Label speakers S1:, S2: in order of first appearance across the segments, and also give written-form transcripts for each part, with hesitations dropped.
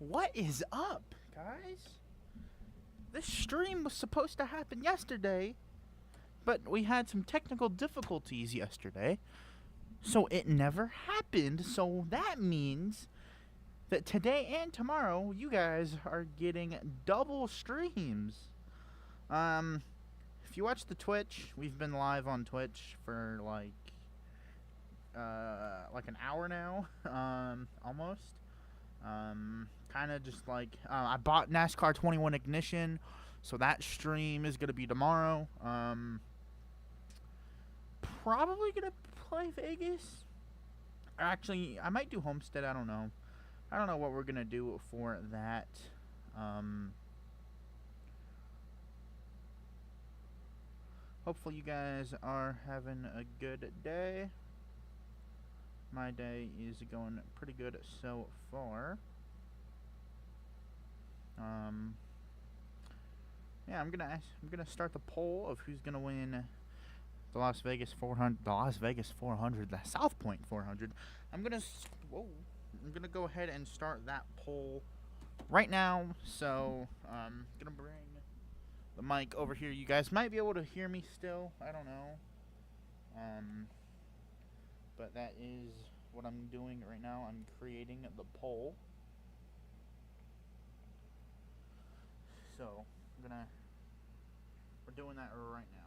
S1: What is up, guys? This stream was supposed to happen yesterday, but we had some technical difficulties yesterday, so it never happened. So that means that today and tomorrow, you guys are getting double streams. If you watch the Twitch, we've been live on Twitch for like an hour now, almost. Kind of just like, I bought NASCAR 21 Ignition, so that stream is going to be tomorrow. Probably going to play Vegas. Actually, I might do Homestead, I don't know. I don't know what we're going to do for that. Hopefully you guys are having a good day. My day is going pretty good so far. Yeah, I'm gonna start the poll of who's gonna win the Las Vegas 400, the South Point 400. I'm gonna go ahead and start that poll right now. So, gonna bring the mic over here. You guys might be able to hear me still. I don't know. But that is what I'm doing right now. I'm creating the poll. So, we're doing that right now.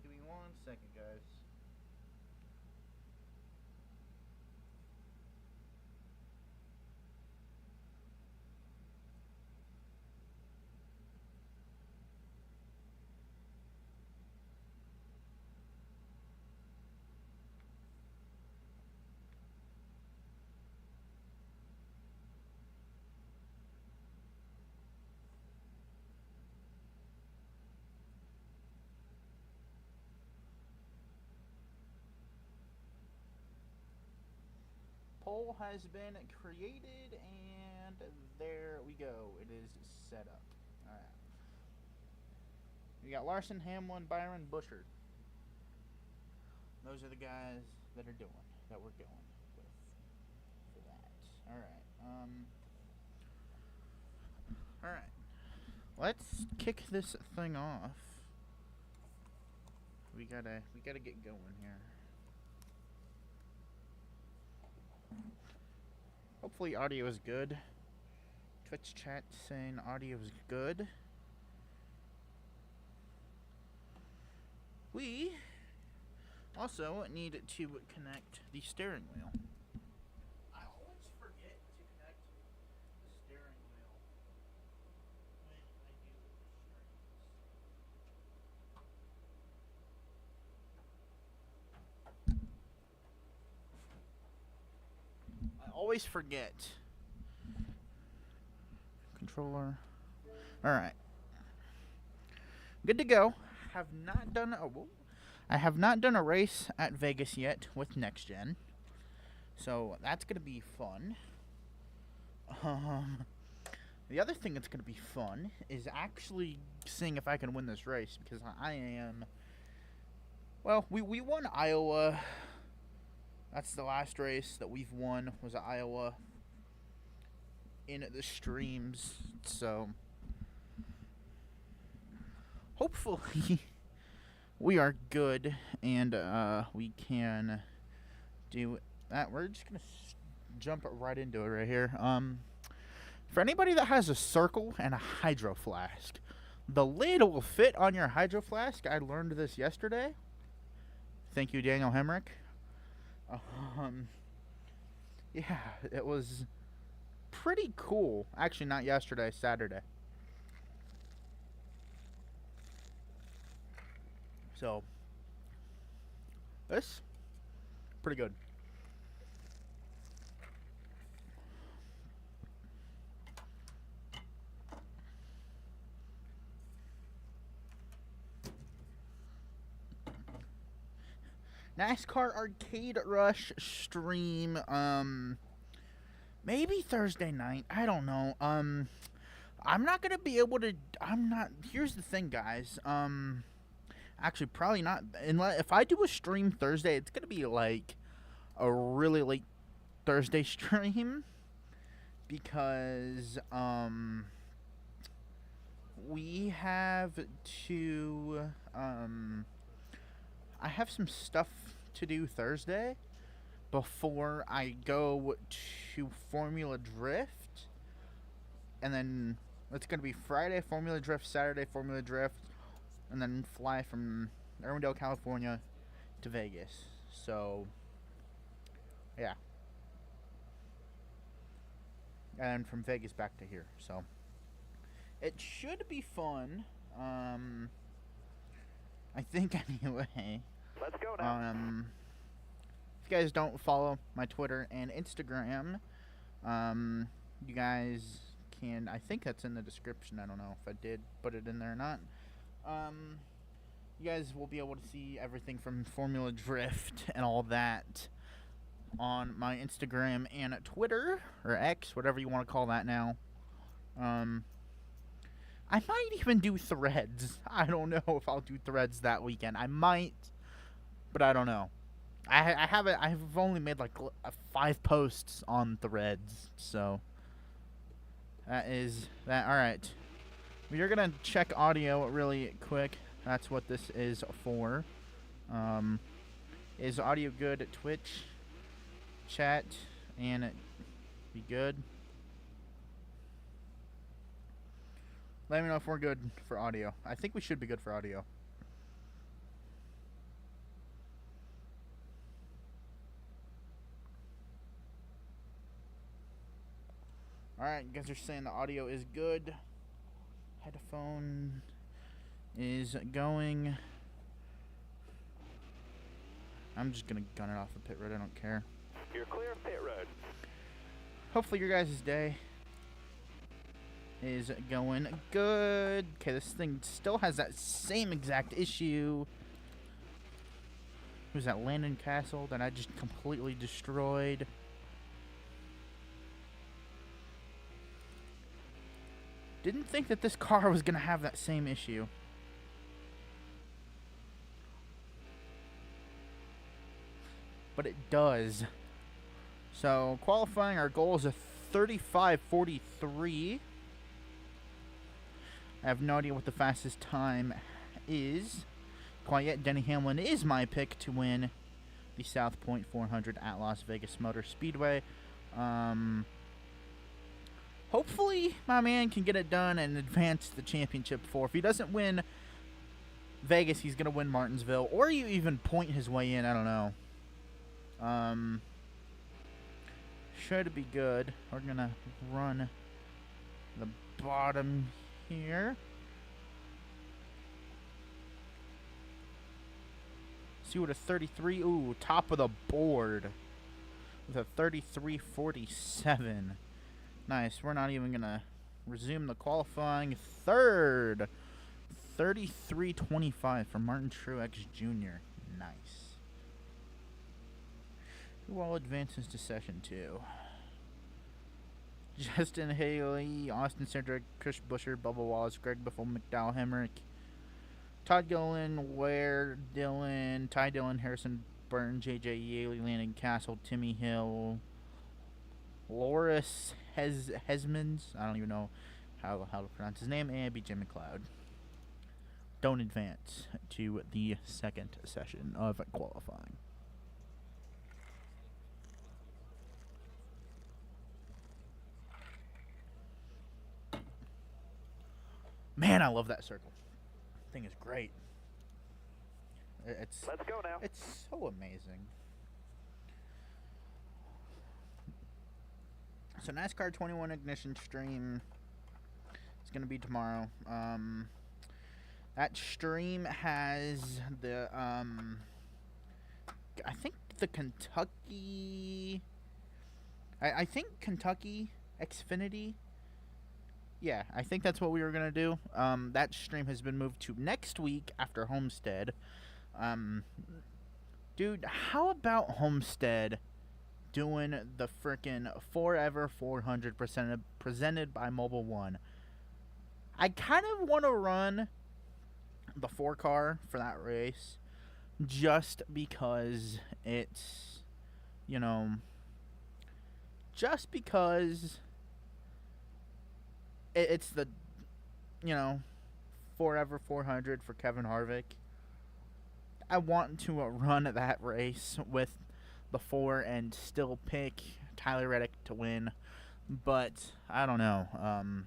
S1: Give me 1 second, guys. Poll has been created, and there we go. It is set up. All right. We got Larson, Hamlin, Byron, Bushard. Those are the guys that we're going with for that. All right. All right. Let's kick this thing off. We gotta get going here. Hopefully audio is good. Twitch chat saying audio is good. We also need to connect the steering wheel. I always forget to connect the steering wheel when I do streams. I always forget. Controller. Alright. Good to go. I have not done a race at Vegas yet with Next Gen, so that's gonna be fun. The other thing that's gonna be fun is actually seeing if I can win this race, because I am. Well, we won Iowa. That's the last race that we've won, was Iowa in the streams, so hopefully we are good and we can do that. We're just gonna jump right into it right here. For anybody that has a circle and a hydro flask, the lid will fit on your hydro flask. I learned this yesterday. Thank you, Daniel Hemrick. Yeah, it was pretty cool. Actually, not yesterday, Saturday. So, this, pretty good. NASCAR Arcade Rush stream, maybe Thursday night. I don't know. I'm not gonna be able to. Here's the thing, guys. Actually, probably not. Unless if I do a stream Thursday, it's gonna be like a really late Thursday stream because we have to I have some stuff to do Thursday before I go to Formula Drift. And then it's going to be Friday Formula Drift, Saturday Formula Drift, and then fly from Irwindale, California to Vegas. So, yeah. And from Vegas back to here. So, it should be fun. I think anyway.
S2: Let's go now.
S1: If you guys don't follow my Twitter and Instagram, you guys can, I think that's in the description. I don't know if I did put it in there or not. You guys will be able to see everything from Formula Drift and all that on my Instagram and Twitter, or X, whatever you want to call that now. I might even do threads. I don't know if I'll do threads that weekend. I might, but I don't know. I've only made like 5 posts on threads, so that is that. All right, we're gonna check audio really quick. That's what this is for. Is audio good at Twitch, chat, and it be good? Let me know if we're good for audio. I think we should be good for audio. Alright, you guys are saying the audio is good. Headphone is going. I'm just going to gun it off the pit road. I don't care.
S2: You're clear of pit road.
S1: Hopefully your guys' day is going good. Okay, this thing still has that same exact issue. Who's that, Landon Castle, that I just completely destroyed? Didn't think that this car was going to have that same issue. But it does. So, qualifying, our goal is a 35:43. I have no idea what the fastest time is quite yet. Denny Hamlin is my pick to win the South Point 400 at Las Vegas Motor Speedway. Hopefully my man can get it done and advance the championship for. If he doesn't win Vegas, he's going to win Martinsville, or you even point his way in. I don't know. Should be good. We're going to run the bottom here. See what a 33. Ooh, top of the board with a 33:47. Nice. We're not even gonna resume the qualifying. Third, 33:25 for Martin Truex Jr. Nice. Who all advances to session 2? Justin Haley, Austin Cedric, Chris Buescher, Bubba Wallace, Greg Biffle, McDowell, Hemrick, Todd Gillen, Ware, Dillon, Ty Dillon, Harrison Burton, J.J. Yaley, Landon Castle, Timmy Hill, Loris Hesmans, I don't even know how to pronounce his name, and BJ McLeod. Don't advance to the second session of qualifying. Man, I love that circle. Thing is great. It's
S2: Let's go now.
S1: It's so amazing. So NASCAR 21 Ignition stream is going to be tomorrow. That stream has the I think the Kentucky I think Kentucky Xfinity. Yeah, I think that's what we were going to do. That stream has been moved to next week after Homestead. Dude, how about Homestead doing the frickin' Forever 400 presented by Mobile One? I kind of want to run the 4-car for that race just because it's, you know, just because it's the, you know, Forever 400 for Kevin Harvick. I want to run that race with the 4 and still pick Tyler Reddick to win, but I don't know.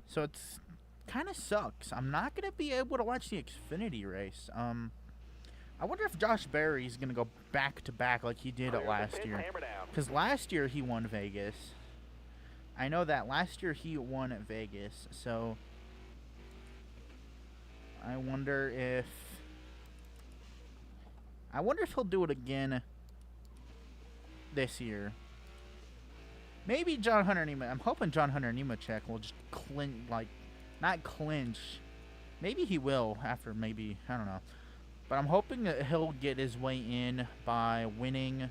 S1: So it's kind of sucks. I'm not gonna be able to watch the Xfinity race. I wonder if Josh Berry's gonna go back to back like he did it last year, because last year he won Vegas. I know that last year he won at Vegas, so I wonder if he'll do it again this year. Maybe John Hunter Nemechek. I'm hoping John Hunter Nemechek will just not clinch. Maybe he will after maybe, I don't know. But I'm hoping that he'll get his way in by winning.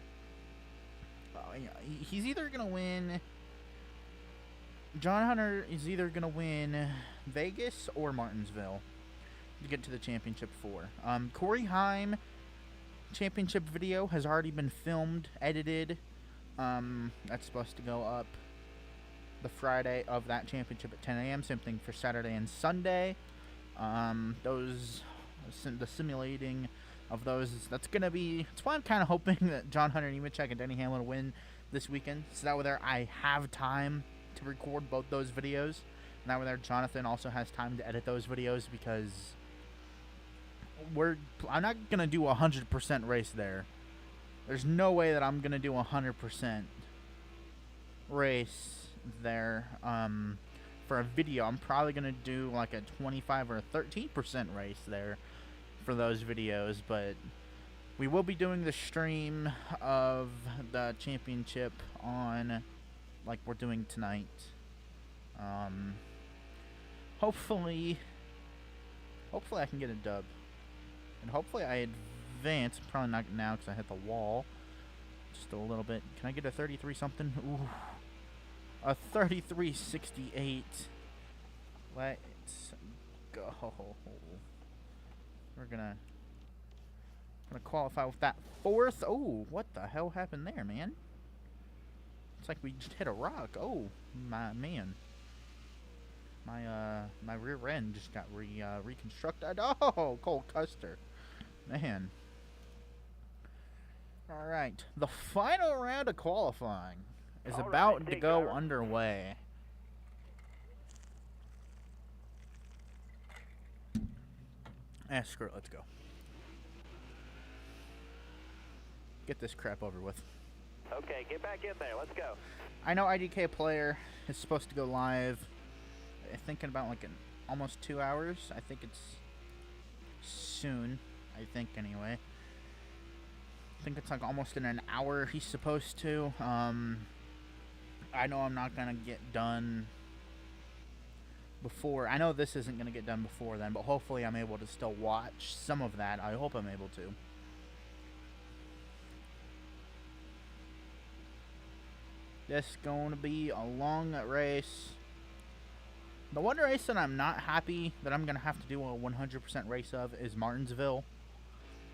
S1: He's either going to win. John Hunter is either going to win Vegas or Martinsville to get to the championship 4. Corey Heim championship video has already been filmed, edited. That's supposed to go up the Friday of that championship at 10 a.m. Same thing for Saturday and Sunday. The simulating of those, that's why I'm kind of hoping that John Hunter Nemechek and Denny Hamlin win this weekend, so that way there I have time to record both those videos, and that way there Jonathan also has time to edit those videos, because I'm not gonna do 100% race there. There's no way that I'm gonna do 100% race there. For a video, I'm probably gonna do like a 25 or 13% race there for those videos, but we will be doing the stream of the championship on, like we're doing tonight. Hopefully I can get a dub. And hopefully I advance. Probably not now because I hit the wall. Just a little bit. Can I get a 33 something? Ooh. A 33.68. Let's go. We're gonna qualify with that 4th. Oh, what the hell happened there, man? It's like we just hit a rock. Oh, my man. My rear end just got reconstructed. Oh, Cole Custer. Man. Alright. The final round of qualifying is about to go underway. Screw it. Let's go. Get this crap over with.
S2: Okay, get back in there. Let's go.
S1: I know IDK Player is supposed to go live, I think, in about like almost 2 hours. I think it's soon. I think, anyway. I think it's like almost in an hour he's supposed to. I know I'm not going to get done before. I know this isn't going to get done before then, but hopefully I'm able to still watch some of that. I hope I'm able to. This is going to be a long race. The one race that I'm not happy that I'm going to have to do a 100% race of is Martinsville.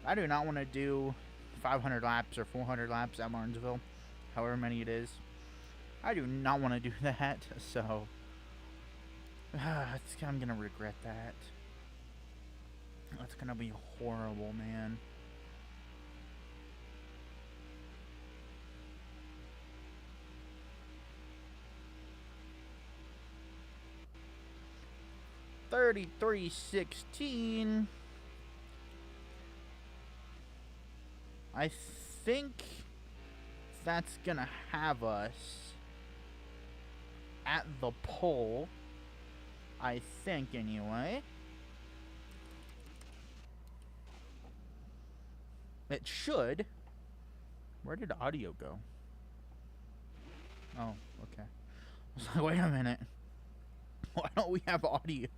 S1: I do not want to do 500 laps or 400 laps at Martinsville, however many it is. I do not want to do that, so I'm going to regret that. That's going to be horrible, man. 33-16. I think that's going to have us at the pole. I think, anyway. It should. Where did audio go? Oh, okay. I was like, wait a minute. Why don't we have audio?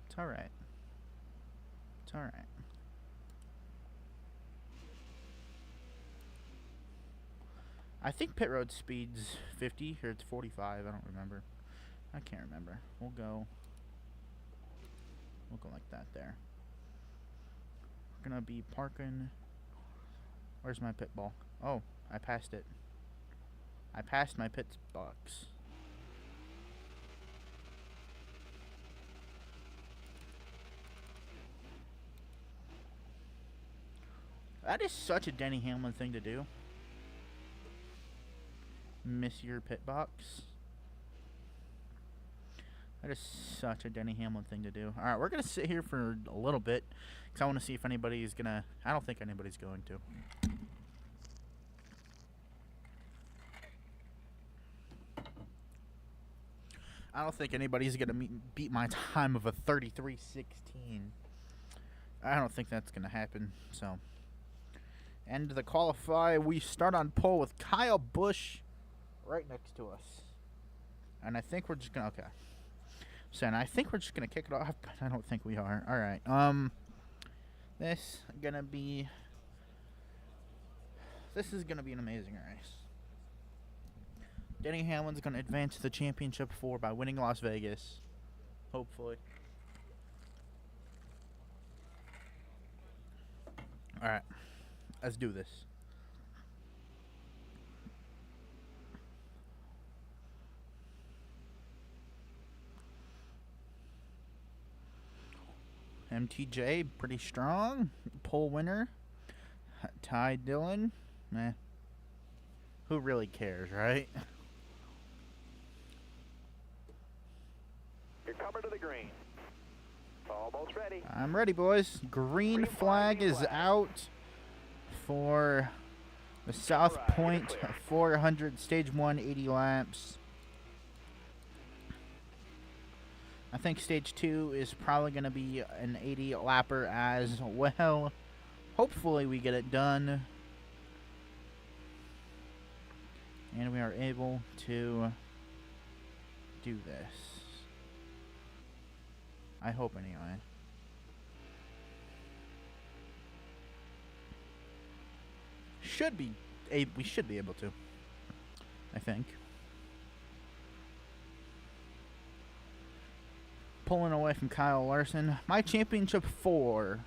S1: It's alright. It's alright. I think pit road speed's 50 or it's 45. I don't remember. I can't remember. We'll go like that there. We're gonna be parking. Where's my pit ball? Oh, I passed it. I passed my pit box. That is such a Denny Hamlin thing to do. Miss your pit box. That is such a Denny Hamlin thing to do. Alright, we're going to sit here for a little bit because I want to see if anybody's going to... I don't think anybody's going to. I don't think anybody's going to beat my time of a 33-16. I don't think that's going to happen. So, end of the qualify. We start on pole with Kyle Busch right next to us. And I think we're just going to... Okay. So, and I think we're just going to kick it off, but I don't think we are. Alright. This is going to be an amazing race. Denny Hamlin's going to advance to the championship 4 by winning Las Vegas. Hopefully. Alright. Let's do this. MTJ, pretty strong. Pole winner. Ty Dillon. Meh. Who really cares, right?
S2: You're coming to the green. Almost ready.
S1: I'm ready, boys. Green flag is out for the South Point 400 Stage 1 80 laps. I think Stage 2 is probably going to be an 80 lapper as well. Hopefully we get it done. And we are able to do this. I hope anyway. We should be able to. I think. Pulling away from Kyle Larson. My championship 4.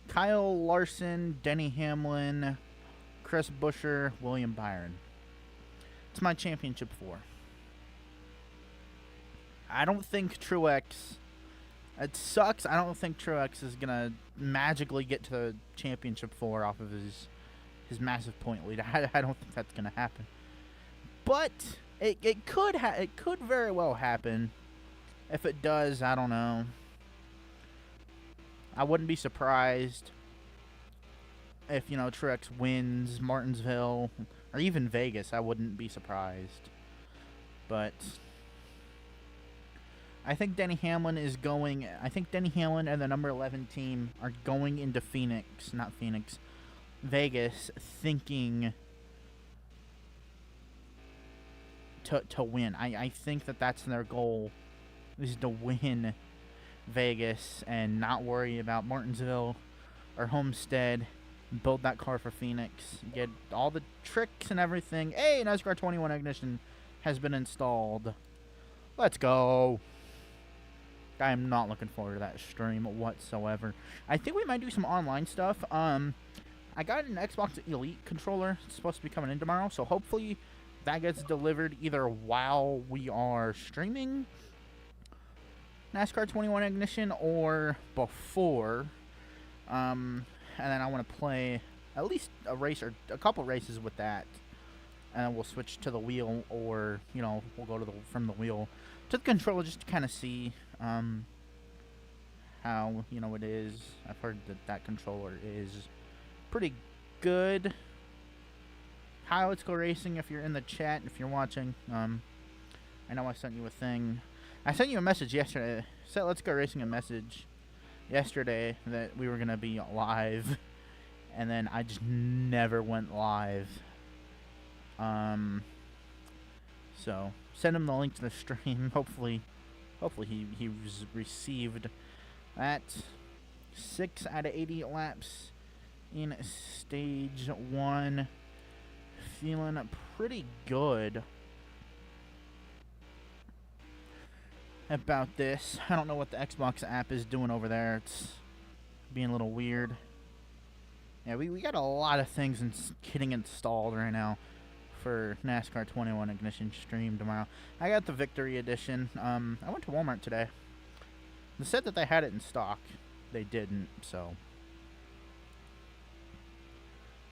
S1: Kyle Larson, Denny Hamlin, Chris Buescher, William Byron. It's my championship 4. I don't think Truex... It sucks. I don't think Truex is going to magically get to the championship 4 off of his massive point lead. I don't think that's going to happen. But it could very well happen. If it does, I don't know. I wouldn't be surprised if, Truex wins Martinsville or even Vegas. I wouldn't be surprised. But I think Denny Hamlin is going... I think Denny Hamlin and the number 11 team are going into Vegas, thinking to win. I think that's their goal, is to win Vegas and not worry about Martinsville or Homestead. Build that car for Phoenix. Get all the tricks and everything. Hey, NASCAR 21 ignition has been installed. Let's go. I am not looking forward to that stream whatsoever. I think we might do some online stuff. I got an Xbox Elite controller. It's supposed to be coming in tomorrow, so hopefully that gets delivered either while we are streaming NASCAR 21 Ignition or before. And then I want to play at least a race or a couple races with that and we'll switch to the wheel, or we'll go to from the wheel to the controller just to kind of see how it is. I've heard that controller is pretty good. Hi, Let's Go Racing. If you're in the chat, if you're watching, I know I sent you a thing. I sent you a message yesterday. Sent Let's Go Racing a message yesterday that we were gonna be live, and then I just never went live. So send him the link to the stream. Hopefully he received that. 6 out of 80 laps in stage 1. Feeling pretty good about this. I don't know what the Xbox app is doing over there. It's being a little weird. Yeah, we got a lot of things getting installed right now for NASCAR 21 Ignition stream tomorrow. I got the Victory Edition. I went to Walmart today. They said that they had it in stock. They didn't, so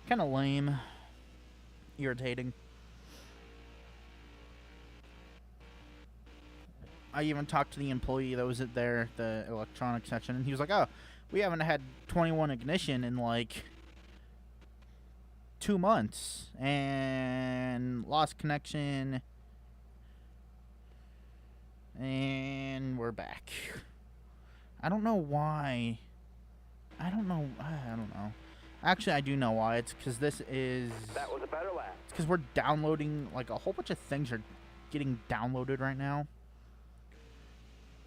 S1: kind of lame. Irritating. I even talked to the employee that was there, the electronics section, and he was like, "Oh, we haven't had 21 Ignition in like 2 months, and lost connection, and we're back." I don't know why. I don't know. Actually, I do know why. It's because this is...
S2: That was a better lap.
S1: It's because we're downloading, like, a whole bunch of things are getting downloaded right now.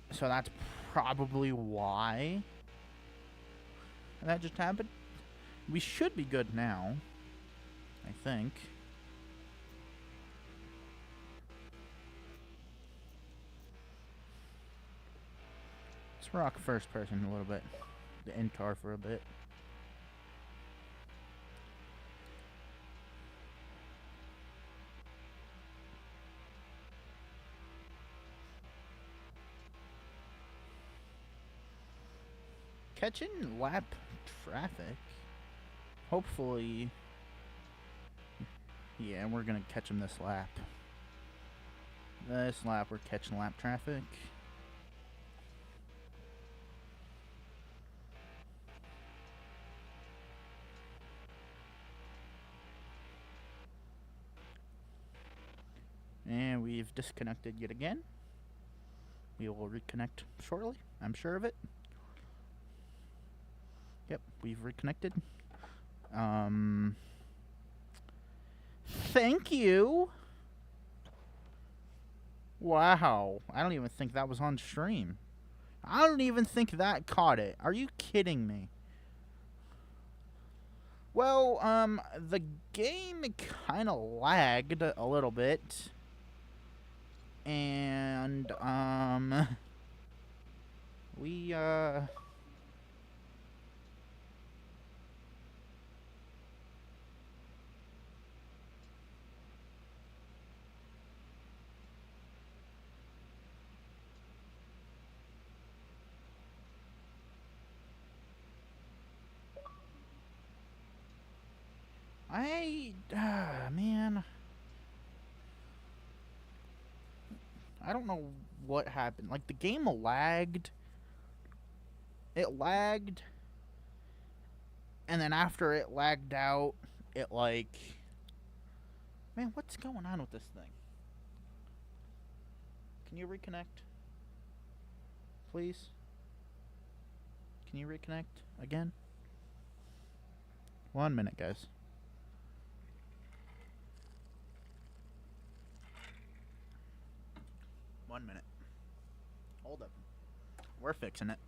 S1: So that's probably why that just happened. We should be good now, I think. Let's rock first person a little bit. The in-car for a bit. Catching lap traffic. Hopefully. Yeah, we're going to catch him this lap. This lap, we're catching lap traffic. And we've disconnected yet again. We will reconnect shortly, I'm sure of it. Yep, we've reconnected. Thank you. Wow, I don't even think that was on stream. I don't even think that caught it. Are you kidding me? Well, the game kind of lagged a little bit. And, we, man, I don't know what happened. Like, the game lagged. It lagged. And then after it lagged out, it like... Man, what's going on with this thing? Can you reconnect? Please? Can you reconnect again? 1 minute, guys. One minute. Hold up. We're fixing it.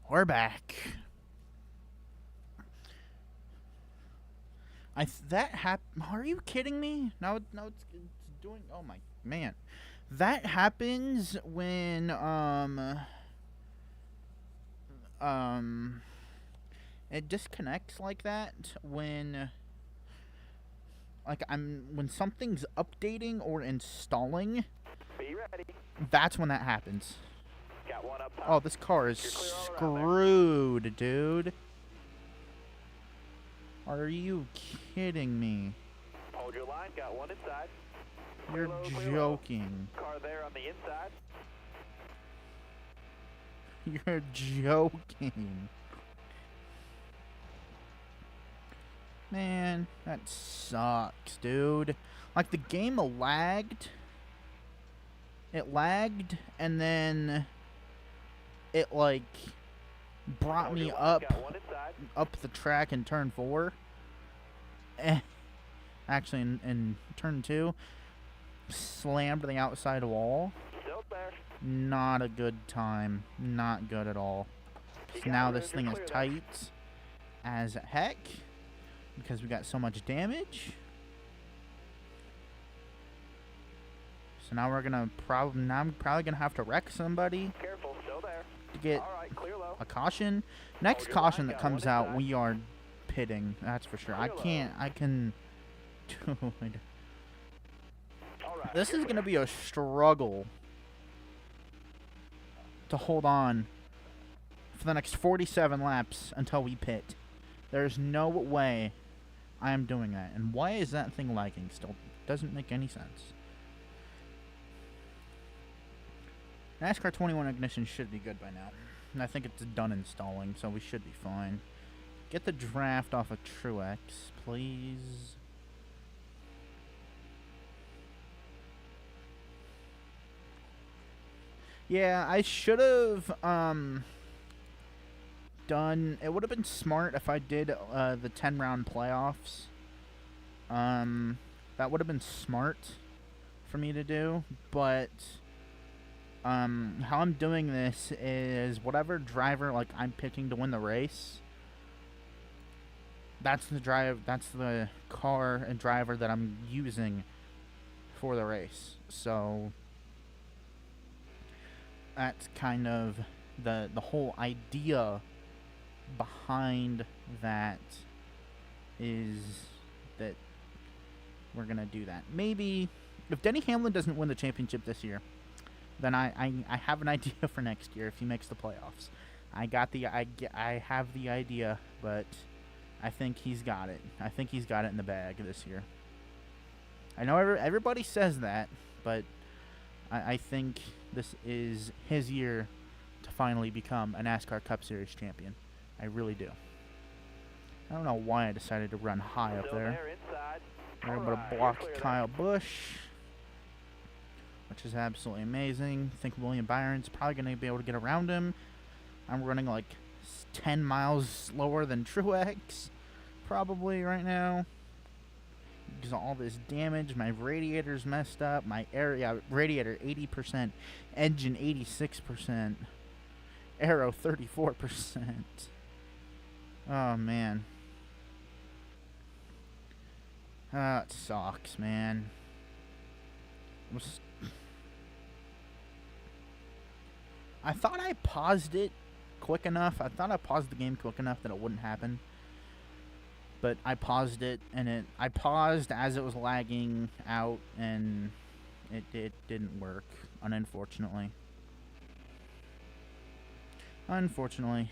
S1: We're back. Are you kidding me? Now it's doing. Oh my man, that happens when it disconnects like that when when something's updating or installing.
S2: Be ready.
S1: That's when that happens.
S2: Got one up top.
S1: Oh, this car is
S2: You're clear all around there.
S1: screwed, dude. Are you kidding me?
S2: Hold your line. Got one inside.
S1: You're
S2: Clear low, clear low.
S1: joking.
S2: Car there on the inside.
S1: You're joking. Man, that sucks, dude. Like, the game lagged. It lagged, and then it, like, brought
S2: Hold
S1: me
S2: your line.
S1: up
S2: Got one inside.
S1: the track in turn 4. Actually, in turn 2, slammed the outside wall.
S2: Still there.
S1: Not a good time. Not good at all.
S2: You
S1: So
S2: got
S1: now
S2: room
S1: this
S2: to
S1: thing is
S2: clear there.
S1: tight as heck because we got so much damage. So now we're gonna I'm probably gonna have to wreck somebody
S2: Careful. Still there.
S1: to get
S2: All right. Clear low.
S1: a caution. Next
S2: your
S1: caution
S2: line,
S1: that
S2: got
S1: comes
S2: one
S1: out,
S2: inside.
S1: we are pitting. That's for sure. I
S2: Clear low.
S1: can. Dude,
S2: All right.
S1: this
S2: you're
S1: is gonna
S2: clear.
S1: be a struggle to hold on for the next 47 laps until we pit. There's no way I am doing that. And why is that thing lagging still? Doesn't make any sense. NASCAR 21 ignition should be good by now. And I think it's done installing, so we should be fine. Get the draft off of Truex, please. Yeah, I should have done. It would have been smart if I did the 10-round playoffs. That would have been smart for me to do, but how I'm doing this is whatever driver like I'm picking to win the race. That's the car and driver that I'm using for the race. So that's kind of the whole idea behind that, is that we're gonna do that. Maybe if Denny Hamlin doesn't win the championship this year, then I have an idea for next year if he makes the playoffs. I have the idea, but I think he's got it. I think he's got it in the bag this year. I know everybody says that, but I think this is his year to finally become a NASCAR Cup Series champion. I really do. I don't know why I decided to run high up
S2: Still
S1: there.
S2: there inside.
S1: We're able
S2: All
S1: to
S2: right, you're
S1: block
S2: clear there.
S1: Kyle Busch, which is absolutely amazing. I think William Byron's probably going to be able to get around him. I'm running like 10 miles slower than Truex, probably right now. Because of all this damage, my radiator's messed up. My radiator 80%, engine 86%, aero 34%. Oh man. It sucks, man. I thought I paused it quick enough. I thought I paused the game quick enough that it wouldn't happen. But I paused it, and I paused as it was lagging out, and it didn't work, unfortunately. Unfortunately,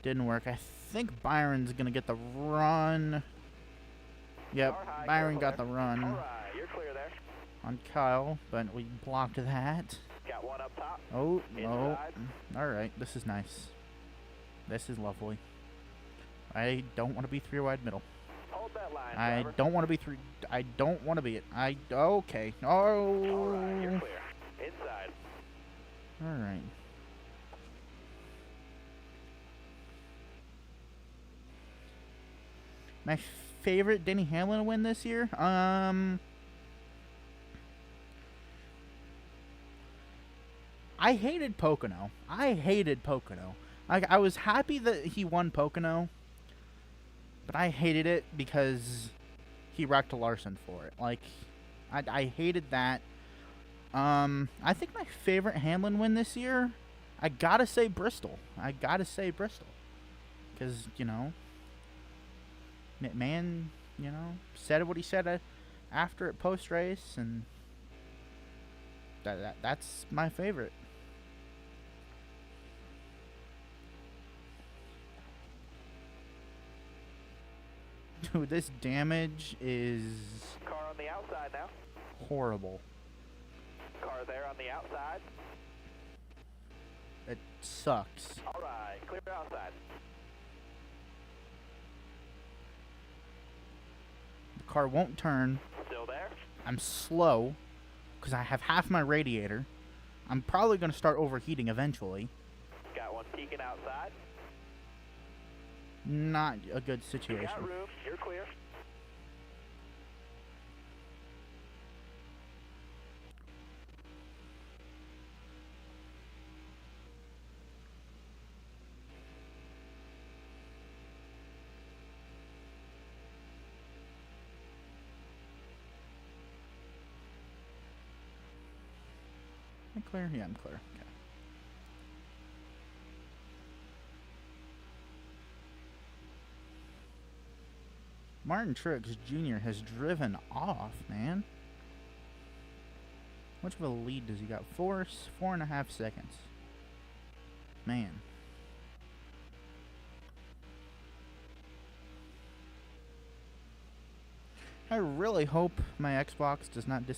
S1: didn't work. I think Byron's gonna get the run. Yep,
S2: Car high,
S1: Byron
S2: careful
S1: got the
S2: there.
S1: run
S2: All right, you're clear there.
S1: on Kyle, but we blocked that.
S2: Got one up top.
S1: Oh, no.
S2: Inside.
S1: Alright, this is nice. This is lovely. I don't want to be 3-wide middle.
S2: Hold that line,
S1: I
S2: driver.
S1: don't want to be I don't want to be it. Okay.
S2: All right, you're
S1: Oh.
S2: clear. Inside.
S1: Alright. My favorite Denny Hamlin win this year? I hated Pocono. I was happy that he won Pocono. but I hated it because he wrecked Larson for it. Like, I hated that. I think my favorite Hamlin win this year, I gotta say Bristol. Because, you know, man, you know, said what he said after it post-race, and that's my favorite. Dude, this damage is
S2: Car on the outside now.
S1: horrible.
S2: Car there on the outside.
S1: It sucks.
S2: All right, clear outside.
S1: The car won't turn.
S2: Still there?
S1: I'm slow because I have half my radiator. I'm probably going to start overheating eventually.
S2: Got one peeking outside.
S1: Not a good
S2: You
S1: situation.
S2: got room. You're clear.
S1: Am I clear? Yeah, I'm clear. Okay. Martin Truex Jr. has driven off, man. How much of a lead does he got? 4.5 seconds. Man. I really hope my Xbox does not the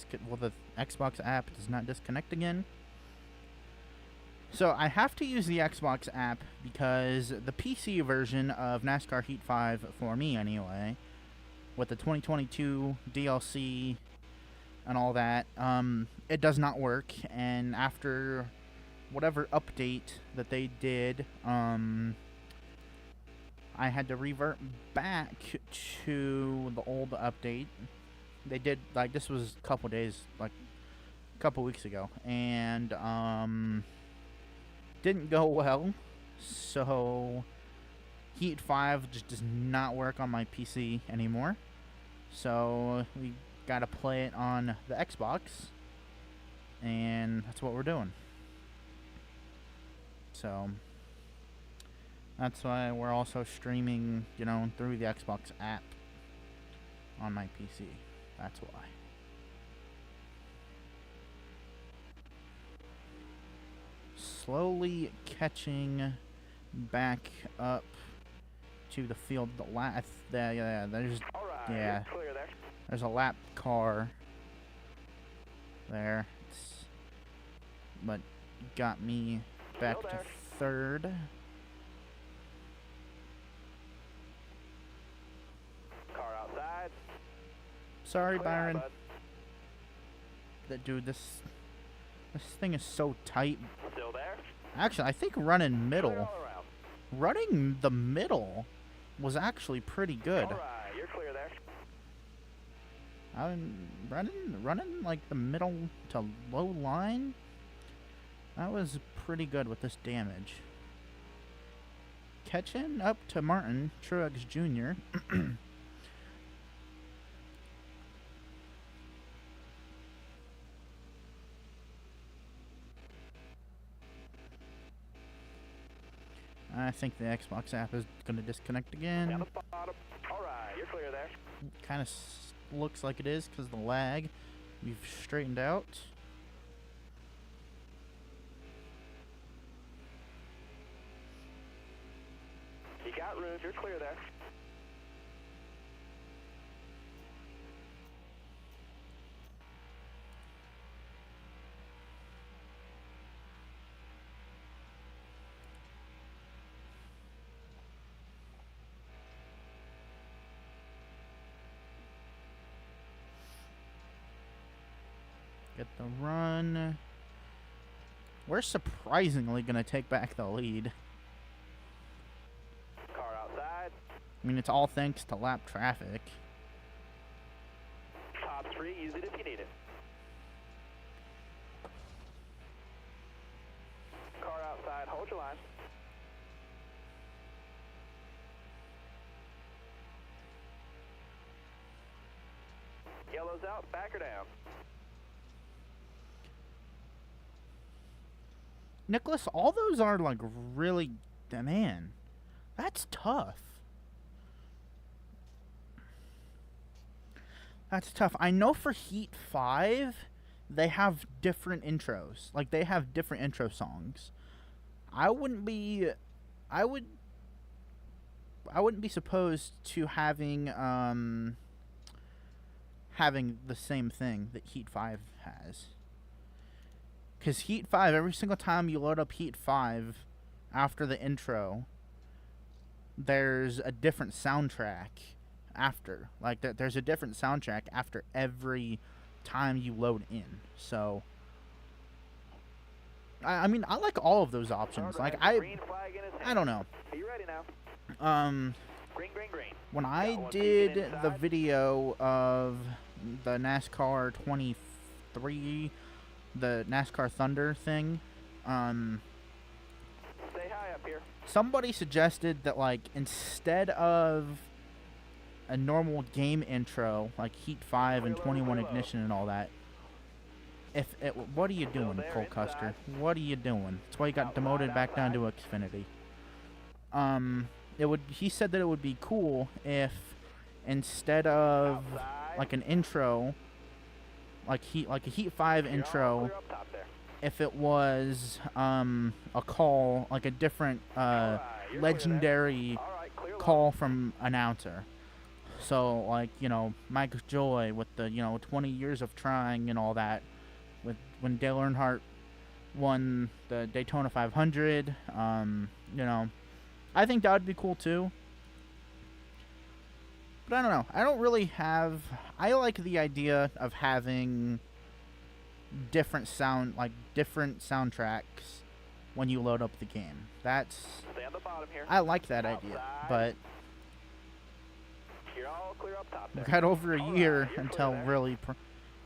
S1: Xbox app does not disconnect again. So I have to use the Xbox app because the PC version of NASCAR Heat 5, for me anyway, with the 2022 DLC and all that, it does not work. And after whatever update that they did, I had to revert back to the old update. They did, like, this was a couple days, like, a couple weeks ago, and didn't go well. So Heat 5 just does not work on my PC anymore. So we gotta play it on the Xbox, and that's what we're doing. So that's why we're also streaming, you know, through the Xbox app on my PC. That's why. Slowly catching back up to the field. There's
S2: All right,
S1: yeah,
S2: you're clear there.
S1: there's a lap car there, but got me back
S2: Still
S1: to
S2: there.
S1: third.
S2: Car outside.
S1: Sorry,
S2: Clear out,
S1: Byron.
S2: bud.
S1: Dude, this thing is so tight.
S2: Still there?
S1: Actually, I think running
S2: Clear
S1: middle,
S2: all around.
S1: running the middle was actually pretty good.
S2: All right, you're clear there.
S1: I'm running like the middle to low line. That was pretty good with this damage. Catching up to Martin Truex Jr. I think the Xbox app is going to disconnect
S2: Down
S1: again.
S2: the bottom. All right, you're clear there.
S1: Kind of looks like it is because the lag. We've straightened out.
S2: You got room. You're clear there.
S1: Get the run. We're surprisingly going to take back the lead.
S2: Car outside.
S1: I mean, it's all thanks to lap traffic.
S2: Top 3, use it if you need it. Car outside, hold your line. nose out, back or down.
S1: Nicholas, all those are like really, man, that's tough. That's tough. I know for Heat 5, they have different intros. Like, they have different intro songs. I wouldn't be supposed to having the same thing that Heat 5 has. Because Heat 5, every single time you load up Heat 5 after the intro, there's a different soundtrack after. Like, there's a different soundtrack after every time you load in. So, I mean, I like all of those options. Like, I don't know.
S2: Are you ready now? Green.
S1: When I did the video of the NASCAR 23, the NASCAR Thunder thing,
S2: Stay high up here.
S1: somebody suggested that, like, instead of a normal game intro, like Heat 5 and 21 Ignition and all that, what are you doing, Cole Custer? What are you doing? That's why you got demoted back down to Xfinity. He said that it would be cool if instead of like an intro, like a Heat 5 intro, if it was a call, like a different legendary call from announcer. So, like, you know, Mike Joy with the, 20 years of trying and all that, with when Dale Earnhardt won the Daytona 500, I think that would be cool too. But I don't know. I like the idea of having different soundtracks when you load up the game.
S2: Stay on the bottom here.
S1: I like that idea, but
S2: You're all clear up top
S1: we
S2: there.
S1: got over a year
S2: you're
S1: until
S2: clear there.
S1: really.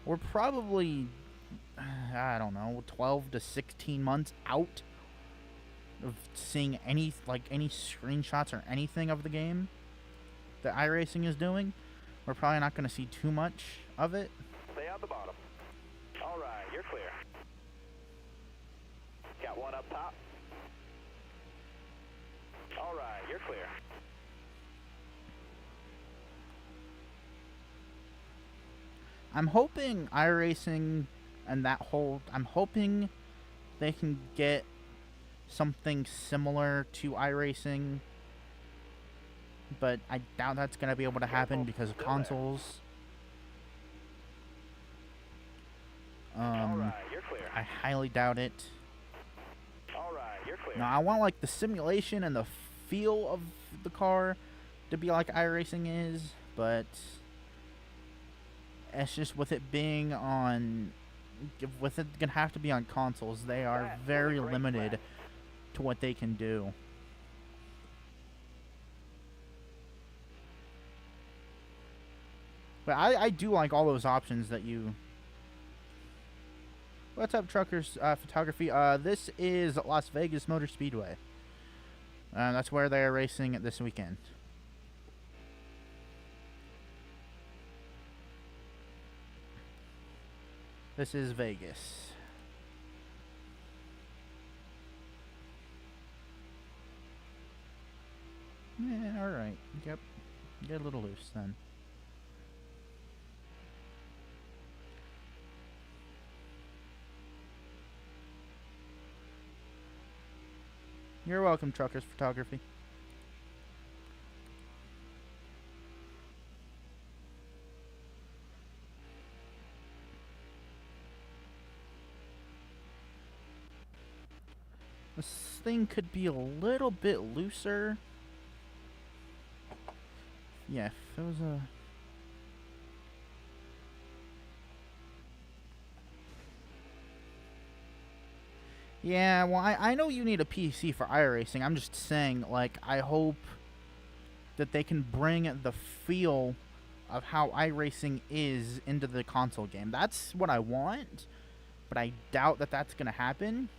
S1: We're probably, I don't know, 12 to 16 months out of seeing any screenshots or anything of the game that iRacing is doing. We're probably not going to see too much of it.
S2: Stay on the bottom. All right, you're clear. Got one up top. All right, you're clear.
S1: I'm hoping iRacing and I'm hoping they can get something similar to iRacing, but I doubt that's going to be able to happen because of consoles.
S2: All right, you're clear.
S1: I highly doubt it.
S2: All right, you're clear.
S1: No, I want like the simulation and the feel of the car to be like iRacing is, but it's just with it gonna have to be on consoles. They are very limited to what they can do. But I do like all those options that you. What's up, Truckers Photography? This is Las Vegas Motor Speedway. That's where they are racing this weekend. This is Vegas. Yeah, alright. Yep. Get a little loose then. You're welcome, Truckers Photography. This thing could be a little bit looser. Yeah, if it was a... Yeah, well, I know you need a PC for iRacing. I'm just saying, like, I hope that they can bring the feel of how iRacing is into the console game. That's what I want, but I doubt that that's going to happen.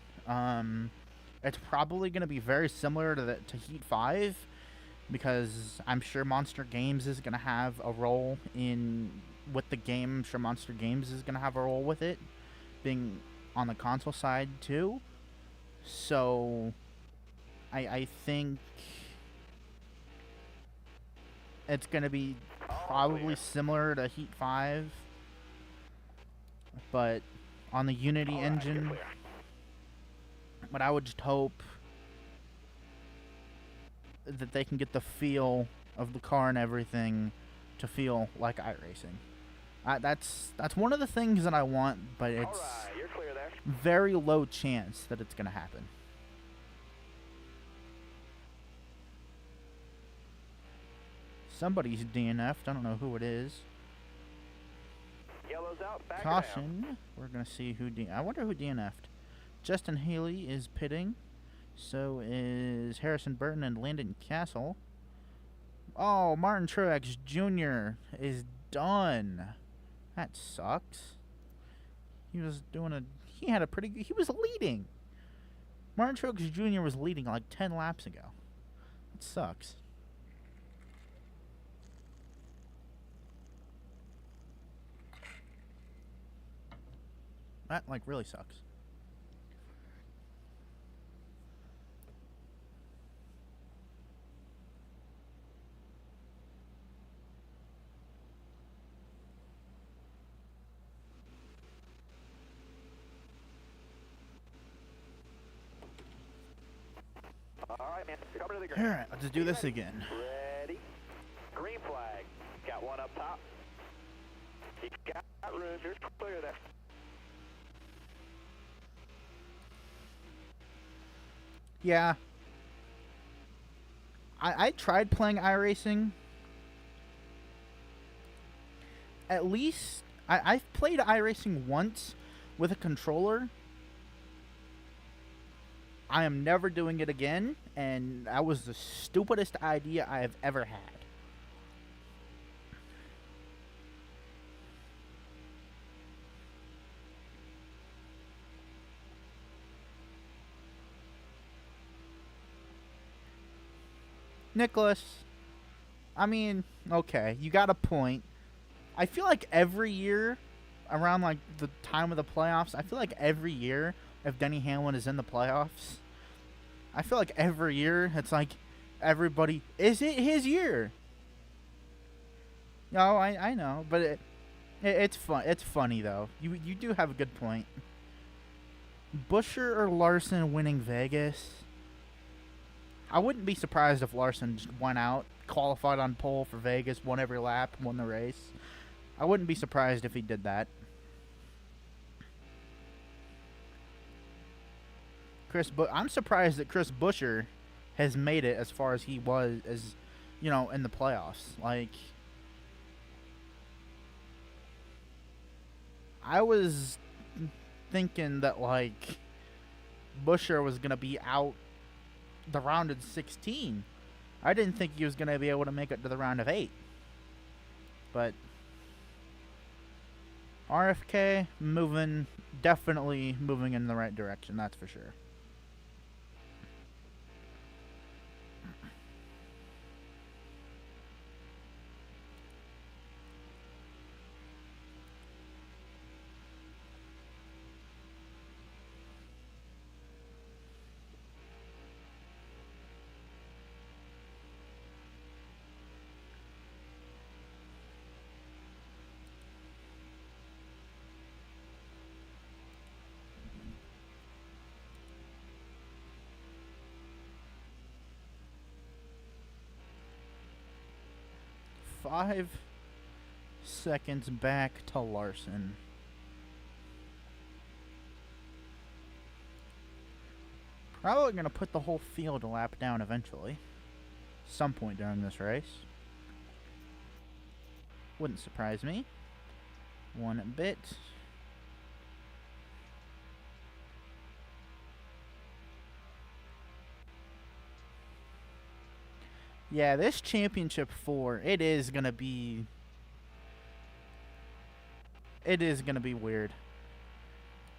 S1: It's probably going to be very similar to Heat 5, because I'm sure Monster Games is going to have a role in with the game. I'm sure Monster Games is going to have a role with it, being on the console side too. So I think it's going to be probably similar to Heat 5, but on the Unity engine. But I would just hope that they can get the feel of the car and everything to feel like iRacing. That's one of the things that I want, but it's
S2: You're clear there.
S1: very low chance that it's going to happen. Somebody's DNF'd. I don't know who it is.
S2: Yellow's out. Back her down.
S1: Caution. We're going to see who I wonder who DNF'd. Justin Haley is pitting. So is Harrison Burton and Landon Castle. Oh, Martin Truex Jr. is done. That sucks. He was leading. Martin Truex Jr. was leading like 10 laps ago. That sucks. That like really sucks.
S2: All right, man. You're coming to the green.
S1: Alright, let's do this again.
S2: Ready? Green flag. Got one up top. You got room. You're clear there.
S1: Yeah. I tried playing iRacing. At least I've played iRacing once with a controller. I am never doing it again, and that was the stupidest idea I have ever had. Nicholas, I mean, okay, you got a point. I feel like every year, around like the time of the playoffs, I feel like every year, if Denny Hamlin is in the playoffs, I feel like every year it's like everybody, is it his year? No, I know, but it's fun. It's funny though. You do have a good point. Buescher or Larson winning Vegas? I wouldn't be surprised if Larson just went out, qualified on pole for Vegas, won every lap, won the race. I wouldn't be surprised if he did that. I'm surprised that Chris Buescher has made it as far as he was, as you know, in the playoffs. Like, I was thinking that like Buescher was gonna be out the round of 16. I didn't think he was gonna be able to make it to the round of 8. But RFK definitely moving in the right direction, that's for sure. Five seconds back to Larson. Probably going to put the whole field a lap down eventually. Some point during this race. Wouldn't surprise me. One bit. Yeah, this championship 4, it is gonna be weird.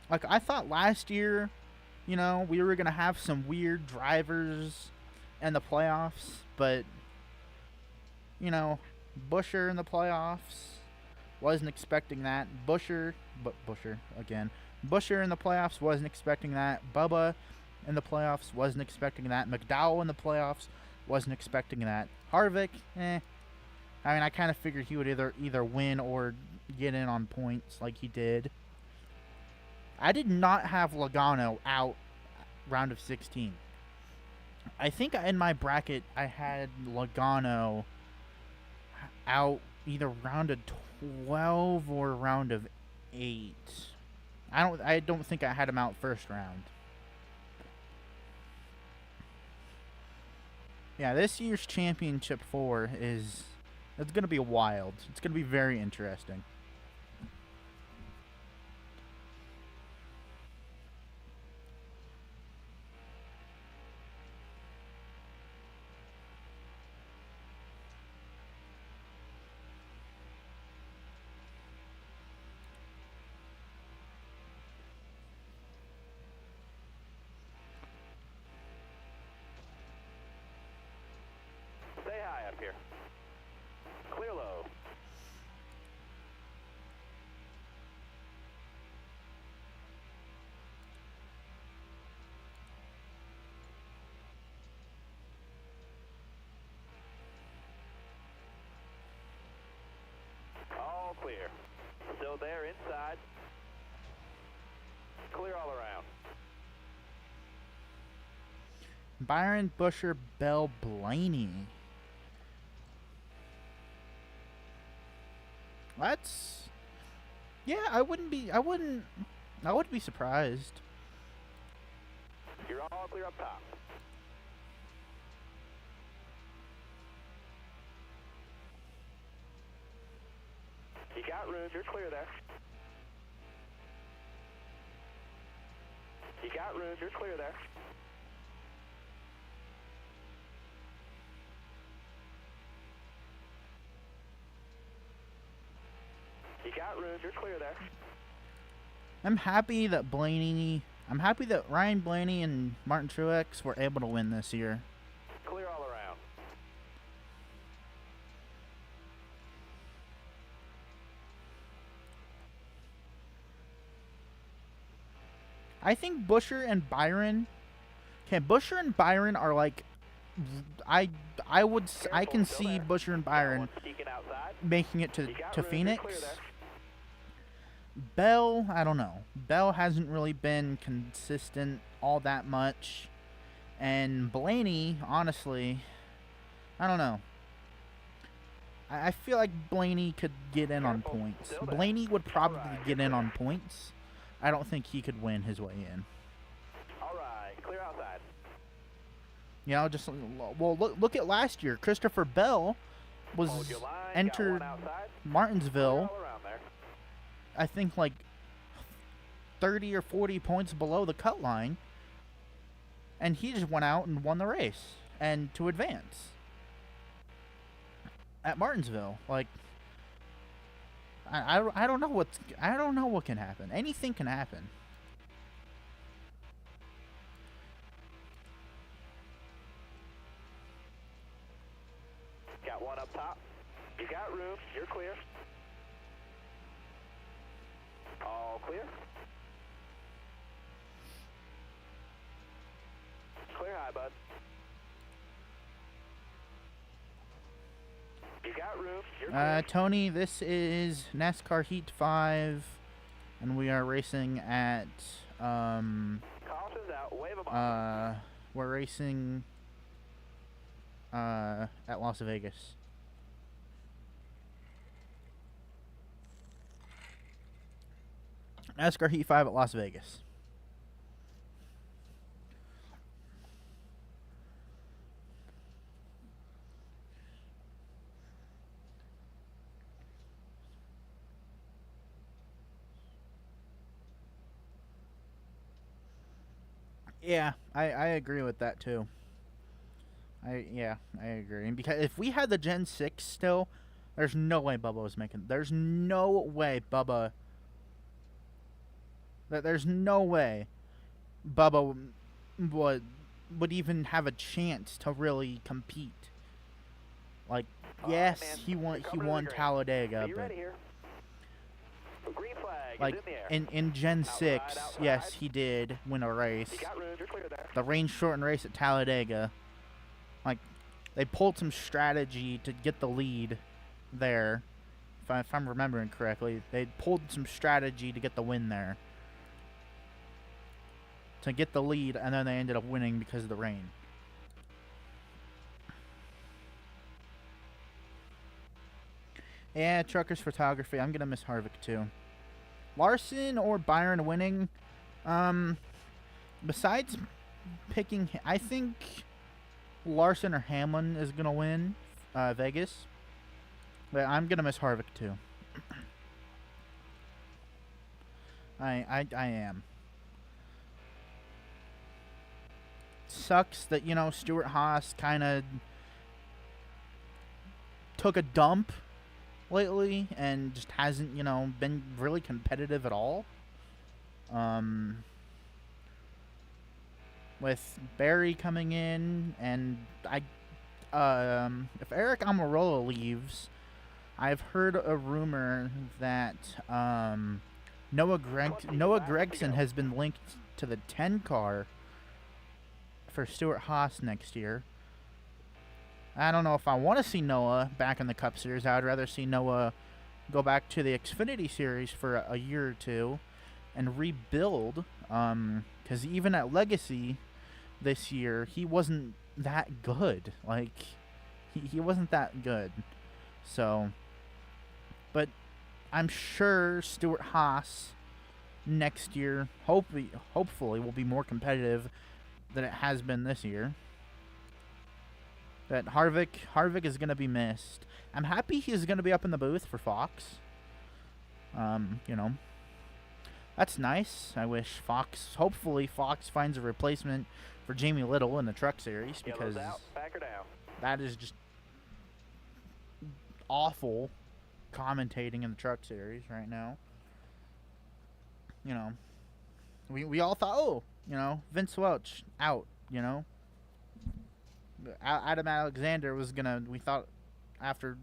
S1: Like, I thought last year, you know, we were gonna have some weird drivers in the playoffs, but, you know, Buescher in the playoffs, wasn't expecting that. Busher again. Busher in the playoffs, wasn't expecting that. Bubba in the playoffs, wasn't expecting that. McDowell in the playoffs, wasn't expecting that. Harvick, I mean, I kind of figured he would either win or get in on points like he did. I did not have Logano out round of 16. I think in my bracket I had Logano out either round of 12 or round of 8. I don't think I had him out first round. Yeah, this year's Championship 4 it's going to be wild. It's going to be very interesting.
S2: Stay high up here. Clear low. All clear. Still there inside. Clear all around.
S1: Byron, Busher, Bell, Blaney. That's, yeah, I wouldn't be surprised.
S2: You're all clear up top. You got room, you're clear there. You got room, you're clear there. You got room, you're clear there.
S1: I'm happy that Ryan Blaney and Martin Truex were able to win this year.
S2: Clear all around.
S1: I think Busher and Byron are like, I can see Busher and Byron making it to Phoenix. Bell, I don't know. Bell hasn't really been consistent all that much. And Blaney, honestly, I don't know. I feel like Blaney could get in on points. Blaney would probably get in on points. I don't think he could win his way in.
S2: All right, clear outside.
S1: You know, just, well, look at last year. Christopher Bell entered Martinsville, I think, like 30 or 40 points below the cut line, and he just went out and won the race and to advance at Martinsville. Like, I don't know what can happen. Anything can happen.
S2: Got one up top. You got room. You're clear. All clear. Clear high, bud. You got room. You're clear.
S1: Tony, this is NASCAR Heat 5, and we are racing at
S2: Caution's out. Wave 'em off.
S1: we're racing at Las Vegas. NASCAR Heat 5 at Las Vegas. Yeah, I agree with that too. I agree. And because if we had the Gen 6 still, there's no way Bubba was making. There's no way Bubba would even have a chance to really compete. Like, yes,
S2: man.
S1: he won Talladega,
S2: Are you
S1: but
S2: ready here? Green flag
S1: Like,
S2: is in the air.
S1: in Gen 6,
S2: outside.
S1: yes, he did win a race.
S2: You got room, you're clear there.
S1: The rain-shortened race at Talladega. Like, they pulled some strategy to get the lead there. If I'm remembering correctly, they pulled some strategy to get the win there. To get the lead, and then they ended up winning because of the rain. Yeah, Truckers Photography. I'm going to miss Harvick, too. Larson or Byron winning? Besides picking... I think Larson or Hamlin is going to win Vegas. But I'm going to miss Harvick, too. I am. Sucks that, you know, Stuart Haas kind of took a dump lately and just hasn't, you know, been really competitive at all. With Barry coming in, and if Eric Almirola leaves, I've heard a rumor that Noah Gragson has been linked to the 10 car for Stuart Haas next year. I don't know if I want to see Noah back in the Cup Series. I would rather see Noah go back to the Xfinity Series for a year or two and rebuild. Because even at Legacy this year, he wasn't that good. Like, he wasn't that good. So, but I'm sure Stuart Haas next year, hopefully, will be more competitive than it has been this year. That Harvick is going to be missed. I'm happy he's going to be up in the booth for Fox. You know, that's nice. I wish hopefully Fox finds a replacement for Jamie Little in the Truck Series, because that is just awful commentating in the Truck Series right now. You know, we all thought, oh, you know, Vince Welch out, you know. Adam Alexander was gonna. We thought after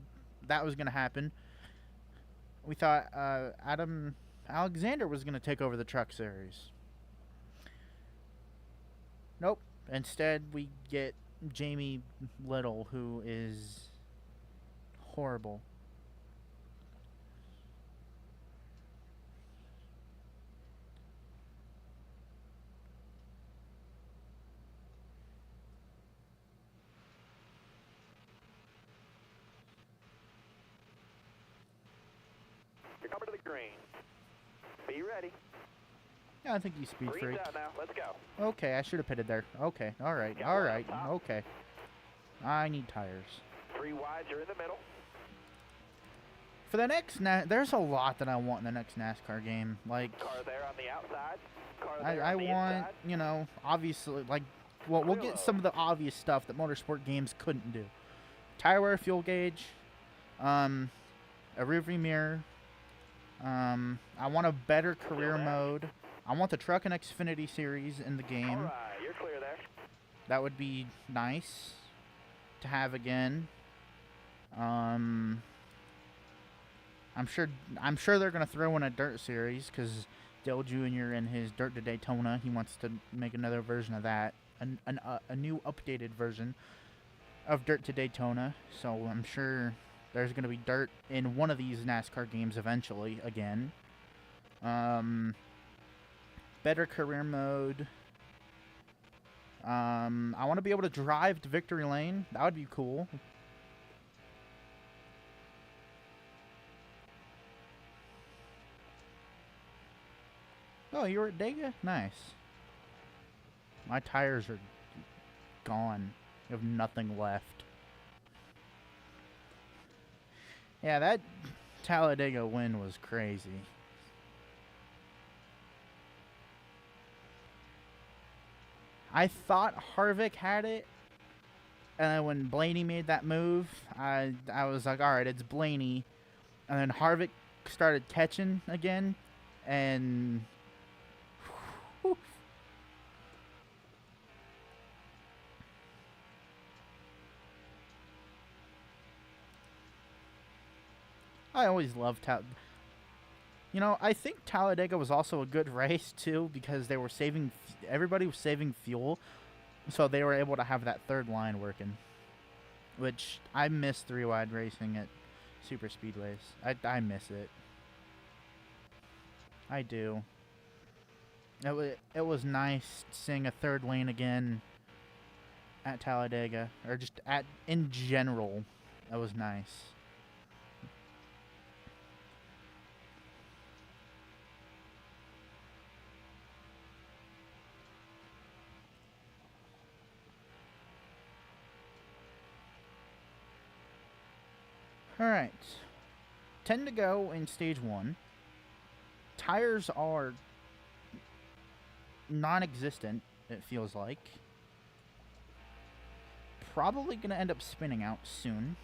S1: that was gonna happen, we thought Adam Alexander was gonna take over the Truck Series. Nope. Instead, we get Jamie Little, who is horrible.
S2: You're coming to the green. Be ready.
S1: Yeah, I think you speed
S2: Green's
S1: freak.
S2: out now. Let's go.
S1: Okay, I should have pitted there. Okay, all right,
S2: Yeah,
S1: all
S2: one
S1: right,
S2: up top.
S1: okay. I need tires.
S2: 3 wide, you're in the middle.
S1: For the next, there's a lot that I want in the next NASCAR game. Like,
S2: Car there on the outside. Car
S1: I
S2: there on the
S1: want,
S2: inside.
S1: you know, obviously, like, well, we'll get some of the obvious stuff that motorsport games couldn't do. Tire wear, fuel gauge, a rearview mirror. I want a better career mode. I want the Truck and Xfinity Series in the game.
S2: All right, you're clear there.
S1: That would be nice to have again. I'm sure they're gonna throw in a dirt series, because Dale Jr. in his Dirt to Daytona, he wants to make another version of that, a new updated version of Dirt to Daytona. So I'm sure there's gonna be dirt in one of these NASCAR games eventually again. Better career mode. I want to be able to drive to victory lane. That would be cool. Oh, you were at Dega? Nice. My tires are gone. I have nothing left. Yeah, that Talladega win was crazy. I thought Harvick had it, and then when Blaney made that move, I was like, all right, it's Blaney. And then Harvick started catching again, and whew. I always loved You know, I think Talladega was also a good race too because they were saving. Everybody was saving fuel, so they were able to have that third line working. Which I miss three-wide racing at super speedways. I miss it. I do. It was nice seeing a third lane again at Talladega, or just in general. It was nice. Alright. 10 to go in stage 1. Tires are non-existent, it feels like. Probably going to end up spinning out soon.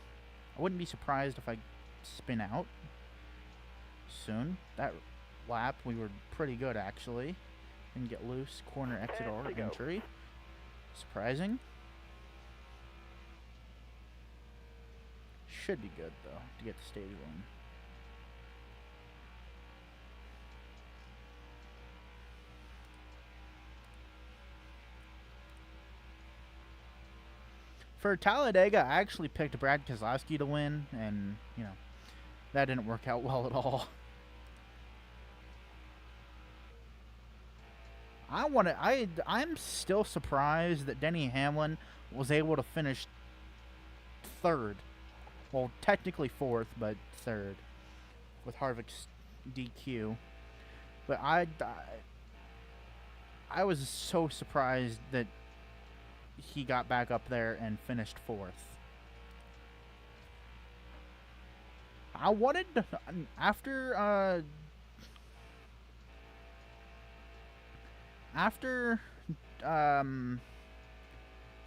S1: I wouldn't be surprised if I spin out soon. That lap, we were pretty good, actually. Didn't get loose. Corner, exit, or entry. Surprising. Should be good, though, to get to stage 1. For Talladega, I actually picked Brad Keselowski to win, and, you know, that didn't work out well at all. I'm still surprised that Denny Hamlin was able to finish third. Well, technically fourth, but third with Harvick's DQ. But I was so surprised that he got back up there and finished fourth. I wanted to, after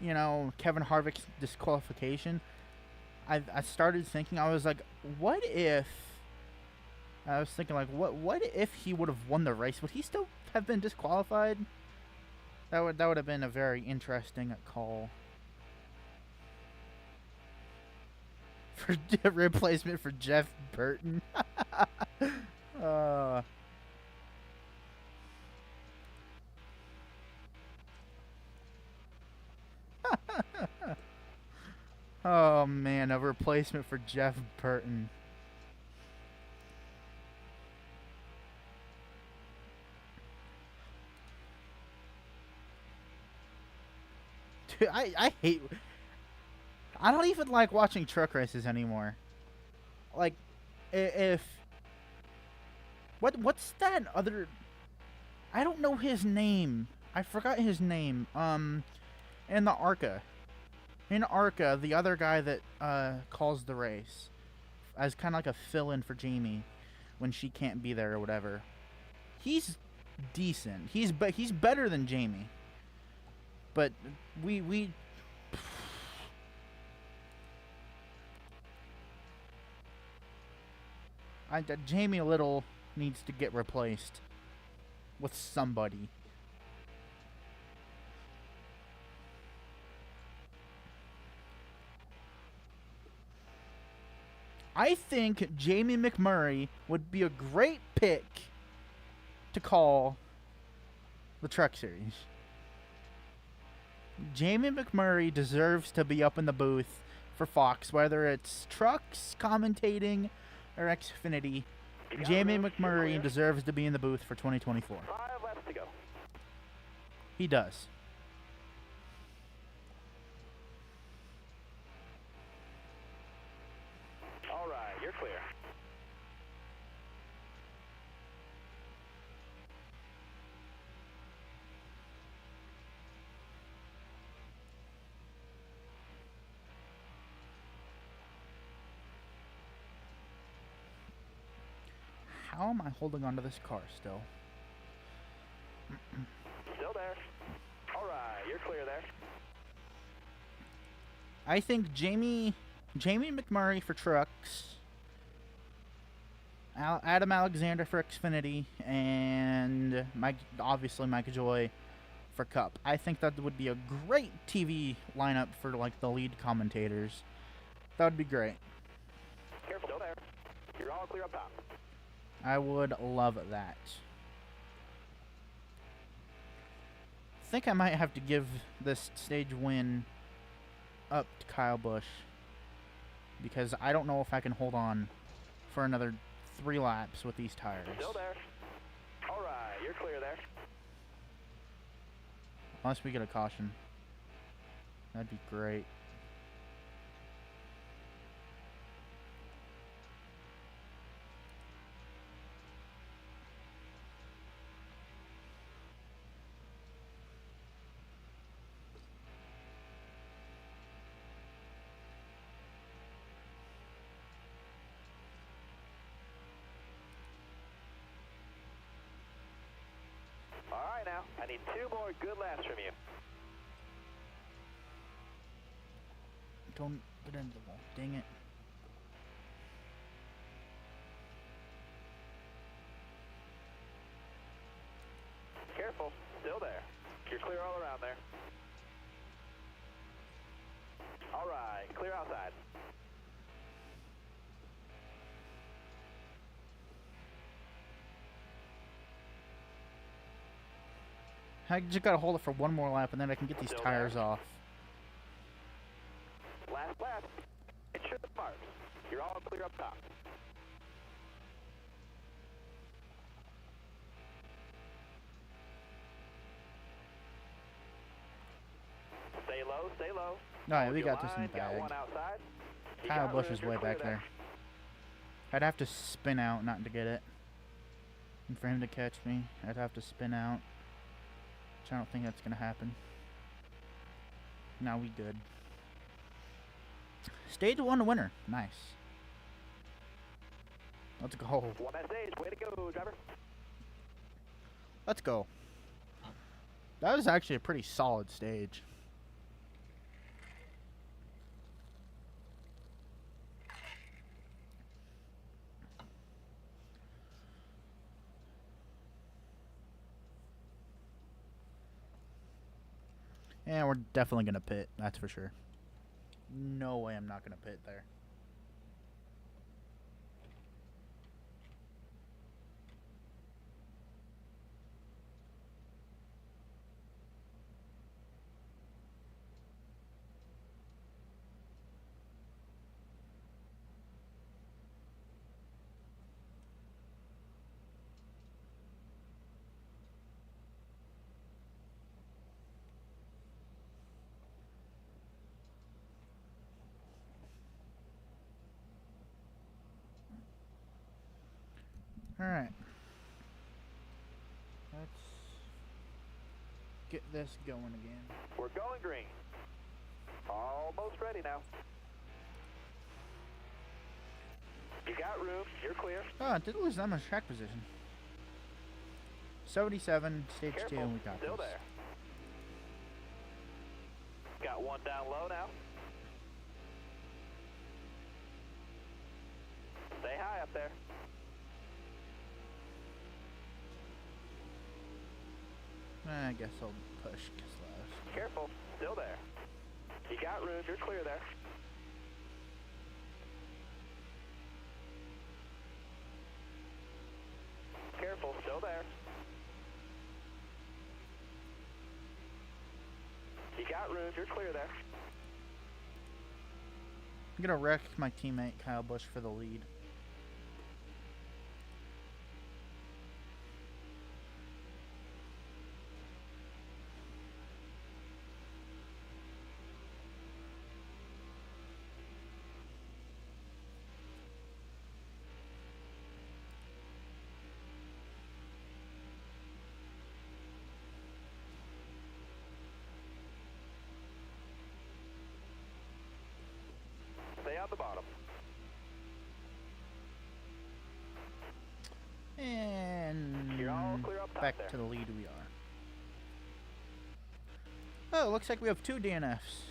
S1: you know, Kevin Harvick's disqualification, I started thinking, I was like, what if, I was thinking like, what if he would have won the race? Would he still have been disqualified? That would have been a very interesting call. For replacement for Jeff Burton. Oh man, a replacement for Jeff Burton. Dude, I hate... I don't even like watching truck races anymore. Like, if... What's that other... I don't know his name. I forgot his name. In the ARCA. In ARCA, the other guy that calls the race. As kind of like a fill-in for Jamie when she can't be there or whatever. He's decent. He's better than Jamie. But we Jamie Little needs to get replaced with somebody. I think Jamie McMurray would be a great pick to call the Truck Series. Jamie McMurray deserves to be up in the booth for Fox, whether it's trucks, commentating, or Xfinity. Jamie McMurray deserves to be in the booth for 2024.
S2: 5 laps to go.
S1: He does.
S2: All right, you're clear.
S1: How am I holding onto this car still?
S2: Still there. All right, you're clear there.
S1: I think Jamie McMurray for trucks, Adam Alexander for Xfinity, and obviously Mike Joy for Cup. I think that would be a great TV lineup for like the lead commentators. That would be great.
S2: Careful, still there. You're all clear up top.
S1: I would love that. I think I might have to give this stage win up to Kyle Busch, because I don't know if I can hold on for another 3 laps with these tires.
S2: Still there. All right, you're clear there.
S1: Unless we get a caution. That'd be great.
S2: All right, now, I need 2 more good laps from you.
S1: Don't get into the wall. Dang it.
S2: Careful, still there. You're clear all around there. All right, clear outside.
S1: I just gotta hold it for 1 more lap and then I can get these
S2: Still
S1: tires
S2: there.
S1: off.
S2: Last lap. It should mark. You're all clear up top. Stay low, stay low.
S1: Alright, we
S2: Your
S1: got this in
S2: line,
S1: the
S2: got
S1: bag.
S2: 1 outside. You
S1: Kyle
S2: got
S1: Busch
S2: room,
S1: is
S2: you're
S1: way
S2: clear
S1: back there. I'd have to spin out not to get it. And for him to catch me, I'd have to spin out. Which I don't think that's gonna happen. Now we good. Stage 1 winner. Nice. Let's go.
S2: 1 at stage, way to go, driver.
S1: Let's go. That was actually a pretty solid stage. Yeah, we're definitely going to pit. That's for sure. No way I'm not going to pit there. Alright. Let's get this going again.
S2: We're going green. Almost ready now. You got room, you're clear.
S1: Oh, I did lose that much track position. 77, stage 2,
S2: Careful,
S1: and we got
S2: still
S1: this.
S2: there. Got 1 down low now. Stay high up there.
S1: I guess I'll push last.
S2: Careful, still there. You got room, you're clear there. Careful, still there. You got room, you're clear there.
S1: I'm gonna wreck my teammate Kyle Busch for the lead.
S2: Stay on the bottom.
S1: And
S2: You're all clear up top
S1: back
S2: there.
S1: to the lead we are. Oh, looks like we have 2 DNFs.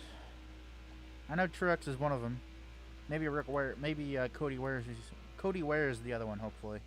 S1: I know Truex is one of them. Maybe Rick Ware. Maybe Cody Ware is the other one. Hopefully.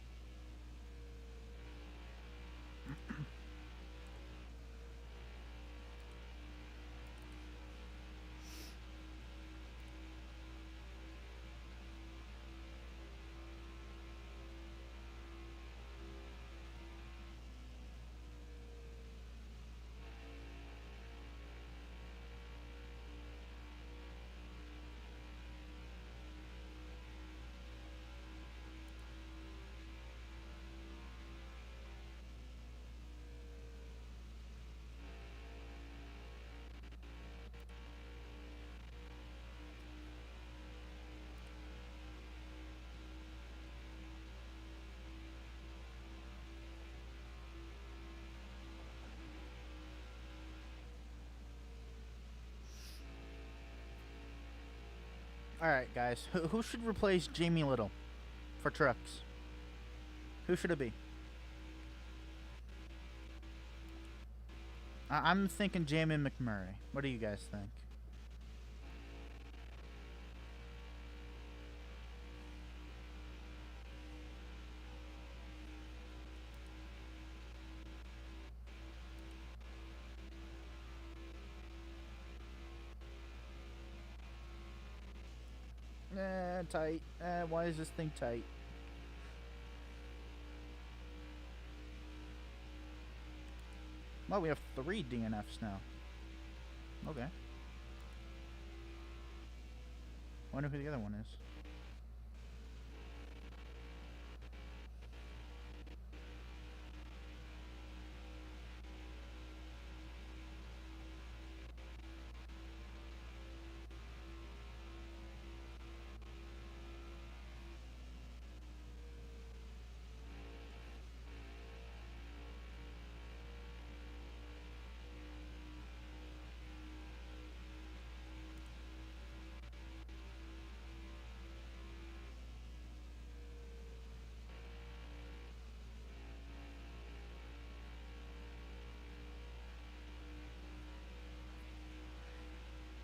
S1: Alright, guys. Who should replace Jamie Little for trucks? Who should it be? I'm thinking Jamie McMurray. What do you guys think? Tight. Why is this thing tight? Well, we have 3 DNFs now. Okay. Wonder who the other one is.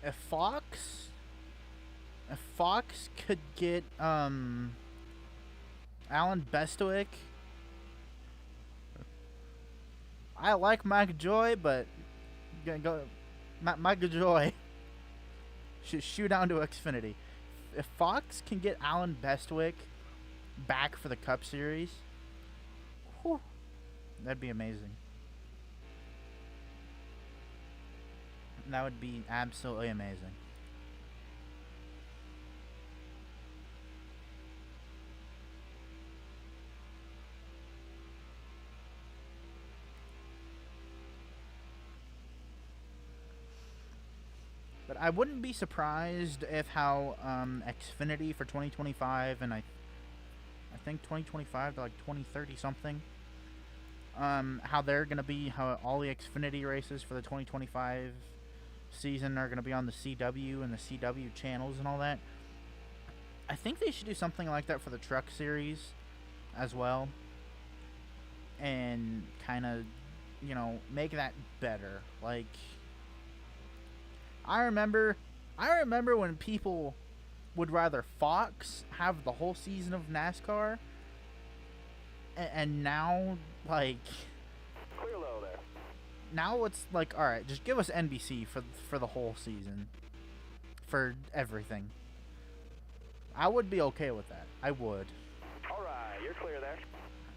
S1: If Fox could get Alan Bestwick. I like Mike Joy, but gonna go Mike Joy should shoot down to Xfinity. If Fox can get Alan Bestwick back for the Cup Series, whew, that'd be amazing. That would be absolutely amazing. But I wouldn't be surprised if how Xfinity for 2025 and I think 2025 to like 2030 something, how they're gonna be, how all the Xfinity races for the 2025 season are going to be on the CW and the CW channels and all that. I think they should do something like that for the Truck Series as well, and kind of, you know, make that better. Like, I remember when people would rather Fox have the whole season of NASCAR, and now, like,
S2: Clear low there.
S1: now it's like, all right, just give us NBC for the whole season, for everything. I would be okay with that. I would.
S2: All right, you're clear there.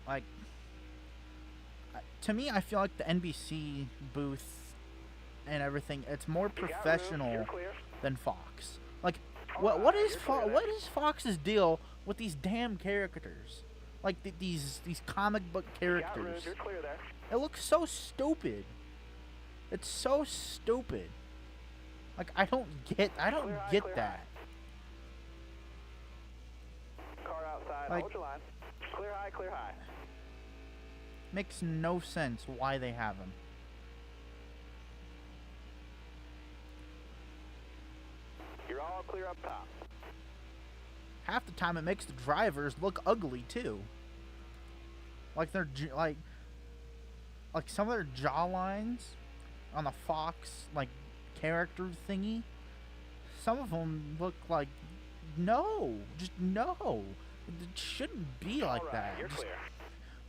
S1: Like, to me, I feel like the NBC booth and everything, it's more professional than Fox. Like, what is Fox's deal with these damn characters? Like these comic book characters.
S2: You're clear there.
S1: It looks so stupid. It's so stupid. Like, I don't get that.
S2: Car outside,
S1: Like,
S2: hold your line. Clear high, clear high.
S1: Makes no sense why they have them.
S2: You're all clear up top.
S1: Half the time it makes the drivers look ugly too. Like like some of their jaw lines on the Fox like character thingy. Some of them look like just no. It shouldn't be like
S2: right,
S1: that.
S2: You're
S1: Just
S2: clear.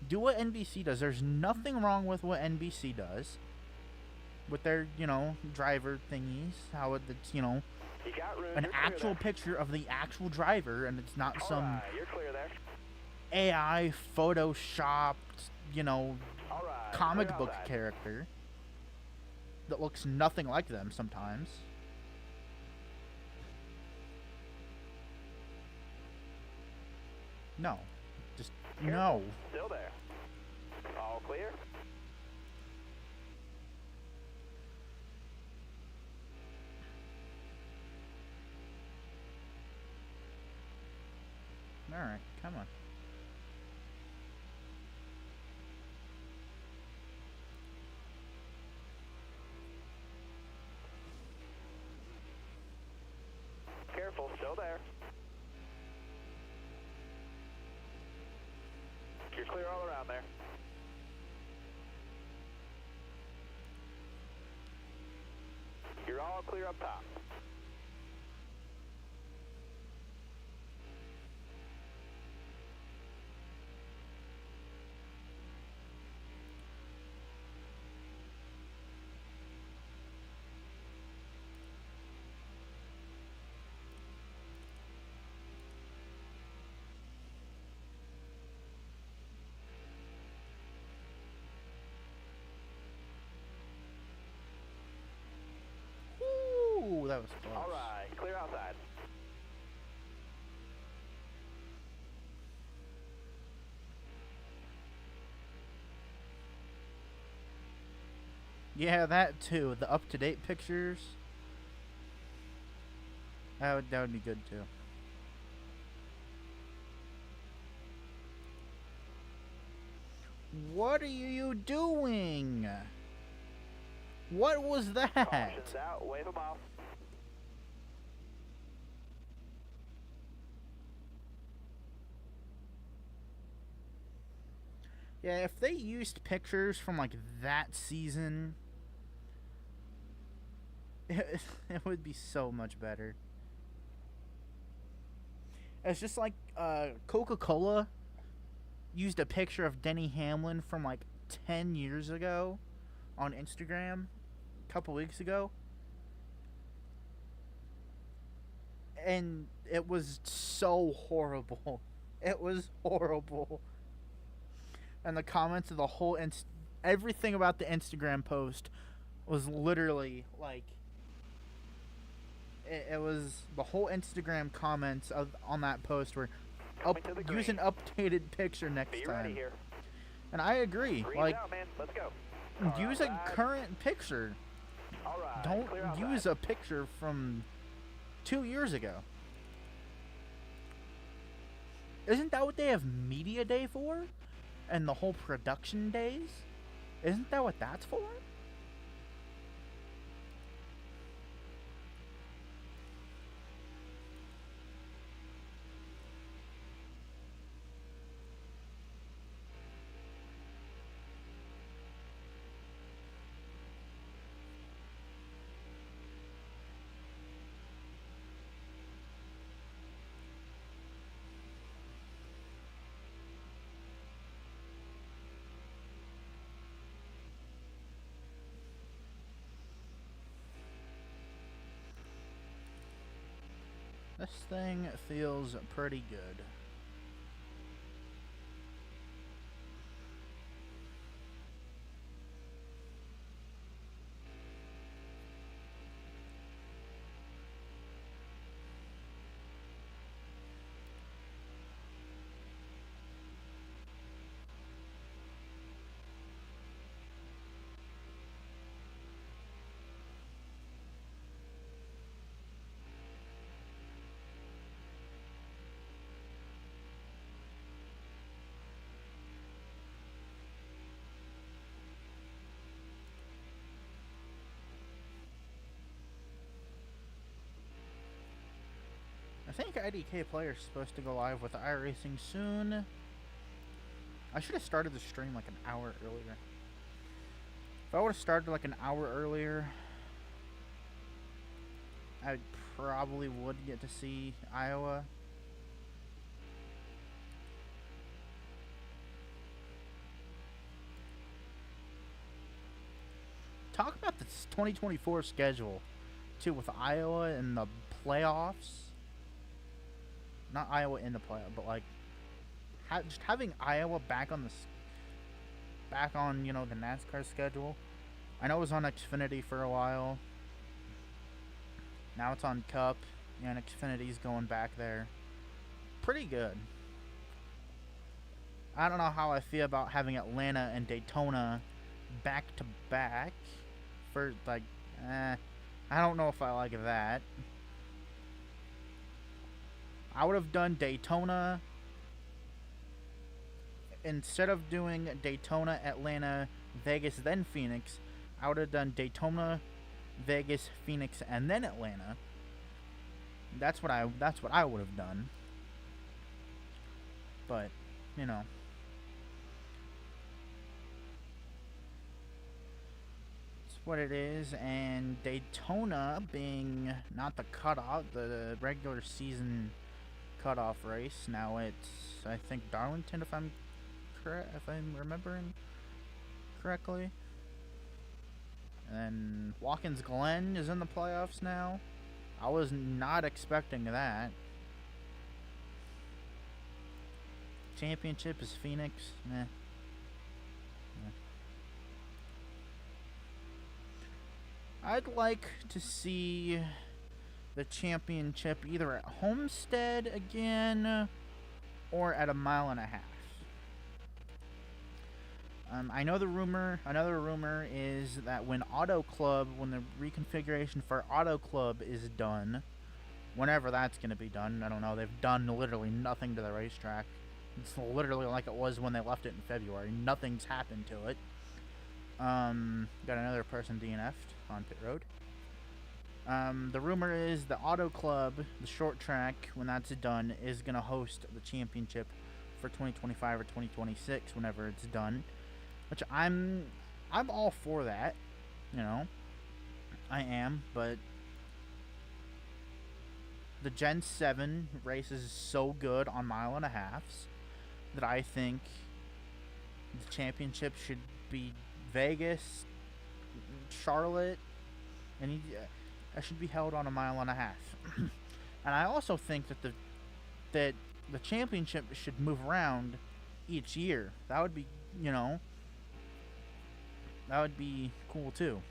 S1: do what NBC does. There's nothing wrong with what NBC does with their, you know, driver thingies. How it's, you know,
S2: You got room.
S1: an
S2: You're clear
S1: actual
S2: there.
S1: picture of the actual driver, and it's not
S2: All
S1: some
S2: right, you're clear there.
S1: AI photoshopped, you know,
S2: All right,
S1: comic
S2: clear
S1: book
S2: outside.
S1: character that looks nothing like them sometimes. No. Just no.
S2: Still there. All clear.
S1: Alright, come on.
S2: Careful, still there. down there. You're all clear up top.
S1: Ooh, that was close.
S2: All right, clear outside.
S1: Yeah, that too. The up-to-date pictures. That would be good too. What are you doing? What was that?
S2: Caution's out, wave them off.
S1: Yeah, if they used pictures from like that season, it would be so much better. It's just like Coca-Cola used a picture of Denny Hamlin from like 10 years ago on Instagram a couple weeks ago. And it was so horrible. It was horrible. And the comments of the whole everything about the Instagram post was literally like it was the whole Instagram comments on that post were use an updated picture next
S2: Be
S1: time.
S2: ready here.
S1: And I agree.
S2: Green's
S1: Like
S2: out, man. Let's go.
S1: use a current picture.
S2: All right,
S1: Don't
S2: clear outside.
S1: use a picture from 2 years ago. Isn't that what they have media day for? And the whole production days? Isn't that what that's for? This thing feels pretty good. I think IDK Player is supposed to go live with iRacing soon. I should have started the stream like an hour earlier. If I would have started like an hour earlier, I probably would get to see Iowa. Talk about this 2024 schedule, too, with Iowa and the playoffs. Not Iowa in the playoff, but like just having Iowa back on you know, the NASCAR schedule. I know it was on Xfinity for a while. Now it's on Cup, and Xfinity's going back there. Pretty good. I don't know how I feel about having Atlanta and Daytona back to back. For like, I don't know if I like that. I would have done Daytona instead of doing Daytona, Atlanta, Vegas, then Phoenix. I would have done Daytona, Vegas, Phoenix, and then Atlanta. That's what I would have done. But, you know, what it is, and Daytona being not the cutoff, the regular season cutoff race. Now it's, I think, Darlington, if I'm correct, if I'm remembering correctly. And Watkins Glen is in the playoffs now. I was not expecting that. Championship is Phoenix. Meh. I'd like to see the championship either at Homestead again or at a mile and a half. I know another rumor is that when the reconfiguration for Auto Club is done, whenever that's going to be done, I don't know, they've done literally nothing to the racetrack. It's literally like it was when they left it in February. Nothing's happened to it. Got another person DNF'd on pit road. The rumor is the Auto Club, the short track, when that's done, is going to host the championship for 2025 or 2026 whenever it's done. Which I'm all for that, you know. I am, but the Gen 7 race is so good on mile and a halves that I think the championship should be Vegas, Charlotte, and it should be held on a mile and a half. And I also think that the championship should move around each year. That would be, you know, that would be cool too.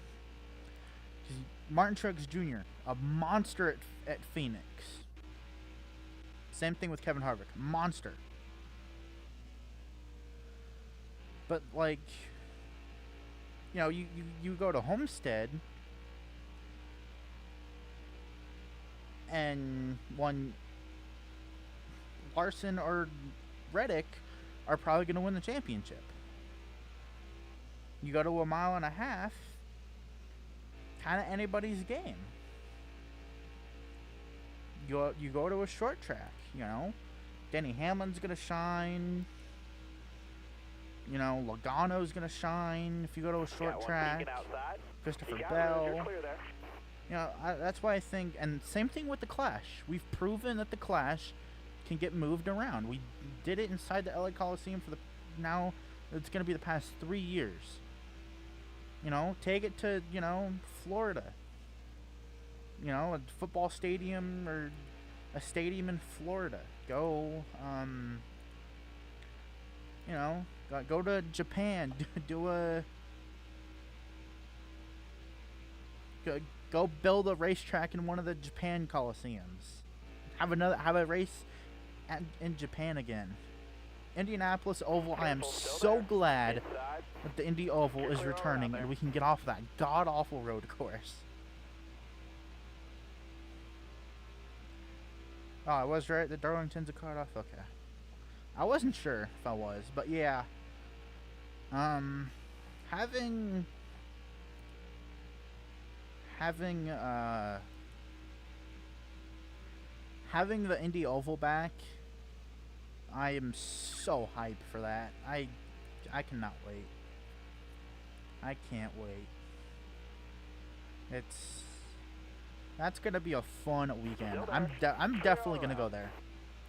S1: Martin Truex Jr., a monster at Phoenix. Same thing with Kevin Harvick, monster. But like, you know, you go to Homestead, and one Larson or Reddick are probably going to win the championship. You go to a mile and a half, kind of anybody's game. You go to a short track, you know. Denny Hamlin's going to shine. You know, Logano's going to shine if you go to a short track. Christopher Bell. You know, that's why I think, and same thing with the Clash. We've proven that the Clash can get moved around. We did it inside the LA Coliseum for now it's going to be the past 3 years. You know, take it to, you know, Florida. You know, a football stadium or a stadium in Florida. Go, you know, go to Japan. Go build a racetrack in one of the Japan Coliseums. Have a race in Japan again. Indianapolis Oval, I am so glad that the Indy Oval is returning and we can get off that god-awful road course. Oh, I was right that Darlington's a cutoff? Okay. I wasn't sure if I was, but yeah. Having the Indy Oval back, I am so hyped for that. I cannot wait. I can't wait. That's gonna be a fun weekend. I'm definitely gonna go there.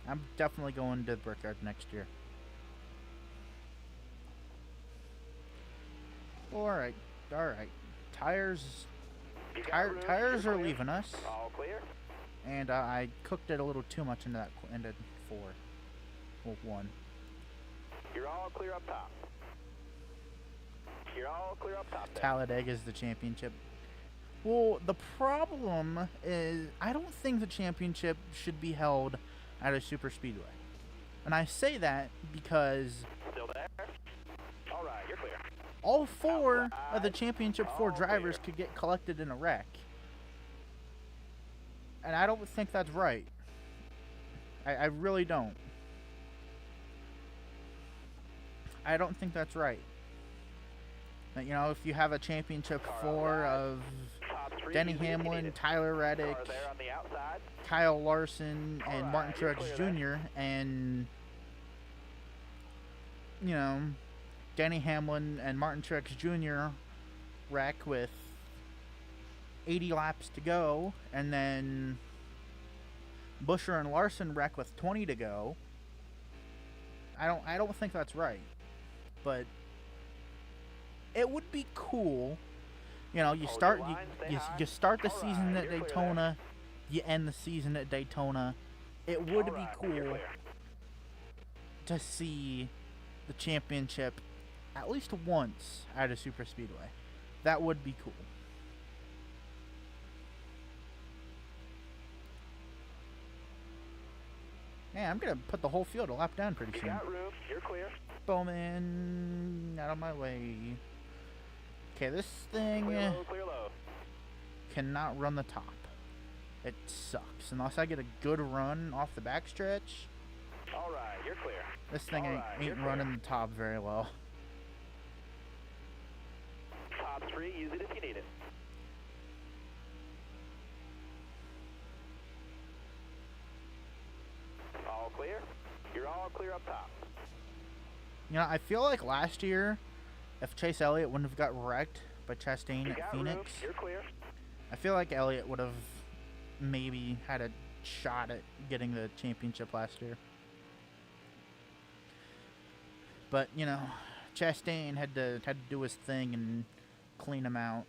S1: I'm definitely going to the Brickyard next year. All right. Tires are leaving us.
S2: All clear.
S1: And I cooked it a little too much into 4. Well, 1.
S2: You're all clear up top.
S1: Talladega is the championship. Well, the problem is I don't think the championship should be held at a super speedway. And I say that because
S2: Still there? All right, you're clear.
S1: all 4 of the championship 4 drivers could get collected in a wreck. And I don't think that's right. I really don't. I don't think that's right. You know, if you have a championship 4 of Denny Hamlin, Tyler Reddick, Kyle Larson, and Martin Truex Jr., and, you know, Denny Hamlin and Martin Truex Jr. wreck with 80 laps to go, and then Buescher and Larson wreck with 20 to go. I don't think that's right, but it would be cool. You know, you start the season at Daytona, you end the season at Daytona. It would be cool to see the championship at least once at a super speedway. That would be cool. Man, I'm gonna put the whole field a lap down pretty soon.
S2: You got room. You're clear.
S1: Bowman, out of my way. Okay, this thing
S2: Clear low.
S1: cannot run the top. It sucks unless I get a good run off the backstretch.
S2: All right, you're clear.
S1: This thing ain't running the top very well.
S2: Top 3, use it if you need it. All clear. You're all clear up top.
S1: You know, I feel like last year, if Chase Elliott wouldn't have got wrecked by Chastain at Phoenix,
S2: room. You're clear.
S1: I feel like Elliott would have maybe had a shot at getting the championship last year. But, you know, Chastain had to do his thing and clean him out.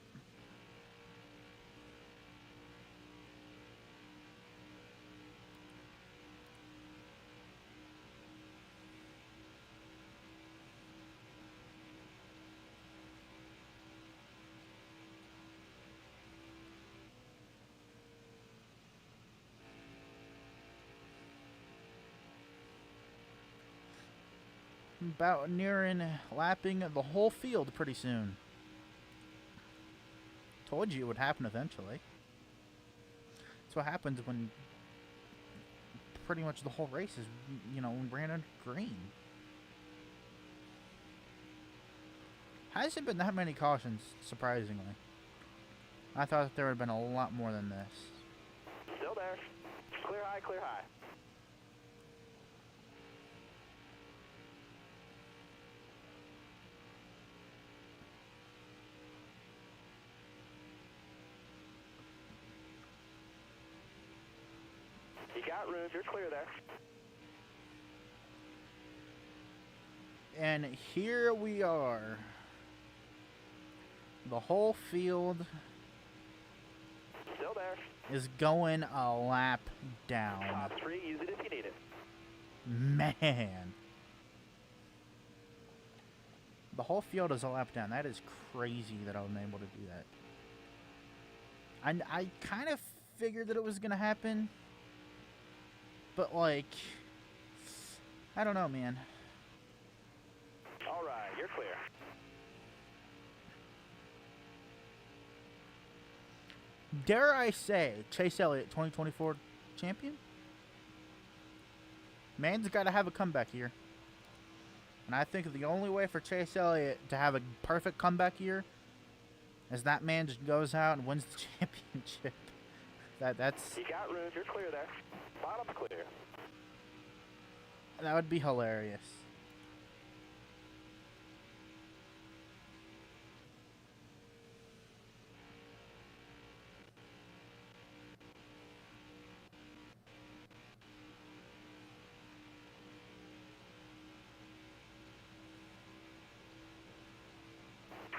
S1: About nearing lapping the whole field pretty soon. Told you it would happen eventually. That's what happens when pretty much the whole race is, you know, ran under green. Hasn't been that many cautions, surprisingly. I thought that there would have been a lot more than this.
S2: Still there. Clear high, clear high. You got room, you're clear there.
S1: And here we are. The whole field
S2: Still there.
S1: is going a lap down.
S2: Top 3, use it if you need it.
S1: Man. The whole field is a lap down. That is crazy that I was able to do that. I kind of figured that it was going to happen. But, like, I don't know, man.
S2: All right, you're clear.
S1: Dare I say, Chase Elliott, 2024 champion? Man's got to have a comeback here. And I think the only way for Chase Elliott to have a perfect comeback year is that man just goes out and wins the championship. That's...
S2: You got room, you're clear there. Bottom's clear.
S1: That would be hilarious.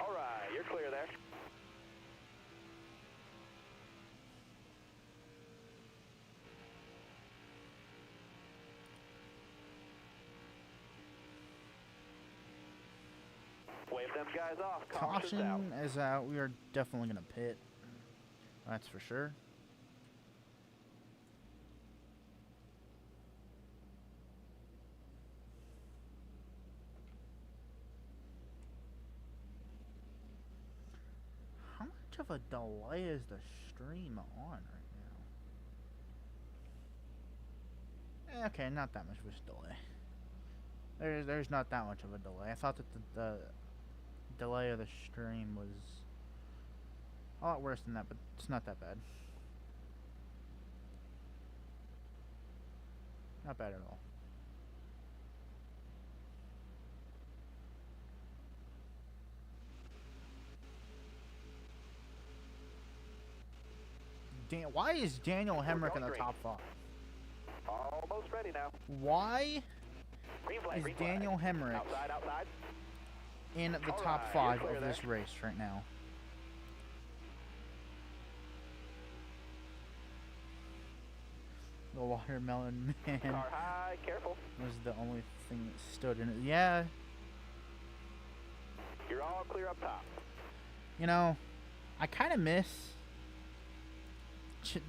S2: All right, you're clear there. Wave them guys off. Caution's out.
S1: Caution is out. We are definitely going to pit. That's for sure. How much of a delay is the stream on right now? Okay, not that much of a delay. There's not that much of a delay. I thought that the delay of the stream was a lot worse than that, but it's not that bad. Not bad at all. Why is Daniel Hemrick in the top 5?
S2: Almost ready now.
S1: Why
S2: Green flag,
S1: is
S2: green flag.
S1: Daniel Hemrick
S2: Outside.
S1: in the
S2: All
S1: top
S2: right,
S1: 5
S2: you're clear
S1: of this race right now? The watermelon man
S2: Car high, careful.
S1: was the only thing that stood in it. Yeah,
S2: You're all clear up top.
S1: you know, I kind of miss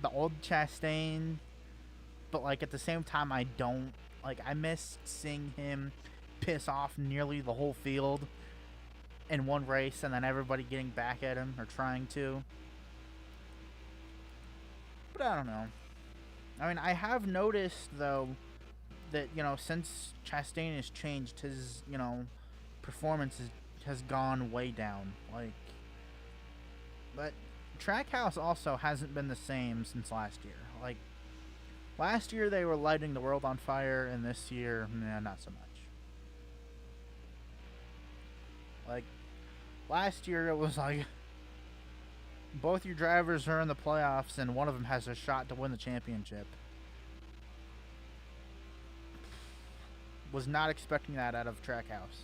S1: the old Chastain, but like at the same time I don't. Like I miss seeing him piss off nearly the whole field in one race and then everybody getting back at him or trying to. But I don't know. I mean, I have noticed though that, you know, since Chastain has changed, his, you know, performance has gone way down. Like, but Trackhouse also hasn't been the same since last year. Like, last year they were lighting the world on fire, and this year, nah, not so much. Like, last year it was like, both your drivers are in the playoffs, and one of them has a shot to win the championship. Was not expecting that out of Trackhouse.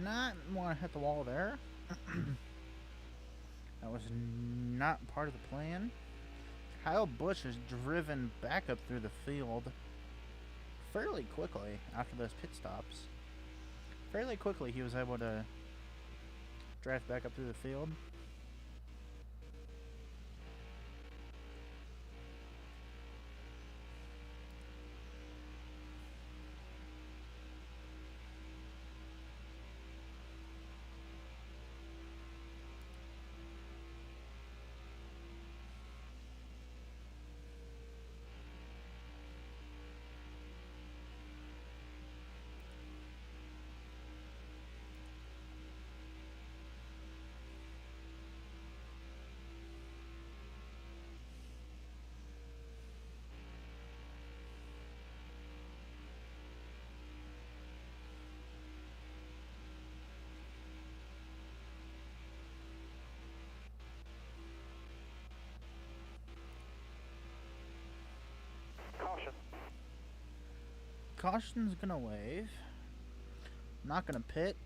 S1: Not want to hit the wall there. That was not part of the plan. Kyle Busch has driven back up through the field fairly quickly after those pit stops. Fairly quickly he was able to drive back up through the field.
S2: Caution.
S1: Caution's gonna wave. Not gonna pit.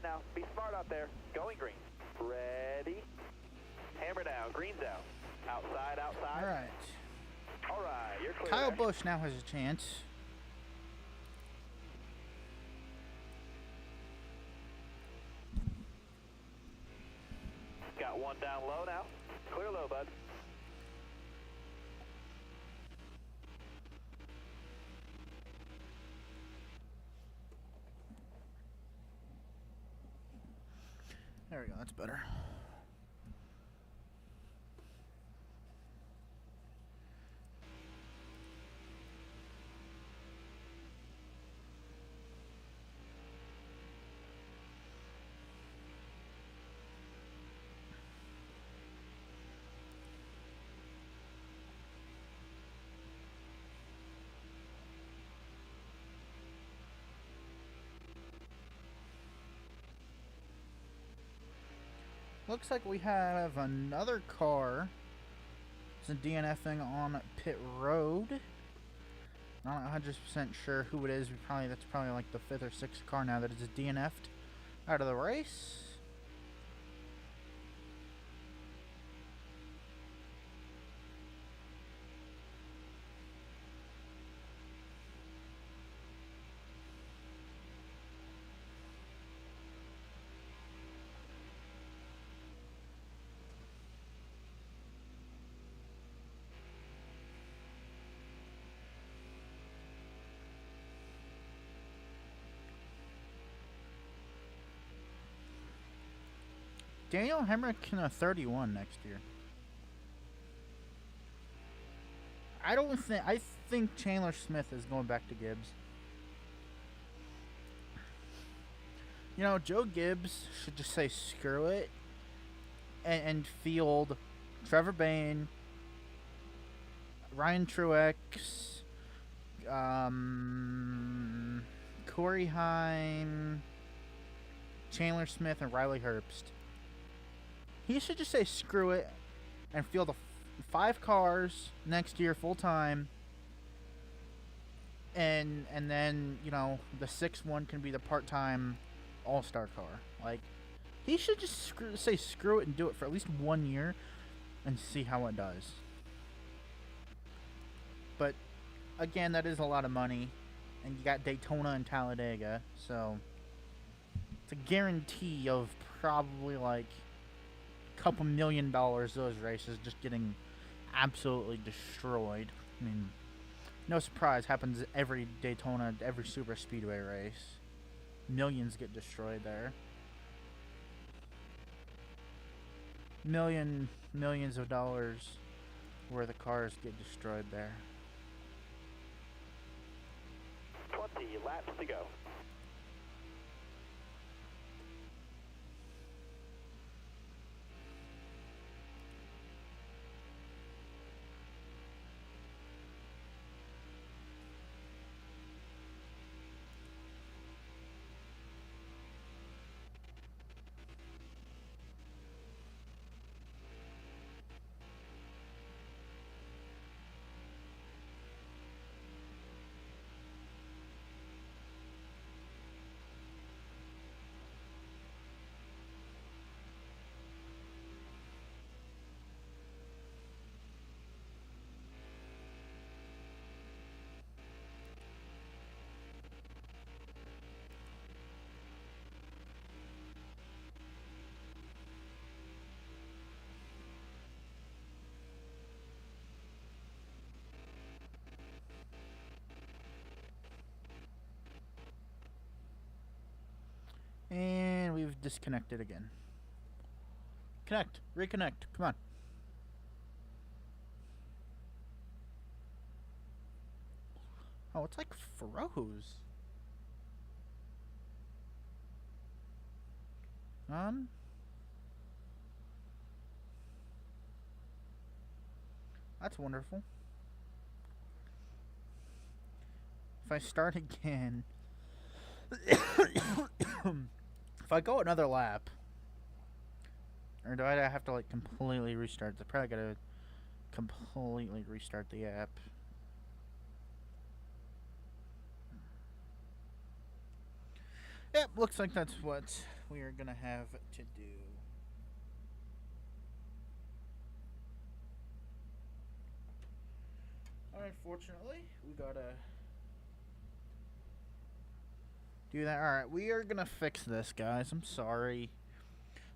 S2: now. Be smart out there. Going green. Ready. Hammer down. Green's out. Outside, outside.
S1: All right.
S2: All right, you're clear.
S1: Kyle
S2: there.
S1: Busch now has a chance.
S2: Got one down low now. Clear low, bud.
S1: There we go. That's better. Looks like we have another car. It's DNFing on pit road. Not 100% sure who it is. That's probably like the 5th or 6th car now that is DNF'd out of the race. Daniel Hemrick can a 31 next year. I think Chandler Smith is going back to Gibbs. You know, Joe Gibbs should just say screw it and field Trevor Bayne, Ryan Truex, Corey Heim, Chandler Smith, and Riley Herbst. He should just say screw it and field the 5 cars next year full time, and then, you know, the 6th one can be the part-time all-star car. Like, he should just say screw it and do it for at least 1 year and see how it does. But again, that is a lot of money, and you got Daytona and Talladega, so it's a guarantee of probably like couple $1 million those races just getting absolutely destroyed. I mean, no surprise, happens every Daytona, every super speedway race. Millions get destroyed there. Millions of dollars worth of cars get destroyed there.
S2: 20 laps to go.
S1: And we've disconnected again. Connect. Reconnect. Come on. Oh, it's like froze. That's wonderful. If I start again... If I go another lap, or do I have to like completely restart? I probably gotta completely restart the app. Yep, looks like that's what we are gonna have to do. Unfortunately, we gotta do that. Alright, we are gonna fix this, guys. I'm sorry.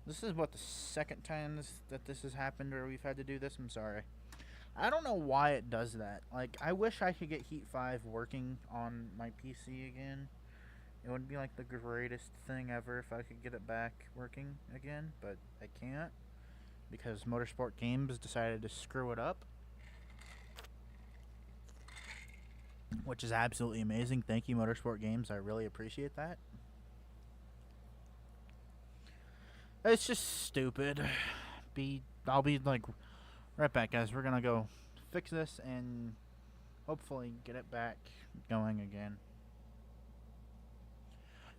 S1: This is what the second time that this has happened where we've had to do this. I'm sorry. I don't know why it does that. Like, I wish I could get Heat 5 working on my PC again. It would be like the greatest thing ever if I could get it back working again, but I can't because Motorsport Games decided to screw it up. Which is absolutely amazing. Thank you, Motorsport Games. I really appreciate that. It's just stupid. I'll be like right back, guys. We're gonna go fix this and hopefully get it back going again.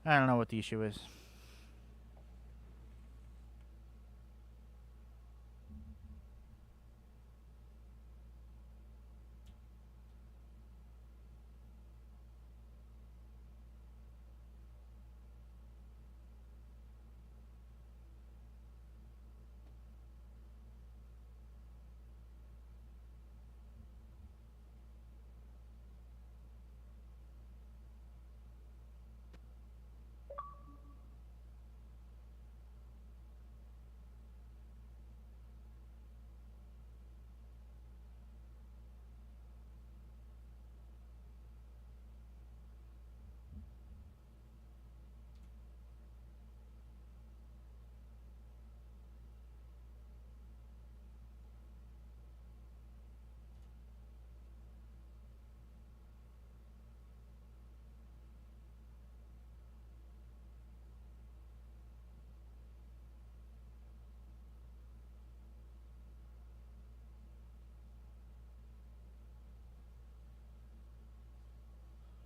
S1: I don't know what the issue is.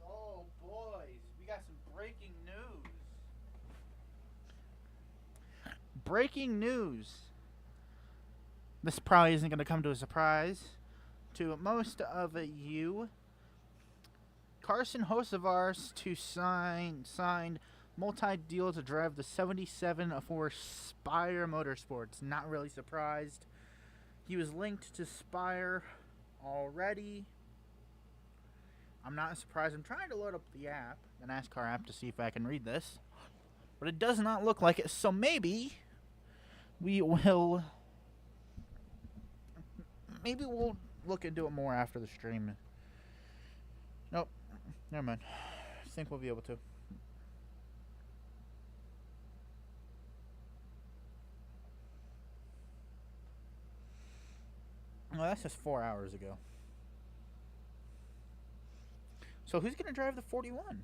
S1: Oh, boys, we got some breaking news. Breaking news. This probably isn't going to come to a surprise to most of you. Carson Hocevar's signed multi-deal to drive the 77 for Spire Motorsports. Not really surprised. He was linked to Spire already. I'm not surprised. I'm trying to load up the app, the NASCAR app, to see if I can read this. But it does not look like it, so maybe we will... Maybe we'll look into it more after the stream. Nope. Never mind. I think we'll be able to. Well, that's just 4 hours ago. So who's going to drive the 41?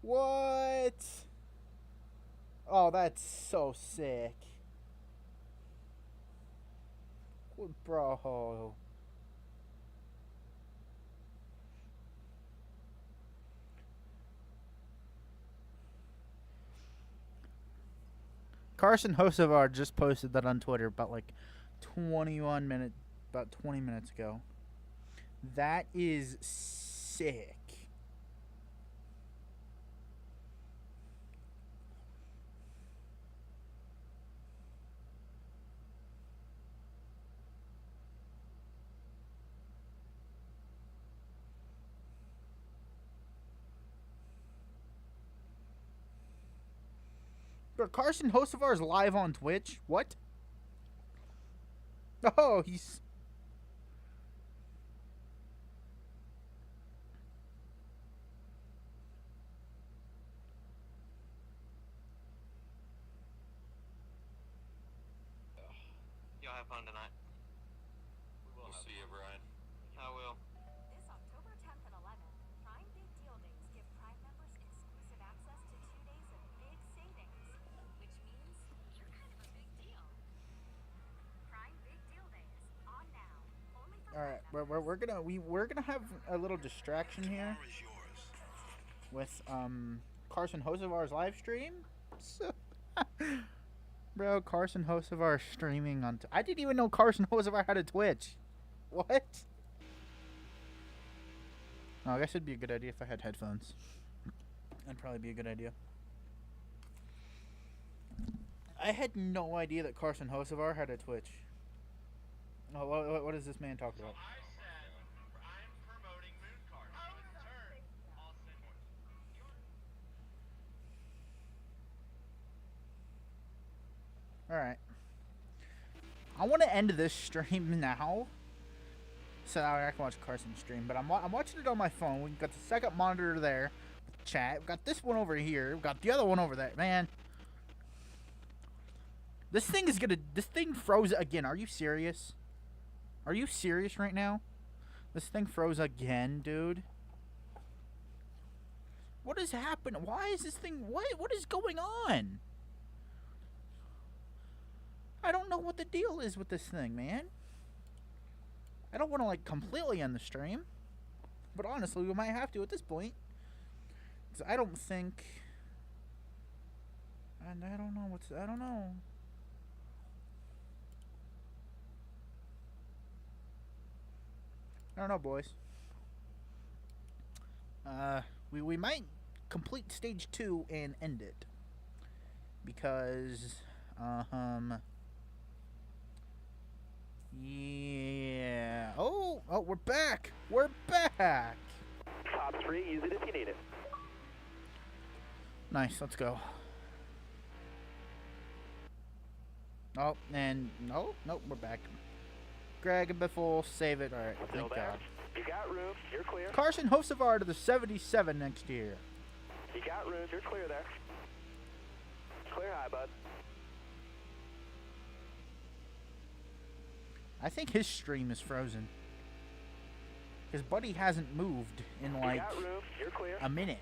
S1: What? Oh, that's so sick. Bro. Carson Hocevar just posted that on Twitter about like 20 minutes ago. That is sick. But Carson Hocevar is live on Twitch? What? Oh, he's...
S3: Y'all have fun tonight. We'll see you, Brian. I will.
S4: This October 10th and 11th, Prime Big Deal Days give Prime members exclusive access to 2 days of big savings, which means you're kind of a big deal. Prime Big Deal Days on now. Only for
S1: All right, we're gonna have a little distraction here with Carson Hocevar's live stream. So, bro, Carson Hocevar streaming on. I didn't even know Carson Hocevar had a Twitch. What? Oh, I guess it'd be a good idea if I had headphones. That'd probably be a good idea. I had no idea that Carson Hocevar had a Twitch. Oh, what is this man talking about?
S3: I said I'm promoting moon cars. In turn, I'll send
S1: Alright. I want to end this stream now, so I can watch Carson stream. But I'm watching it on my phone. We've got the second monitor there, with chat. We've got this one over here. We've got the other one over there. Man, this thing froze again. Are you serious? Are you serious right now? This thing froze again, dude. What has happened? Why is this thing? What is going on? I don't know what the deal is with this thing, man. I don't want to like completely end the stream, but honestly, we might have to at this point. 'Cause I don't think, and I don't know I don't know. I don't know, boys. We might complete stage 2 and end it because yeah. Oh, we're back. We're back.
S2: Top 3, use it if you need it.
S1: Nice. Let's go. Oh, and nope, we're back. Greg and Biffle, save it. All right,
S2: Still
S1: thank
S2: there.
S1: God.
S2: You got room. You're clear.
S1: Carson Hocevar to the 77 next year.
S2: You got room. You're clear there. Clear high, bud.
S1: I think his stream is frozen. His buddy hasn't moved in like
S2: You got room. You're clear.
S1: a minute.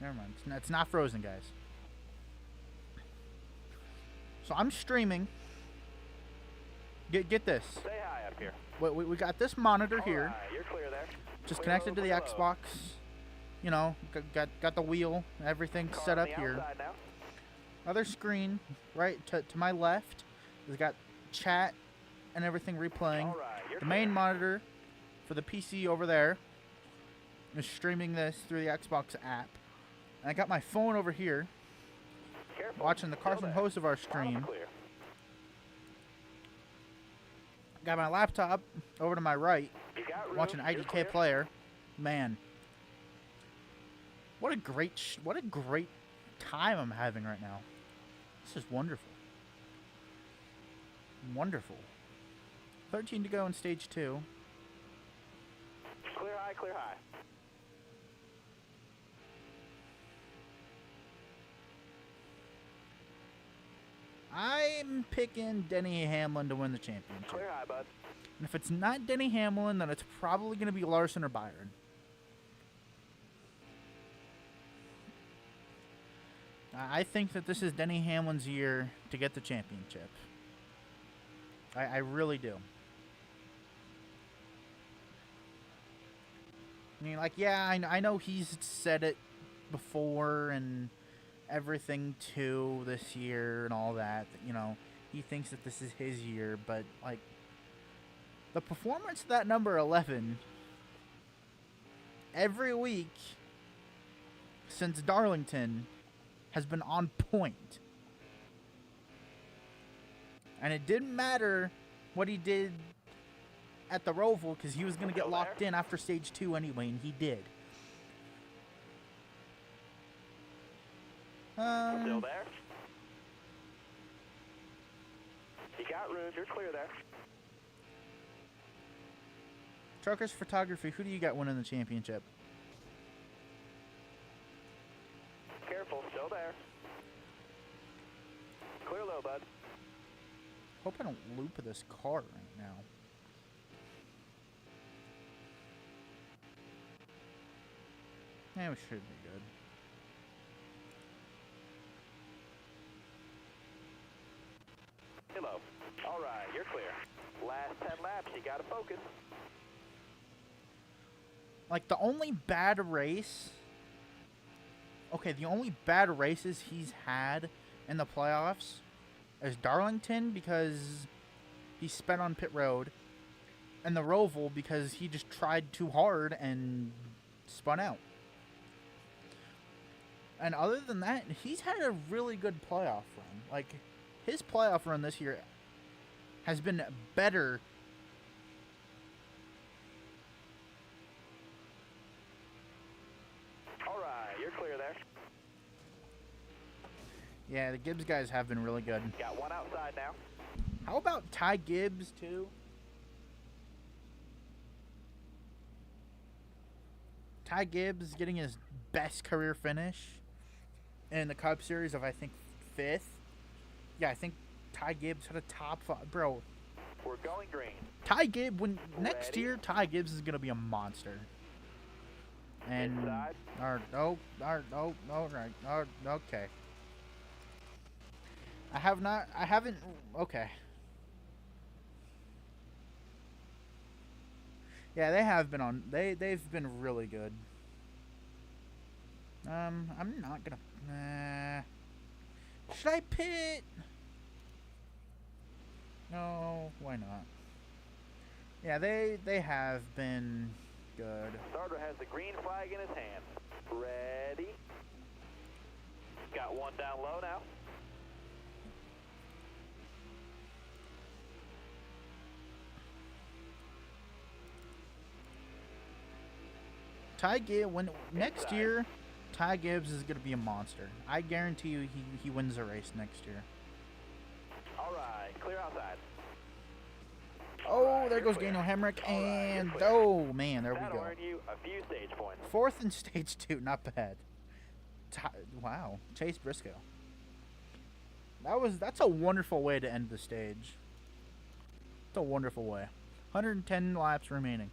S1: Never mind. It's not frozen, guys. So I'm streaming. Get this.
S2: Stay high up here.
S1: We got this monitor here,
S2: Alright, you're clear there.
S1: just
S2: Clear
S1: connected to
S2: low,
S1: the
S2: clear low.
S1: Xbox. You know, got the wheel, everything
S2: Car
S1: set
S2: on
S1: up
S2: the
S1: here.
S2: outside now.
S1: Other screen, right to my left, has got chat and everything replaying.
S2: Alright, you're
S1: The
S2: clear.
S1: main monitor for the PC over there is streaming this through the Xbox app. And I got my phone over here
S2: Careful.
S1: watching the
S2: Still
S1: Carson
S2: there.
S1: Hocevar stream.
S2: Bottom clear.
S1: Got my laptop over to my right
S2: You got room.
S1: watching
S2: You're
S1: IDK
S2: clear.
S1: player. Man, what a great time I'm having right now. This is wonderful. Wonderful. 13 to go in stage 2.
S2: Clear high, clear high.
S1: I'm picking Denny Hamlin to win the championship.
S2: Clear high, bud.
S1: And if it's not Denny Hamlin, then it's probably going to be Larson or Byron. I think that this is Denny Hamlin's year to get the championship. I really do. I mean, like, yeah, I know he's said it before and everything too this year and all that. You know, he thinks that this is his year, but, like, the performance of that number 11 every week since Darlington has been on point. And it didn't matter what he did at the Roval because he was going to get locked in after stage 2 anyway, and he did.
S2: Still there. You got room. You're clear there.
S1: Truckers Photography, who do you got winning the championship?
S2: Careful. Still there. Clear low, bud.
S1: Hope I don't loop this car right now. Yeah, we should be good.
S2: Hello. All right, you're clear. Last 10 laps, you gotta focus.
S1: Like, the only bad race... Okay, the only bad races he's had in the playoffs is Darlington because he spent on pit road, and the Roval because he just tried too hard and spun out. And other than that, he's had a really good playoff run. Like, his playoff run this year has been better.
S2: All right, you're clear there.
S1: Yeah, the Gibbs guys have been really good.
S2: Got one outside now.
S1: How about Ty Gibbs, too? Ty Gibbs getting his best career finish in the Cup Series of, I think, 5th. Yeah, I think Ty Gibbs had a top 5. Bro,
S2: We're going green.
S1: Ty Gibbs, next
S2: Ready?
S1: year, Ty Gibbs is going to be a monster. And,
S2: Inside.
S1: okay. Okay. Yeah, they have been on, they've been really good. I'm not gonna, should I pit? No, why not? Yeah, they have been good.
S2: Starter has the green flag in his hand. Ready. Got one down low now.
S1: Ty Gibbs, next
S2: Inside.
S1: year, Ty Gibbs is gonna be a monster. I guarantee you, he wins the race next year.
S2: All right, clear outside.
S1: Oh, there goes Daniel Hemrick,
S2: All right, you're
S1: and
S2: clear.
S1: oh man, there we
S2: That'll
S1: go.
S2: earn you a few stage points.
S1: 4th in stage 2, not bad. Wow, Chase Briscoe. That's a wonderful way to end the stage. It's a wonderful way. 110 laps remaining.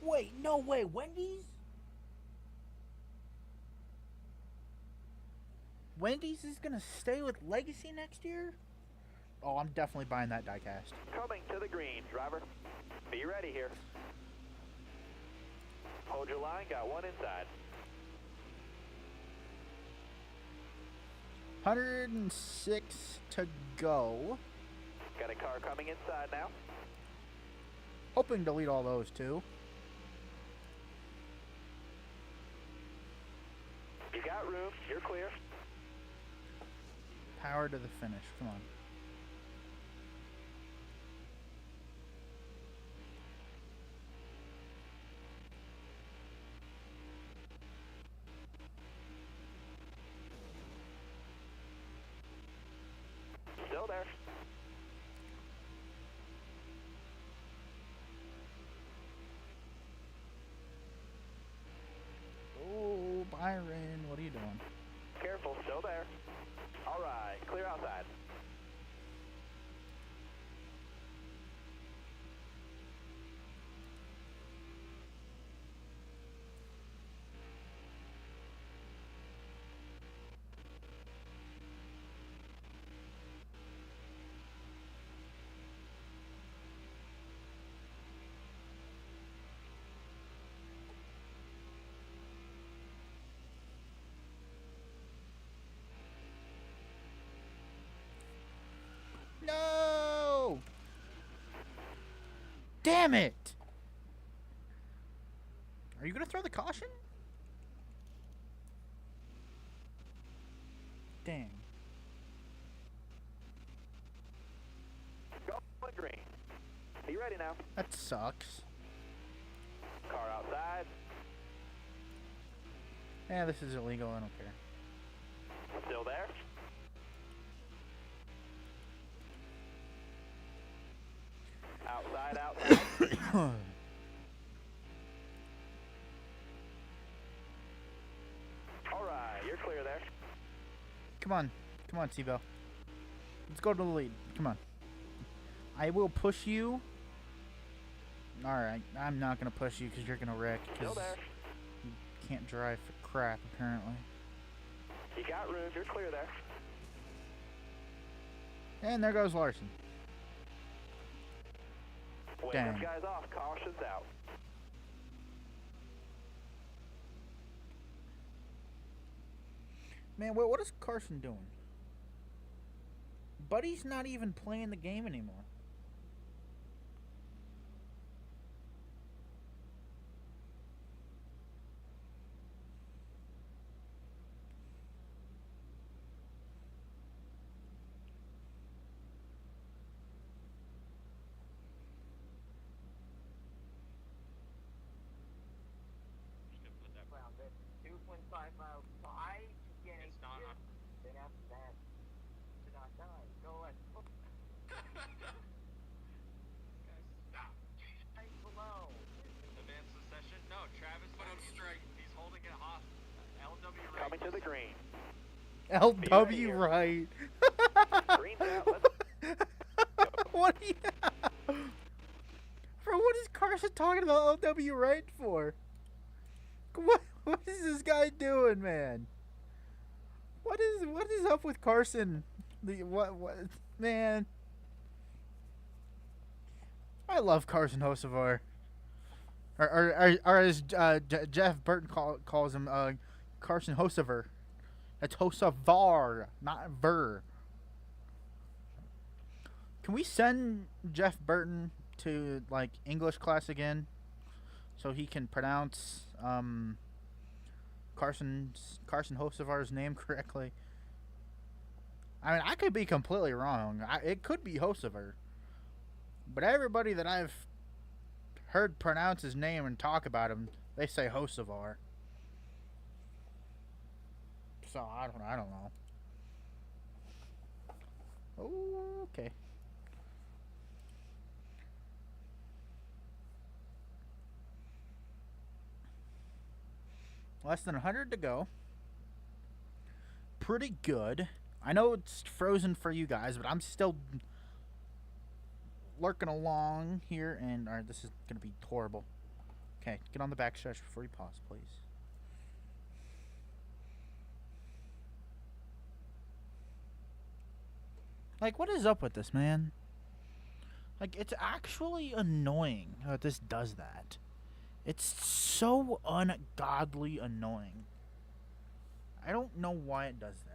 S1: Wait, no way, Wendy's? Wendy's is gonna stay with Legacy next year? Oh, I'm definitely buying that diecast.
S2: Coming to the green, driver. Be ready here. Hold your line, got one inside.
S1: 106 to go.
S2: Got a car coming inside now.
S1: Hoping to lead all those too.
S2: You got room, you're clear.
S1: Power to the finish. Come on.
S2: Still there.
S1: Oh, Byron, what are you doing?
S2: Careful, still there. All right, clear outside.
S1: No! Damn it! Are you gonna throw the caution? Dang.
S2: Go on green. Be ready now.
S1: That sucks.
S2: Car outside.
S1: Yeah, this is illegal. I don't care.
S2: Still there. Outside, outside. All right, you're clear there.
S1: Come on. Come on, Tebow. Let's go to the lead. Come on. I will push you. Alright, I'm not going to push you because you're going to wreck.
S2: Still there.
S1: You can't drive for crap, apparently.
S2: You got room. You're clear there.
S1: And there goes Larson.
S2: Wave
S1: Dang.
S2: those guys off. Caution's out.
S1: Man, what is Carson doing? Buddy's not even playing the game anymore.
S3: Just gonna put that.
S5: Well, that's 2.5 miles by getting
S3: It's not.
S5: then after that, to not die. Go at
S3: Stop.
S5: right below.
S3: Advance the session. No, Travis. Put him straight. He's holding it off. LW right.
S2: Coming to the green.
S1: LW
S2: here.
S1: right.
S2: Green's out. Let's
S1: What do you... Bro, what is Carson talking about LW right for? What is this guy doing, man? What is up with Carson? What man? I love Carson Hocevar. Or as Jeff Burton calls him, Carson Hocevar. That's Hocevar, not Ver. Can we send Jeff Burton to like English class again, so he can pronounce Carson Hocevar's name correctly? I mean, I could be completely wrong. It could be Hocevar, but everybody that I've heard pronounce his name and talk about him, they say Hocevar. So I don't know. Okay. Less than 100 to go. Pretty good. I know it's frozen for you guys, but I'm still lurking along here, and alright, this is gonna be horrible. Okay, get on the back stretch before you pause, please. Like, what is up with this, man? Like, it's actually annoying that this does that. It's so ungodly annoying. I don't know why it does that.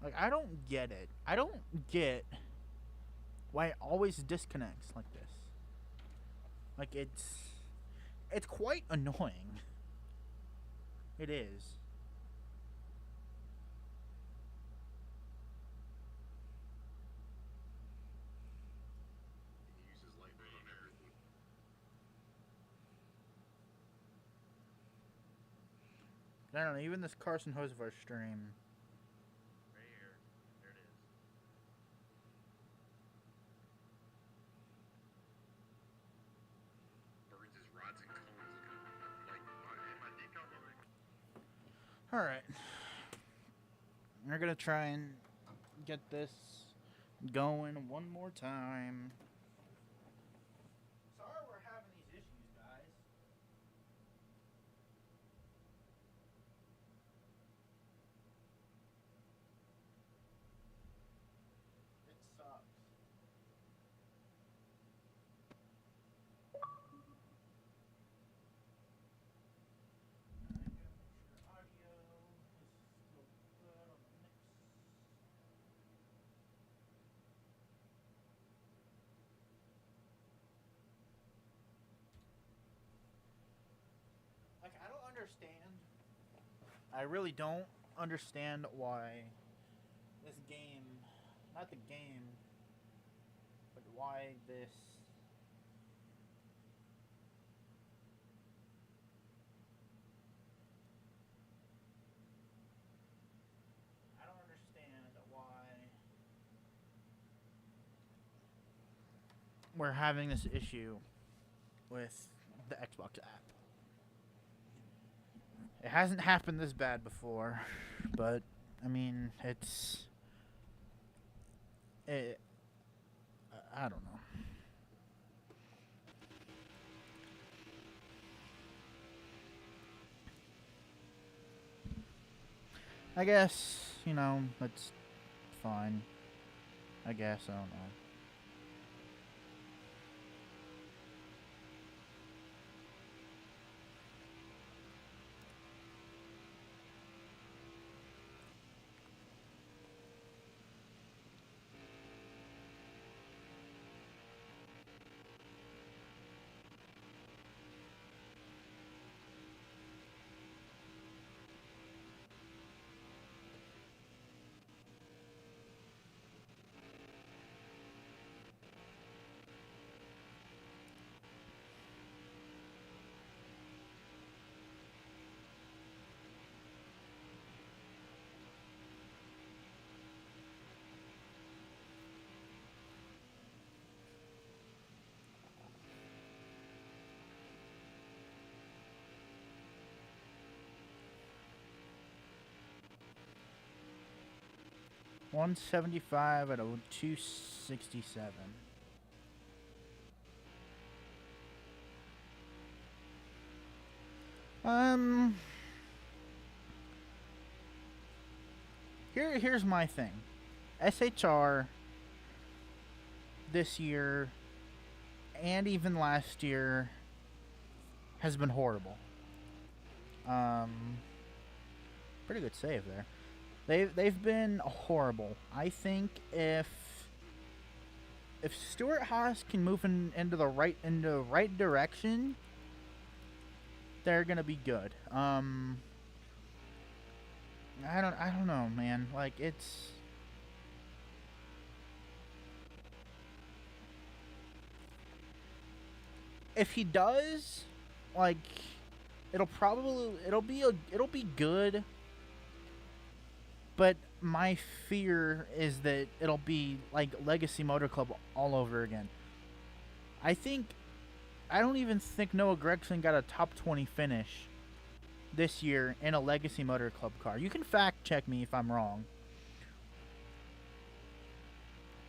S1: Like, I don't get it. I don't get why it always disconnects like this. Like, it's quite annoying. It is. I don't know, even this Carson Hocevar stream.
S3: Right here. There it is.
S6: Birds is rods and cones looking like my decal moving.
S1: Alright. We're gonna try and get this going one more time. Sorry we're having these issues, guys. It sucks. Audio is still good on the mix. Like, I don't understand. I really don't understand why this game, not the game, but why this I don't understand why we're having this issue with the Xbox app. It hasn't happened this bad before, but I mean, I don't know. I guess, you know, that's fine. I guess, I don't know. $175 at a $267. Here's my thing. SHR this year and even last year has been horrible. Pretty good save there. They've been horrible. I think if Stuart Haas can move into the right direction, they're gonna be good. I don't know, man. Like, it's if he does, like, it'll be good. But my fear is that it'll be like Legacy Motor Club all over again. I don't even think Noah Gragson got a top 20 finish this year in a Legacy Motor Club car. You can fact check me if I'm wrong.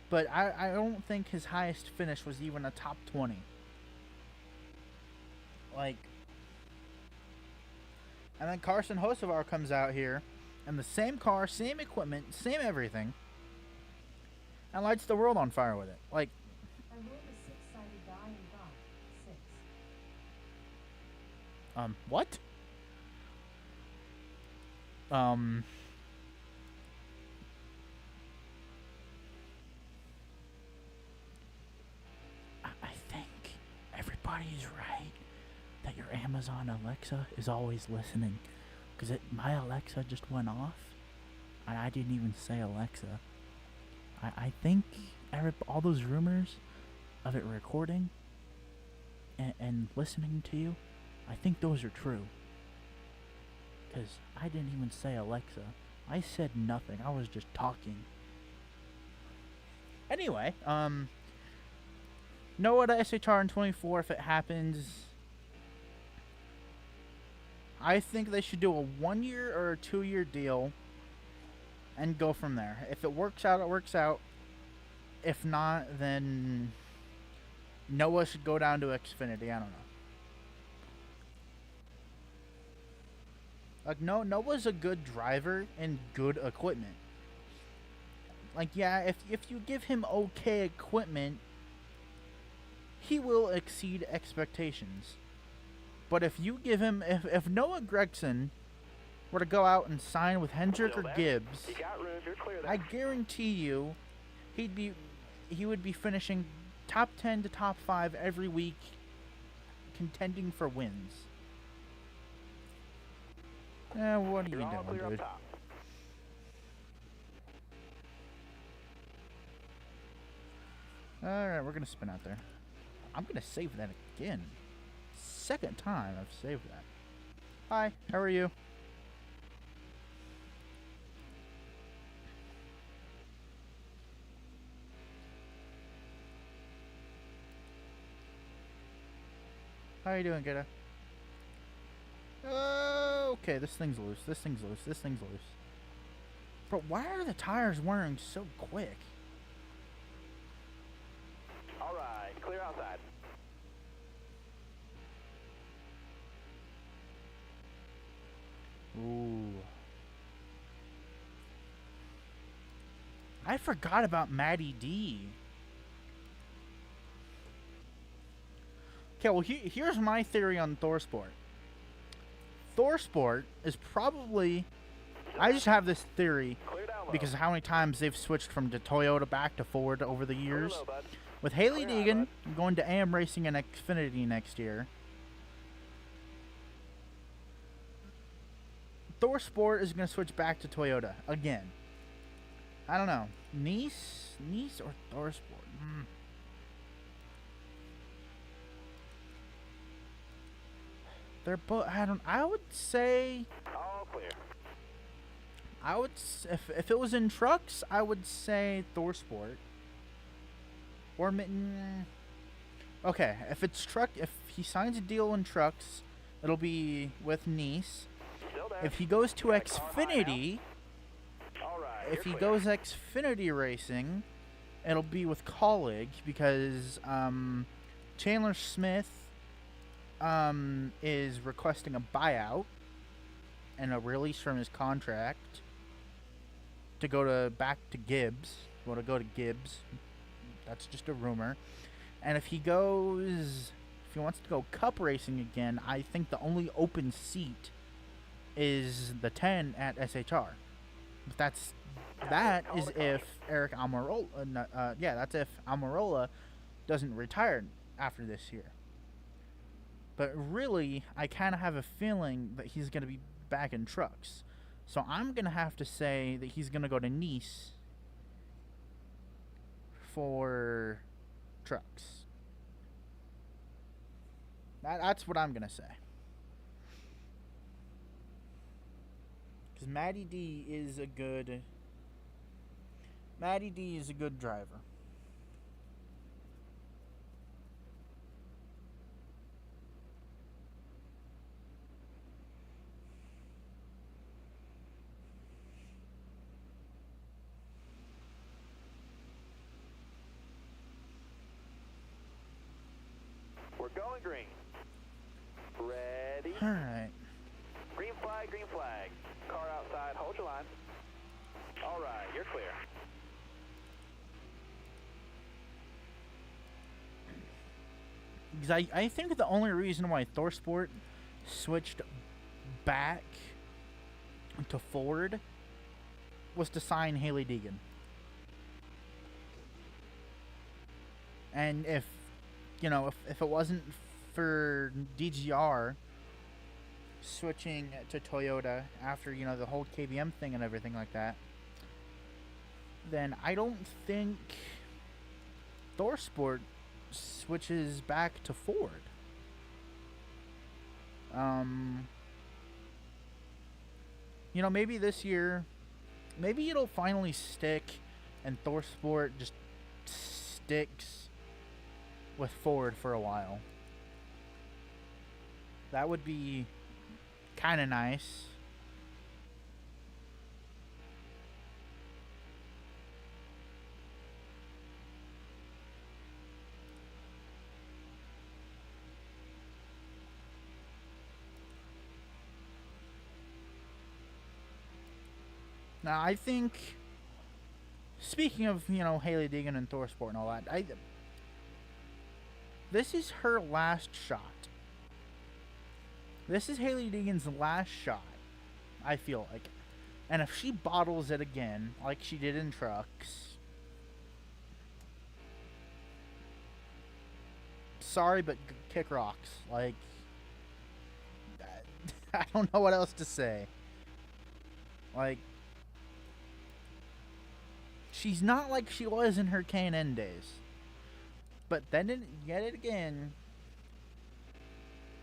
S1: But I don't think his highest finish was even a top 20. Like, and then Carson Hocevar comes out here and the same car, same equipment, same everything, and lights the world on fire with it. Like,
S7: I rolled a 6-sided die and got 6.
S1: What? I think everybody's right that your Amazon Alexa is always listening. Because my Alexa just went off, and I didn't even say Alexa. I think all those rumors of it recording and listening to you, I think those are true. Because I didn't even say Alexa. I said nothing. I was just talking. Anyway, Noah to SHR in 24 if it happens. I think they should do a 1-year or a 2-year deal and go from there. If it works out, it works out. If not, then Noah should go down to Xfinity. I don't know. Like, Noah's a good driver and good equipment. Like, yeah, if you give him okay equipment, he will exceed expectations. But if you give him, if Noah Gragson were to go out and sign with Hendrick or Gibbs, I guarantee you, he would be finishing top 10 to top 5 every week, contending for wins. What are you doing, dude? Alright, we're gonna spin out there. I'm gonna save that again. Second time I've saved that. Hi, how are you? How are you doing, kiddo? Oh! Okay, this thing's loose. This thing's loose. This thing's loose. But why are the tires wearing so quick?
S2: All right, clear outside.
S1: Ooh. I forgot about Maddie D. Okay, well, here's my theory on ThorSport. ThorSport is probably... I just have this theory
S2: Clear down low.
S1: because of how many times they've switched from the Toyota back to Ford over the
S2: Clear
S1: years.
S2: low, bud.
S1: With Haley
S2: Clear out,
S1: Deegan going to AM Racing and Xfinity next year, ThorSport is going to switch back to Toyota again. I don't know. Nice or ThorSport? They're both. I would say.
S2: All clear.
S1: If it was in trucks, I would say ThorSport. Or okay, if it's truck, if he signs a deal in trucks, it'll be with Nice.
S2: Still there.
S1: If he goes to
S2: Got a car high
S1: Xfinity,
S2: All right,
S1: if he
S2: you're clear.
S1: goes Xfinity racing, it'll be with Colleague because Chandler Smith is requesting a buyout and a release from his contract to go back to Gibbs. Want to go to Gibbs? That's just a rumor. And if he wants to go Cup racing again, I think the only open seat is the 10 at SHR. But that is if Eric Almirola, that's if Almirola doesn't retire after this year. But really, I kind of have a feeling that he's going to be back in trucks. So I'm going to have to say that he's going to go to Nice for trucks. That's what I'm going to say. Because Maddie D is a good driver.
S2: We're going green. Ready?
S1: All right.
S2: Green flag, green flag. Car outside, hold your line. All right, you're clear.
S1: Because I think the only reason why ThorSport switched back to Ford was to sign Haley Deegan. And if it wasn't for DGR switching to Toyota after, the whole KBM thing and everything like that, then I don't think ThorSport switches back to Ford. Maybe this year, maybe it'll finally stick and ThorSport just sticks with Ford for a while. That would be kind of nice. Now, I think, speaking of, Haley Deegan and ThorSport and all that, this is her last shot. This is Haley Deegan's last shot, I feel like. And if she bottles it again, like she did in trucks, sorry, but kick rocks. Like, I don't know what else to say. Like, she's not like she was in her K&N days. But then, yet again,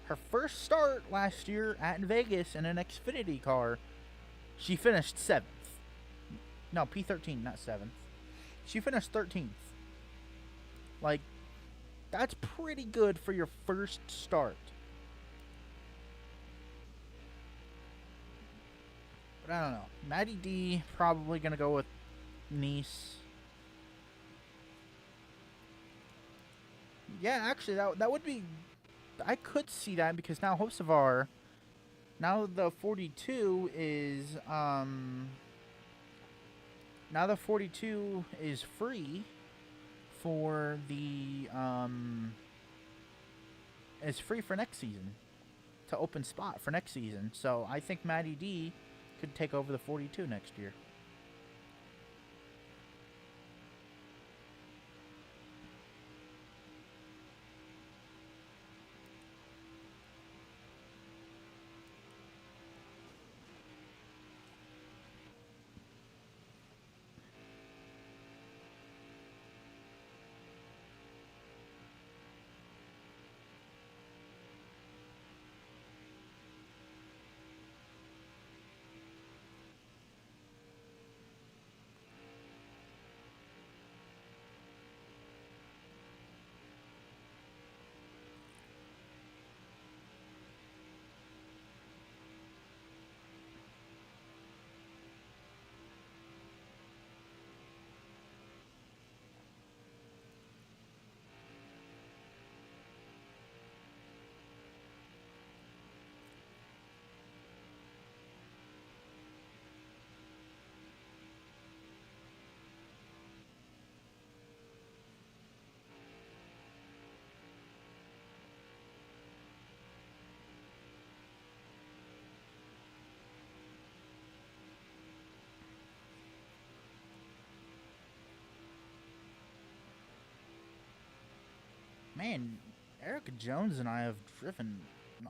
S1: her first start last year at Vegas in an Xfinity car, she finished 7th. No, P13, not 7th. She finished 13th. Like, that's pretty good for your first start. But I don't know. Matty D probably gonna go with Nice. Yeah, actually, that would be. I could see that because now Hocevar, now the 42 is now the 42 is free for the is free for next season, to open spot for next season. So I think Matty D could take over the 42 next year. Man, Erica Jones and I have driven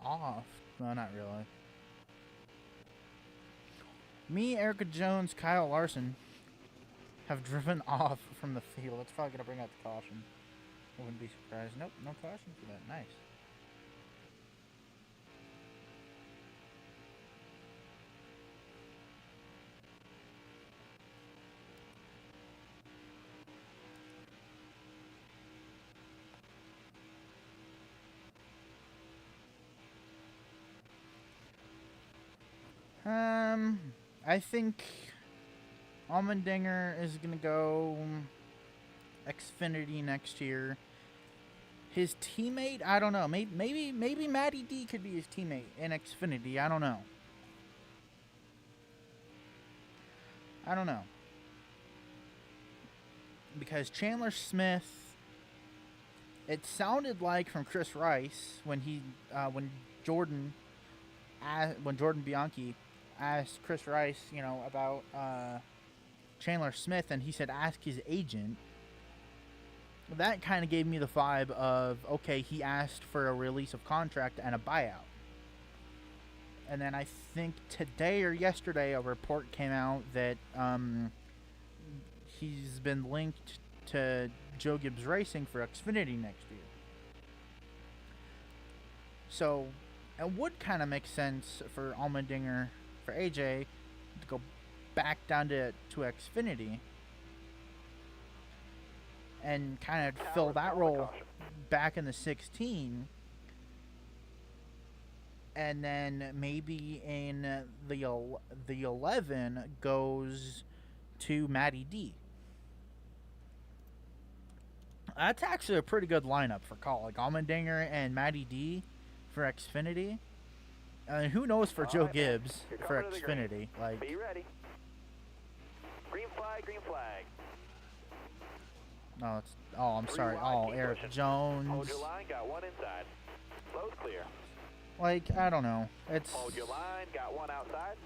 S1: off. Well, not really. Me, Erica Jones, Kyle Larson have driven off from the field. That's probably going to bring out the caution. I wouldn't be surprised. Nope, no caution for that. Nice. I think Allmendinger is gonna go Xfinity next year. His teammate, I don't know. Maybe Matty D could be his teammate in Xfinity. I don't know. Because Chandler Smith, it sounded like from Chris Rice when Jordan Bianchi asked Chris Rice, about Chandler Smith, and he said ask his agent. That kind of gave me the vibe of, okay, he asked for a release of contract and a buyout. And then I think today or yesterday a report came out that he's been linked to Joe Gibbs Racing for Xfinity next year. So it would kind of make sense for Allmendinger, for AJ, to go back down to Xfinity and kind of fill that role back in the 16. And then maybe in the 11 goes to Matty D. That's actually a pretty good lineup for call. Like Allmendinger and Matty D for Xfinity. And who knows for Joe Gibbs for Xfinity. Like,
S2: be ready. Green flag, green flag.
S1: No, I'm sorry. Eric
S2: Hold
S1: Jones.
S2: your line, got one inside. Flow's clear.
S1: Like, I don't know.
S2: Hold your line, got one outside.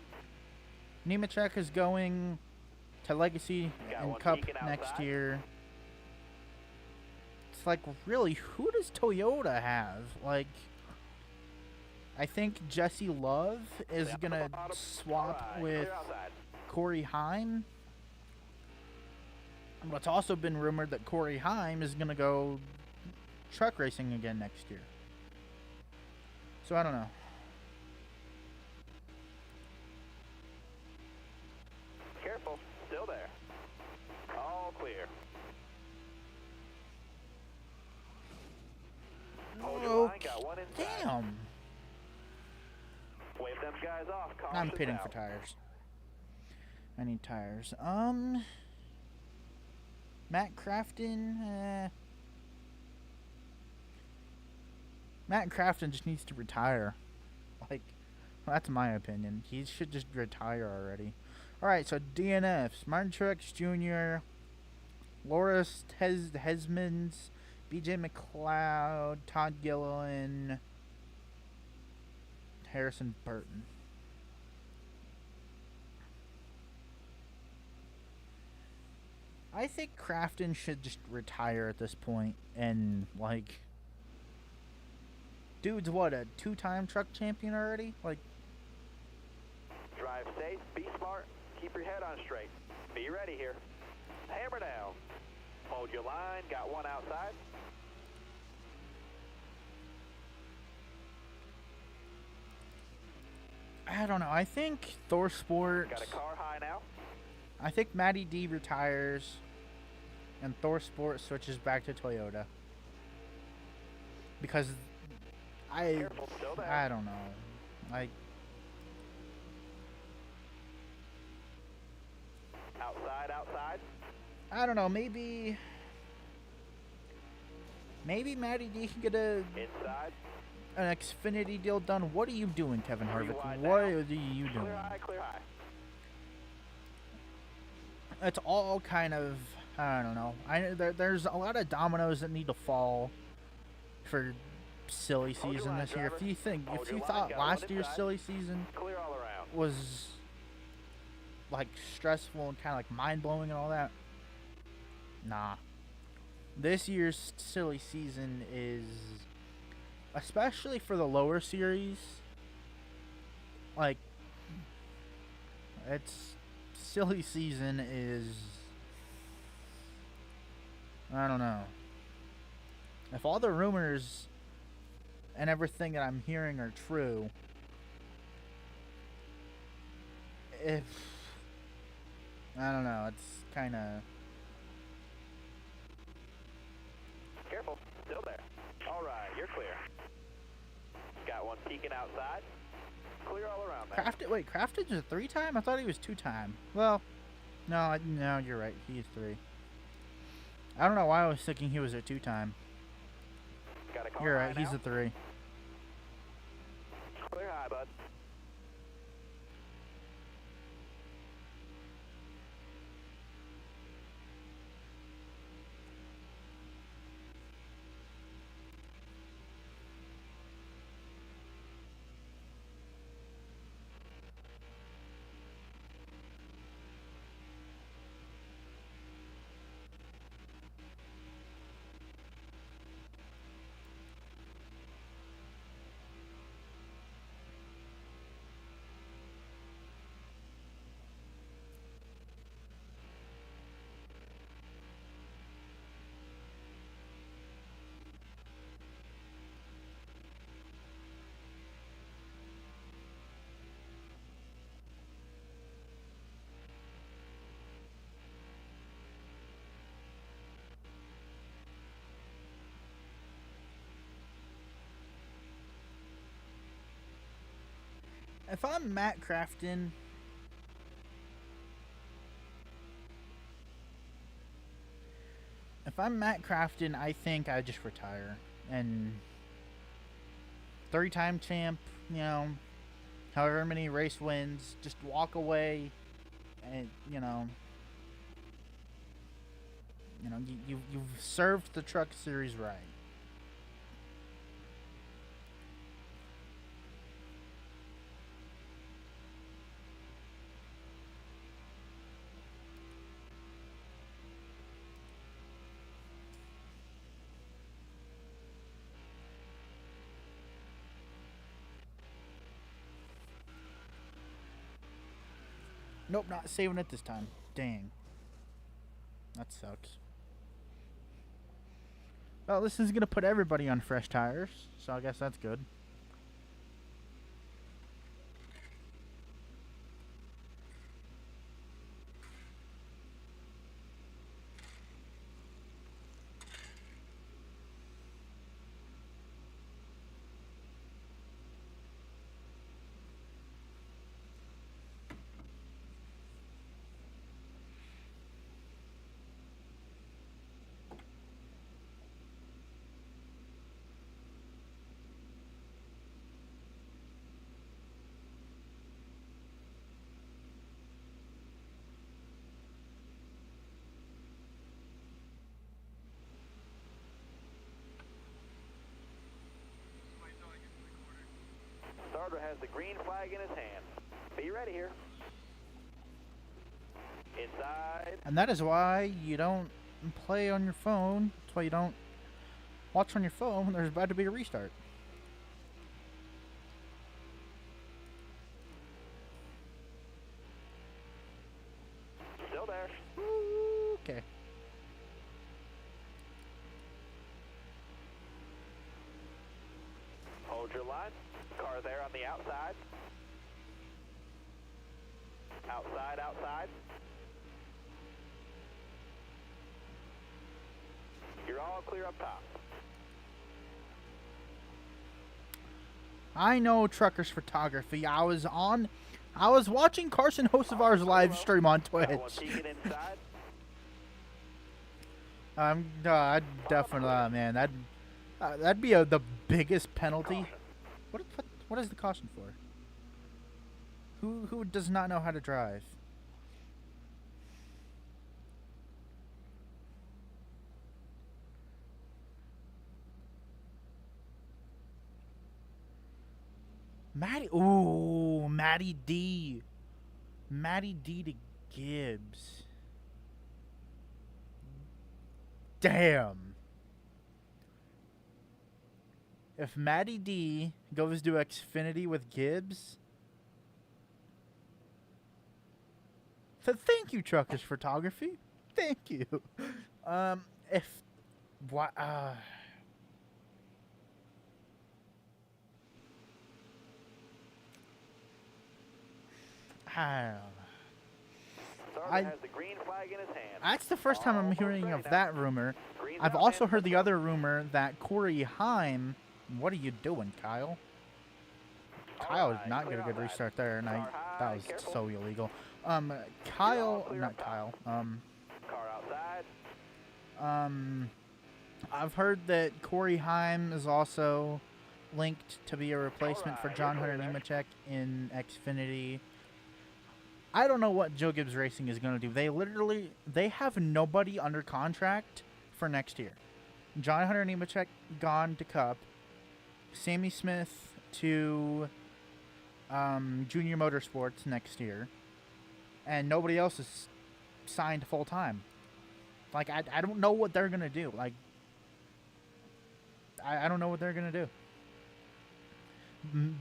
S1: Nemechek is going to Legacy
S2: Got
S1: and
S2: one
S1: Cup
S2: peeking
S1: next
S2: outside.
S1: year. It's like, really, who does Toyota have? Like, I think Jesse Love is going to swap with
S2: Clear outside.
S1: Corey Heim. But it's also been rumored that Corey Heim is going to go truck racing again next year. So I don't know.
S2: Careful, still there. All clear. Hold your line, got one inside.
S1: Damn.
S2: Wave them guys off.
S1: I'm
S2: Caution's
S1: pitting
S2: out.
S1: for tires. I need tires. Matt Crafton. Matt Crafton just needs to retire. Like, that's my opinion. He should just retire already. Alright, so DNFs. Martin Truex Jr., Loris Hesmans, BJ McLeod, Todd Gilliland, Harrison Burton. I think Crafton should just retire at this point and, like, dude's what, a 2-time truck champion already? Like,
S2: Drive safe, be smart, keep your head on straight. Be ready here. Hammer down. Hold your line, got one outside.
S1: I don't know. I think Thor Sports.
S2: Got a car high now.
S1: I think Matty D retires and Thor Sports switches back to Toyota. Because
S2: Careful, still there.
S1: I don't know. Like,
S2: Outside.
S1: I don't know, maybe Matty D can get
S2: Inside.
S1: an Xfinity deal done. What are you doing, Kevin Harvick?
S2: Rewind
S1: What
S2: now.
S1: are you doing?
S2: Clear high.
S1: It's all kind of, I don't know. There's a lot of dominoes that need to fall for silly
S2: Hold your
S1: season
S2: line,
S1: this year.
S2: driver.
S1: If
S2: Hold
S1: you
S2: your line,
S1: thought
S2: got one
S1: last year's
S2: inside.
S1: silly season
S2: Clear all around.
S1: was like stressful and kind of like mind-blowing and all that, nah. This year's silly season is, especially for the lower series, like, it's silly season is, I don't know. If all the rumors and everything that I'm hearing are true, I don't know, it's kind of...
S2: Careful, still there. All right, you're clear. Got one peeking outside. Clear all around there.
S1: Crafton's a 3-time? I thought he was 2-time. Well, no, you're right. He is 3. I don't know why I was thinking he was a 2-time.
S2: Got a car
S1: You're
S2: high
S1: right, he's
S2: now.
S1: a 3.
S2: Clear high, bud.
S1: If I'm Matt Crafton, I think I just retire. And 3-time champ, you know, however many race wins, just walk away, and you've served the Truck Series right. Nope, not saving it this time. Dang. That sucks. Well, this is going to put everybody on fresh tires, so I guess that's good.
S2: Starter has the green flag in his hand. Be ready here. Inside.
S1: And that is why you don't play on your phone. That's why you don't watch on your phone when there's about to be a restart.
S2: Still there.
S1: Okay.
S2: Hold your line. Car there on the outside. Outside, outside. You're all clear up top.
S1: I know Truckers Photography. I was watching Carson Hocevar's live stream on
S2: Got one
S1: Twitch.
S2: peeking inside.
S1: I'd definitely, man, that'd be the biggest penalty. What is the caution for? Who does not know how to drive? Matty D. Matty D to Gibbs. Damn. If Matty D goes to Xfinity with Gibbs, so thank you, Truckers Photography. Thank you. If what?
S2: Starter has the green flag in his hand.
S1: That's the first time I'm
S2: Almost
S1: hearing
S2: ready
S1: of
S2: now.
S1: that rumor.
S2: Green's
S1: I've
S2: out,
S1: also
S2: man.
S1: heard the other rumor that Corey Haim. What are you doing, Kyle? Kyle did
S2: Alright,
S1: not
S2: clear
S1: get a good
S2: outside.
S1: restart there, and
S2: Car
S1: that
S2: high,
S1: was
S2: careful.
S1: so illegal.
S2: all
S1: Kyle,
S2: clear
S1: not
S2: up top.
S1: Kyle.
S2: Car outside.
S1: I've heard that Corey Haim is also linked to be a replacement for
S2: Alright,
S1: John
S2: you're
S1: Hunter
S2: clear there.
S1: Nemechek in Xfinity. I don't know what Joe Gibbs Racing is going to do. They have nobody under contract for next year. John Hunter Nemechek gone to Cup. Sammy Smith to Junior Motorsports next year. And nobody else is signed full time. Like, I don't know what they're going to do. Like, I don't know what they're going to do.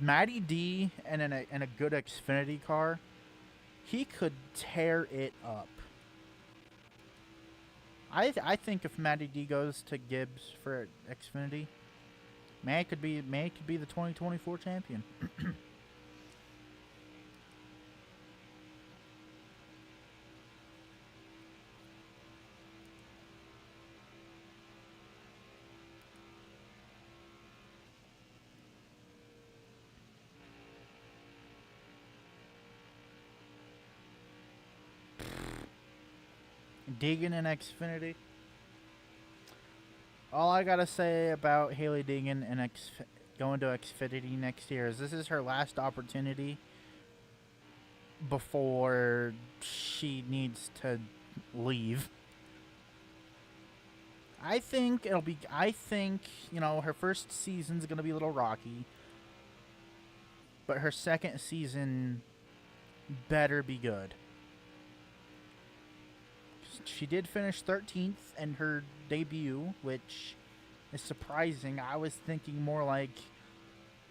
S1: Matty D and in a good Xfinity car, he could tear it up. I think if Matty D goes to Gibbs for Xfinity, man, it could be the 2024 champion. Deegan and Xfinity. All I gotta say about Haley Deegan and going to Xfinity next year is this is her last opportunity before she needs to leave. I think, her first season's gonna be a little rocky, but her second season better be good. She did finish 13th in her debut, which is surprising. I was thinking more like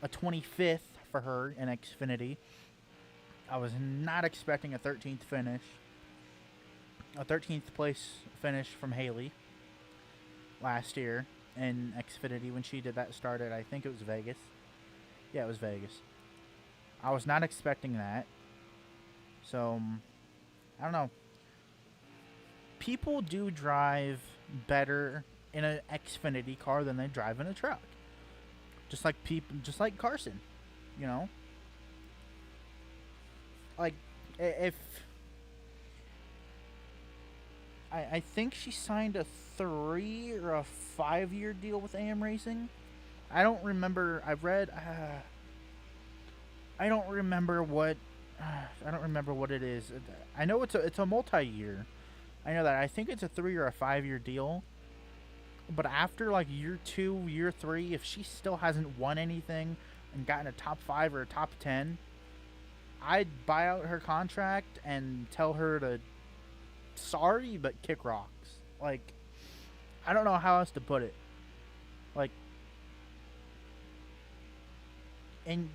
S1: a 25th for her in Xfinity. I was not expecting a 13th finish. A 13th place finish from Haley last year in Xfinity when she did that start at, I think it was Vegas. Yeah, it was Vegas. I was not expecting that. So, I don't know. People do drive better in an Xfinity car than they drive in a truck. Just like Carson, you know. Like, if I think she signed a 3 or a 5-year deal with AM Racing. I don't remember. I read. I don't remember what. I don't remember what it is. I know it's a multi-year. I know that. I think it's a 3 or a 5-year deal. But after like year 2, year 3, if she still hasn't won anything and gotten a top 5 or a top 10, I'd buy out her contract and tell her to sorry but kick rocks. Like, I don't know how else to put it. Like, in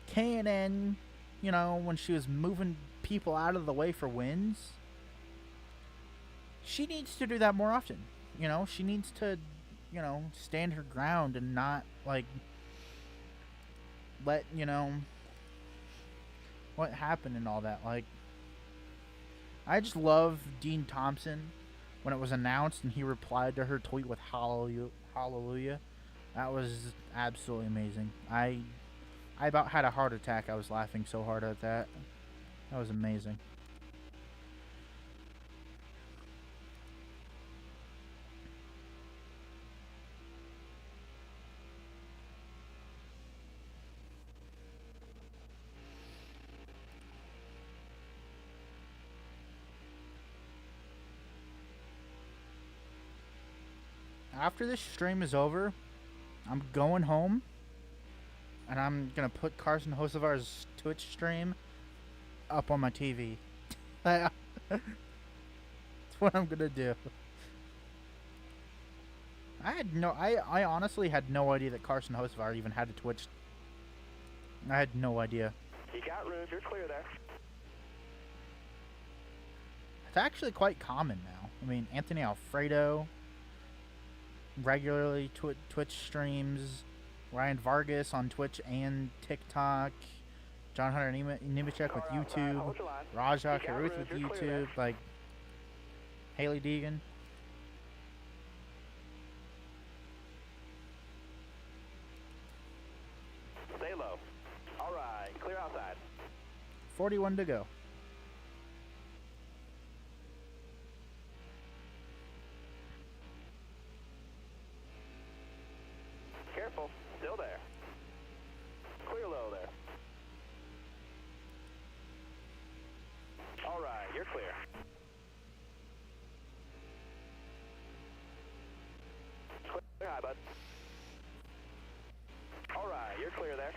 S1: K&N, you know, when she was moving people out of the way for wins, she needs to do that more often. You know, she needs to, you know, stand her ground and not, like, let, you know, what happened and all that. Like, I just love Dean Thompson when it was announced and he replied to her tweet with hallelujah. That was absolutely amazing. I about had a heart attack. I was laughing so hard at that. That was amazing. After this stream is over, I'm going home, and I'm gonna put Carson Hocevar's Twitch stream up on my TV. That's what I'm gonna do. I honestly had no idea that Carson Hocevar even had a Twitch. I had no idea.
S2: You got room. You're clear there.
S1: It's actually quite common now. I mean, Anthony Alfredo regularly Twitch streams. Ryan Vargas on Twitch and TikTok. John Hunter Nemechek with YouTube. Raja Karuth with YouTube. Like, Haley Deegan.
S2: Stay low. All right, clear outside.
S1: 41 to go.
S2: Careful, still there. Clear low there. All right, you're clear. Clear high, bud. All right, you're clear there.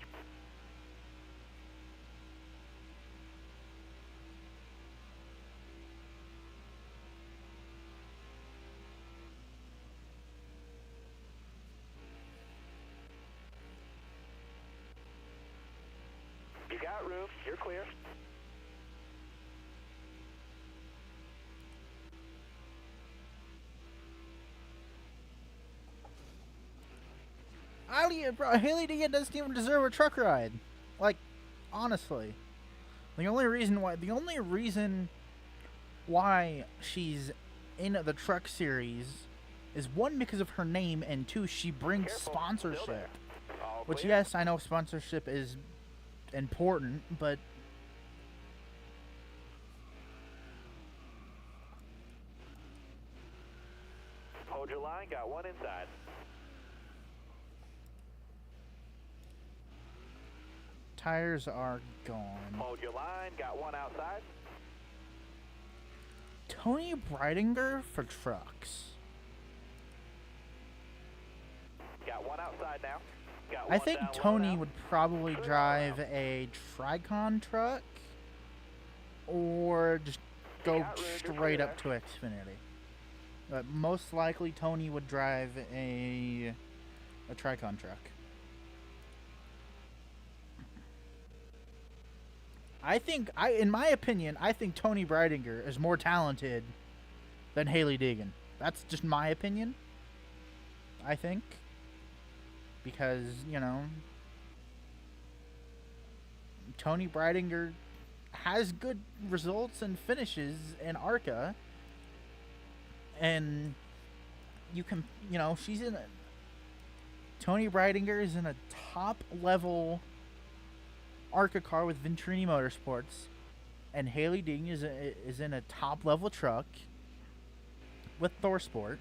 S2: You got room. You're clear.
S1: Bro, Haley Deegan doesn't even deserve a truck ride. Like, honestly, the only reason why she's in the truck series is one, because of her name, and two, she brings
S2: Careful,
S1: sponsorship.
S2: All
S1: Which,
S2: clear.
S1: yes, I know sponsorship is important, but
S2: Hold your line. Got one inside.
S1: tires are gone.
S2: Hold your line. Got one outside.
S1: Tony Breidinger for trucks.
S2: Got one outside now. Got
S1: I
S2: one
S1: think
S2: down, one
S1: Tony
S2: out.
S1: would probably drive a Tricon truck or just go
S2: Yeah, Rude, you're
S1: straight
S2: clear
S1: up to Xfinity. But most likely Tony would drive a Tricon truck. In my opinion, I think Tony Breidinger is more talented than Haley Deegan. That's just my opinion. I think. Because, you know, Tony Breidinger has good results and finishes in ARCA. And you can, you know, Tony Breidinger is in a top level ARCA car with Venturini Motorsports, and Haley Deegan is in a top level truck with ThorSport.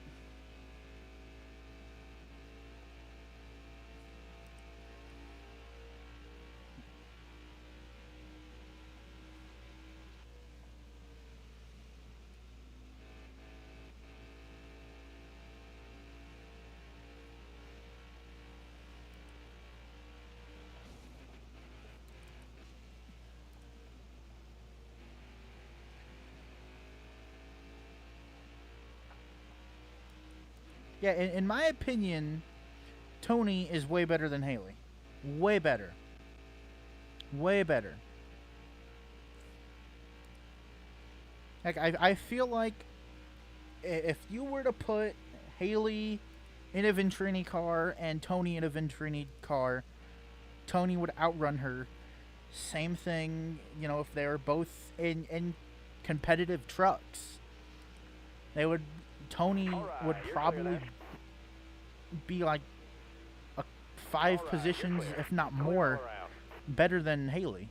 S1: Yeah, in my opinion, Tony is way better than Haley. Way better. Way better. Like, I feel like if you were to put Haley in a Ventrini car and Tony in a Ventrini car, Tony would outrun her. Same thing, you know, if they were both in competitive trucks. Tony would probably be like 5 positions, if not more, better than Haley.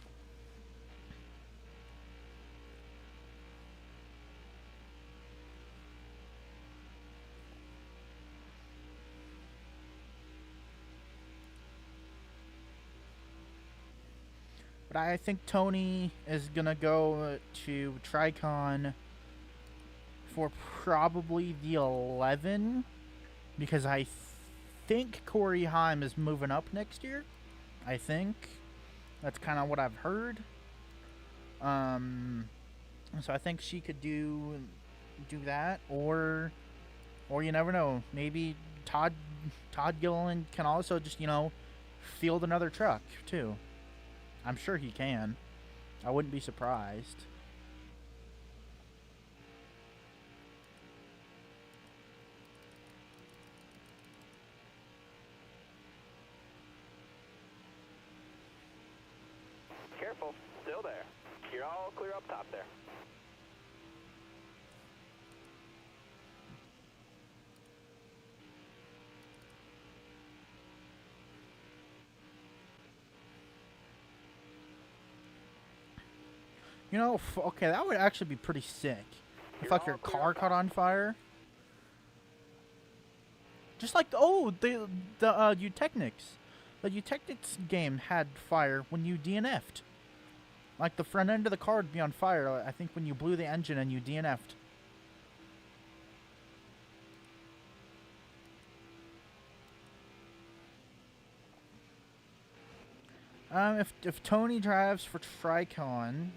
S1: But I think Tony is going to go to Tricon for probably the 11, because I think Corey Haim is moving up next year. I think. That's kind of what I've heard. So I think she could do that, or you never know. Maybe Todd Gilliland can also just, you know, field another truck too. I'm sure he can. I wouldn't be surprised.
S2: Careful, still there. You're all clear up top there.
S1: You know, okay, that would actually be pretty sick. If like your car caught on fire. Just like the Eutechnics. The Eutechnics game had fire when you DNF'd. Like the front end of the car would be on fire, I think, when you blew the engine and you DNF'd. If Tony drives for Tricon,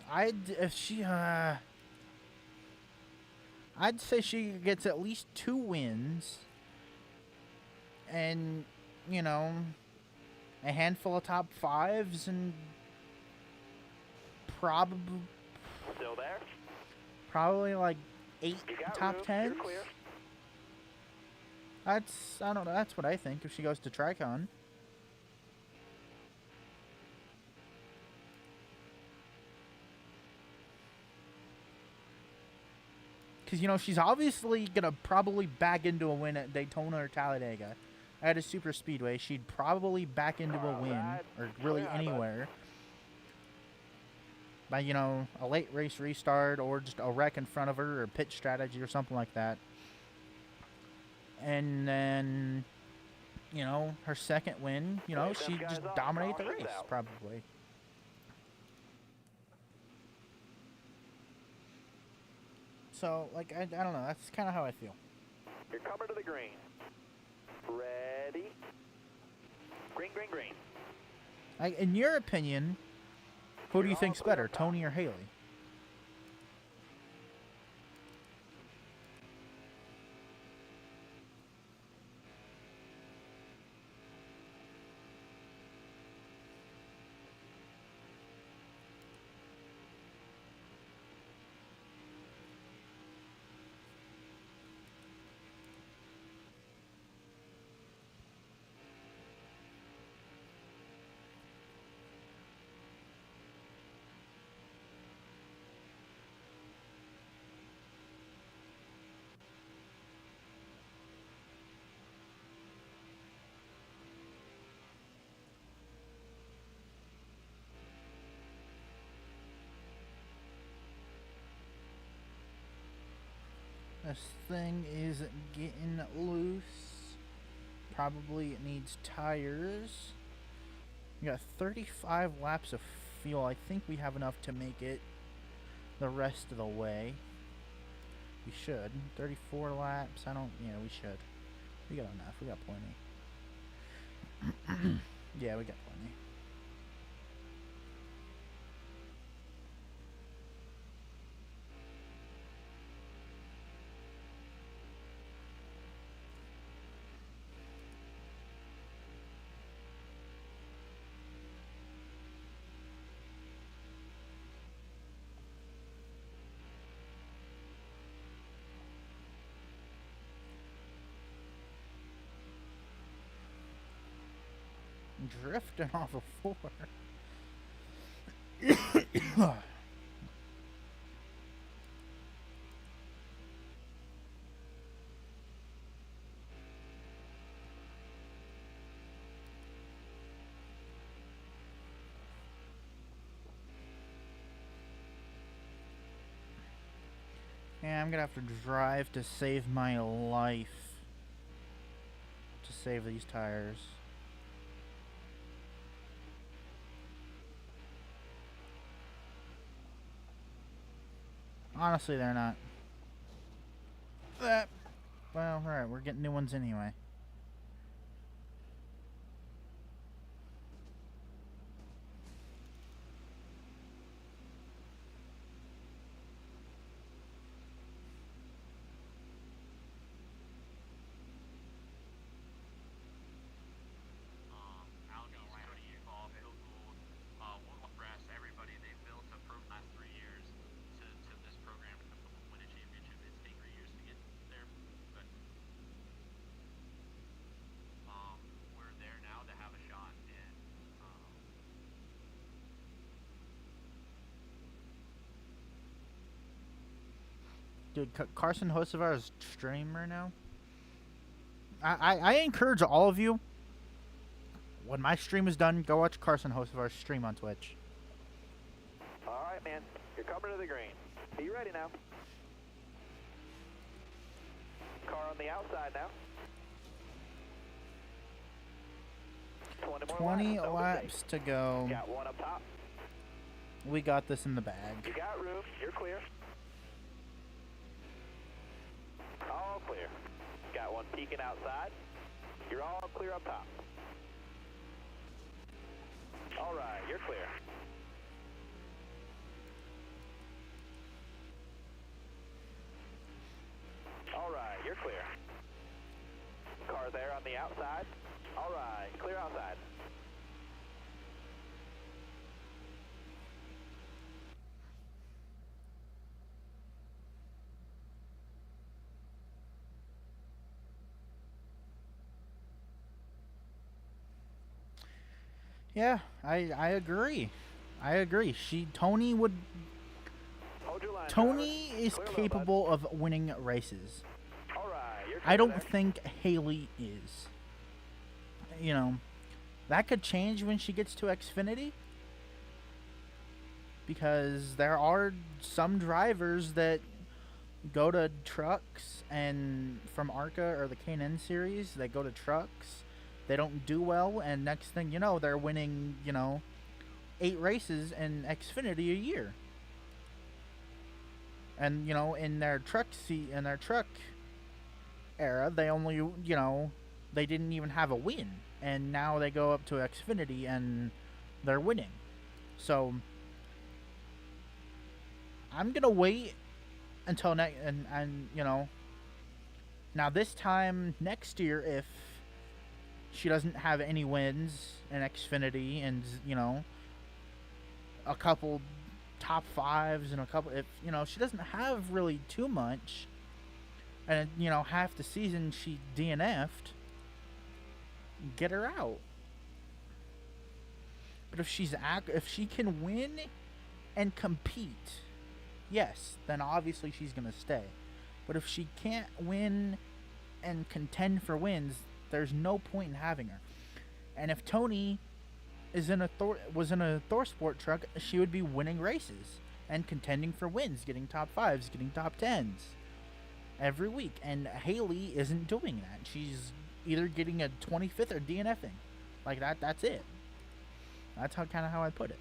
S1: I'd say she gets at least 2 wins, and, you know, a handful of top 5s, and
S2: Still there?
S1: probably like 8
S2: You got
S1: top
S2: room.
S1: 10s.
S2: You're clear.
S1: I don't know, that's what I think if she goes to Tricon. Because, you know, she's obviously going to probably back into a win at Daytona or Talladega. At a super speedway, she'd probably back into a win, or really anywhere, by, you know, a late race restart, or just a wreck in front of her, or pit strategy, or something like that. And then, you know, her second win, you know, she'd just dominate the race, probably. So, like, I don't know. That's kind of how I feel.
S2: You're coming to the green. Ready? Green, green, green.
S1: In your opinion, who do you think's better, Tony or Haley? This thing is getting loose. Probably it needs tires. We got 35 laps of fuel. I think we have enough to make it the rest of the way. We should. 34 laps. Yeah, we should. We got enough. We got plenty. Yeah, we got plenty. drifting off of 4. Yeah, I'm gonna have to drive to save my life. To save these tires. Honestly, they're not. Well, alright, we're getting new ones anyway. Dude, Carson Hocevar is streamer now. I encourage all of you, when my stream is done, go watch Carson Hocevar's stream on Twitch.
S2: All right, man. You're coming to the green. Be ready now. Car on the outside now.
S1: 20 laps to go.
S2: Got one up top.
S1: We got this in the bag.
S2: You got room. You're clear. All clear. Got one peeking outside. You're all clear up top. All right, you're clear. All right, you're clear. Car there on the outside. All right, clear outside.
S1: Yeah, I agree. I agree. Tony would.
S2: Hold your line,
S1: Tony
S2: driver.
S1: is
S2: Clear low,
S1: capable of winning races.
S2: All right, you're
S1: I
S2: clear
S1: don't
S2: there.
S1: think Haley is. You know, that could change when she gets to Xfinity. Because there are some drivers that go to trucks and from ARCA or the K&N series, they go to trucks. They don't do well, and next thing you know, they're winning, 8 races in Xfinity a year. And, in their truck era, they only, they didn't even have a win. And now they go up to Xfinity and they're winning. So I'm gonna wait until now this time next year, if she doesn't have any wins in Xfinity and, a couple top 5s and a couple, if, she doesn't have really too much, and, half the season she DNF'd, get her out. But if if she can win and compete, yes, then obviously she's going to stay. But if she can't win and contend for wins, there's no point in having her. And if Tony was in a ThorSport truck, she would be winning races and contending for wins, getting top 5s, getting top 10s every week. And Haley isn't doing that. She's either getting a 25th or DNFing. Like that's it. That's how I put it.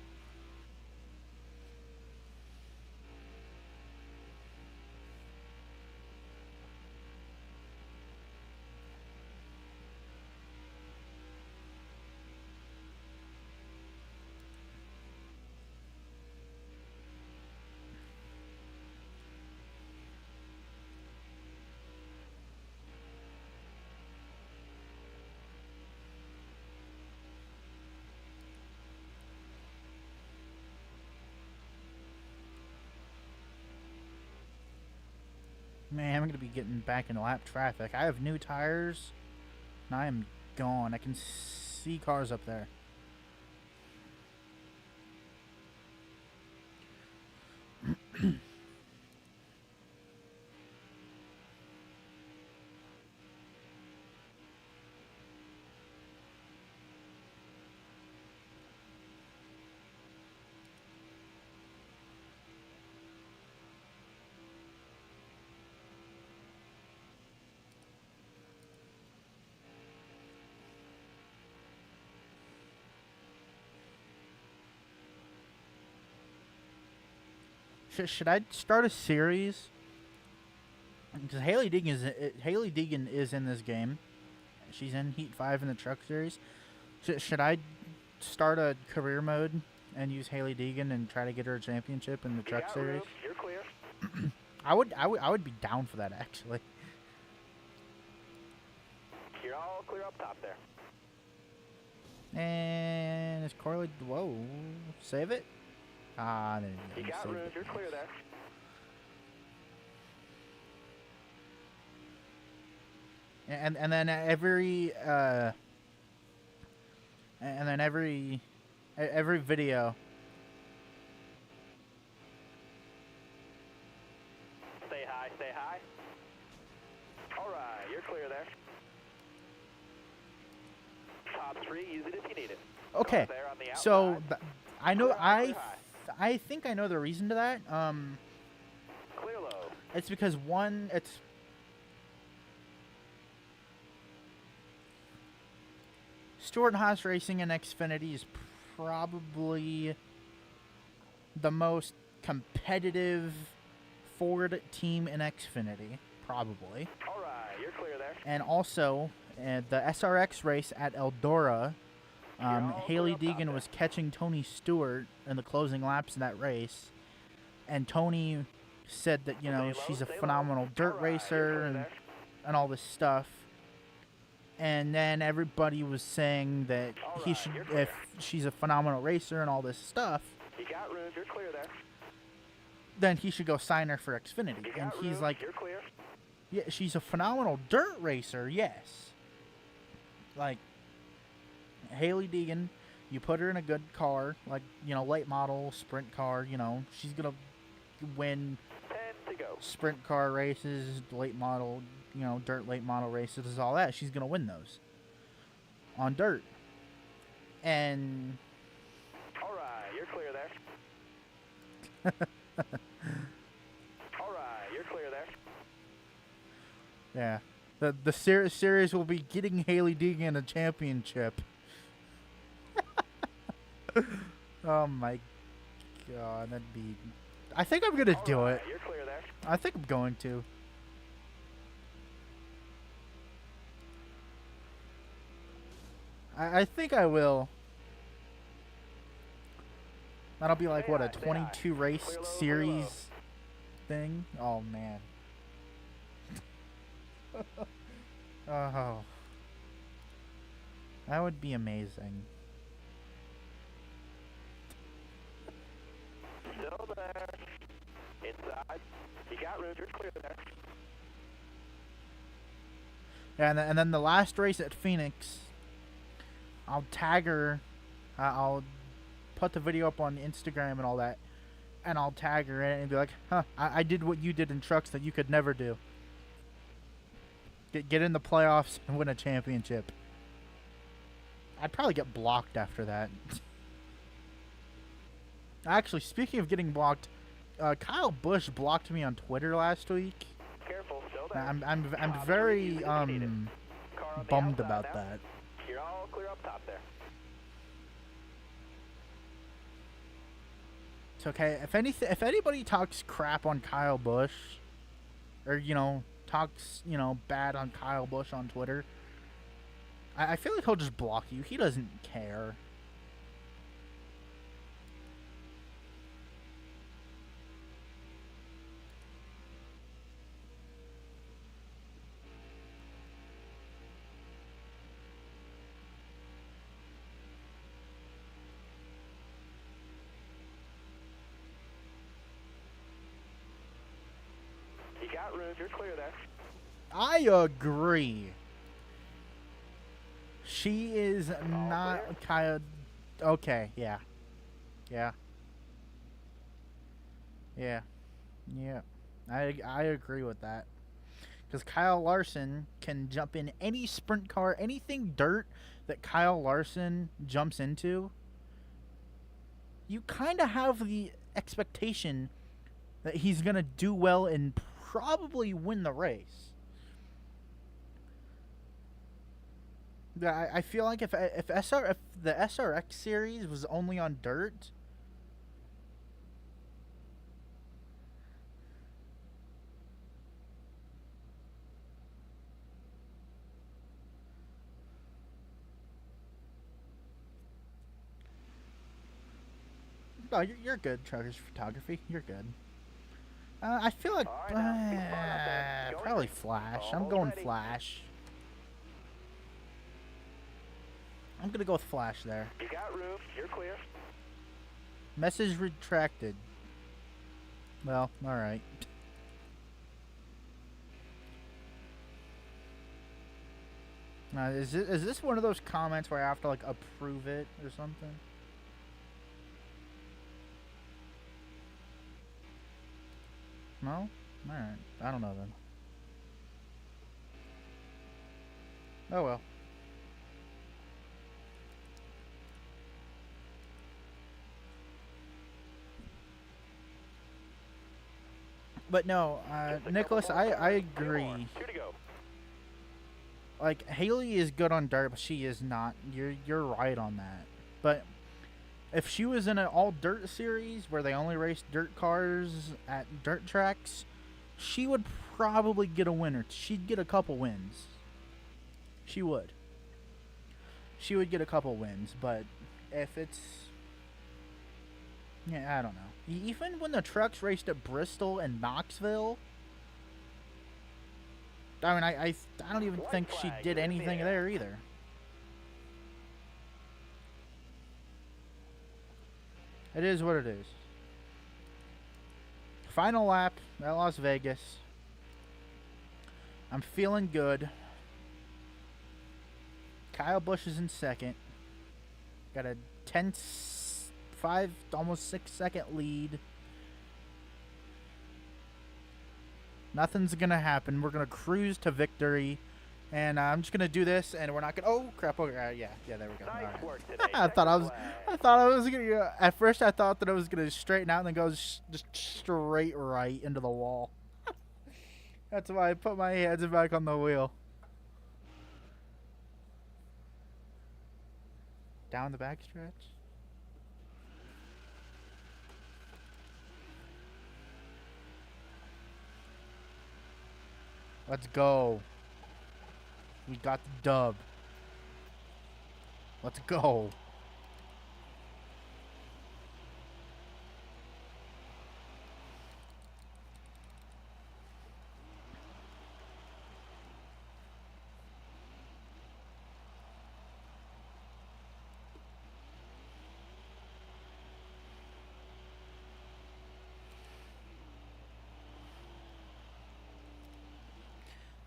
S1: Man, I'm going to be getting back in lap traffic. I have new tires, and I am gone. I can see cars up there. Should I start a series? Because Haley Deegan is in this game. She's in Heat 5 in the Truck Series. Should I start a career mode and use Haley Deegan and try to get her a championship in the Truck Series?
S2: You're clear.
S1: I would be down for that, actually.
S2: You're all clear up top there.
S1: And it's Corley. Whoa, save it. Ah, there
S2: You got
S1: saved
S2: room.
S1: it.
S2: You're clear there.
S1: And then every video.
S2: Stay high. Stay high. All right. You're clear there. Top 3. Use it if you need it.
S1: Okay,
S2: There on the
S1: so
S2: outside.
S1: I know
S2: Clear high, clear high.
S1: I think I know the reason to that.
S2: Clear low.
S1: It's because one, it's Stewart Haas Racing in Xfinity is probably the most competitive Ford team in Xfinity, probably.
S2: All right. You're clear there.
S1: And also, the SRX race at Eldora, Haley Deegan was catching Tony Stewart in the closing laps of that race, and Tony said that, you know, she's a phenomenal dirt racer and all this stuff. And then everybody was saying that he should, if she's a phenomenal racer and all this stuff,
S2: You got room. You're clear there.
S1: then he should go sign her for Xfinity.
S2: You
S1: And
S2: got
S1: he's
S2: room.
S1: like,
S2: You're clear.
S1: yeah, she's a phenomenal dirt racer, yes. Like, Haley Deegan, you put her in a good car, like, you know, late model, sprint car, you know, she's going to win
S2: 10 to go.
S1: sprint car races, late model, you know, dirt late model races, all that. She's going to win those on dirt. And
S2: All right. You're clear there. All right. You're clear there.
S1: yeah, the series will be getting Haley Deegan a championship. Oh my god, that'd be. I think I'm gonna do it.
S2: You're clear there.
S1: I think I'm going to. I think I will. That'll be like, what, a 22 race series thing? Oh, man. Oh. That would be amazing.
S2: Still there. Inside. You got room. You're clear there.
S1: Yeah, and then the last race at Phoenix, I'll tag her. I'll put the video up on Instagram and all that, and I'll tag her in it and be like, huh, I did what you did in trucks that you could never do. Get in the playoffs and win a championship. I'd probably get blocked after that. Actually, speaking of getting blocked, Kyle Busch blocked me on Twitter last week.
S2: Careful. Still there.
S1: I'm very
S2: Car on the
S1: bummed
S2: outside
S1: about
S2: now.
S1: that.
S2: You're all clear up top there.
S1: It's okay. If anybody talks crap on Kyle Busch, or, you know, talks, you know, bad on Kyle Busch on Twitter, I feel like he'll just block you. He doesn't care.
S2: You got room. You're clear there.
S1: I agree. She is not
S2: clear?
S1: Kyle. Okay, yeah. Yeah. Yeah. Yeah. I agree with that. Because Kyle Larson can jump in any sprint car, anything dirt that Kyle Larson jumps into. You kind of have the expectation that he's going to do well and probably win the race. Yeah, I feel like if the SRX series was only on dirt, oh, you're good, Truckers Photography. You're good. I feel like
S2: All right, now, be smart out there. Going
S1: probably
S2: green.
S1: Flash. I'm
S2: Almost
S1: going
S2: ready.
S1: Flash. I'm gonna go with Flash there.
S2: You got room. You're clear.
S1: Message retracted. Well, all right. Is this one of those comments where I have to like approve it or something? No? All right. I don't know then. Oh well. But no,
S2: Just a
S1: Nicholas,
S2: couple more
S1: I
S2: cars. Two more.
S1: agree.
S2: 2 to go.
S1: Like Haley is good on dirt, but she is not. You're right on that. But if she was in an all dirt series where they only race dirt cars at dirt tracks, she would probably get a winner. She'd get a couple wins. She would. She would get a couple wins, but if it's yeah, I don't know. Even when the trucks raced at Bristol and Knoxville, I mean, I don't even
S2: White
S1: think she
S2: flag
S1: did
S2: is in the
S1: anything
S2: air.
S1: there either. It is what it is. Final lap at Las Vegas. I'm feeling good. Kyle Busch is in second. Got a 5, almost 6-second lead. Nothing's going to happen. We're going to cruise to victory. And I'm just going to do this, and we're not going to... Oh, crap. Okay, yeah, there we go.
S2: Nice
S1: All right.
S2: work today.
S1: I thought I was going to... At first, I thought that it was going to straighten out and then go just straight right into the wall. That's why I put my hands back on the wheel. Down the backstretch. Let's go. We got the dub. Let's go.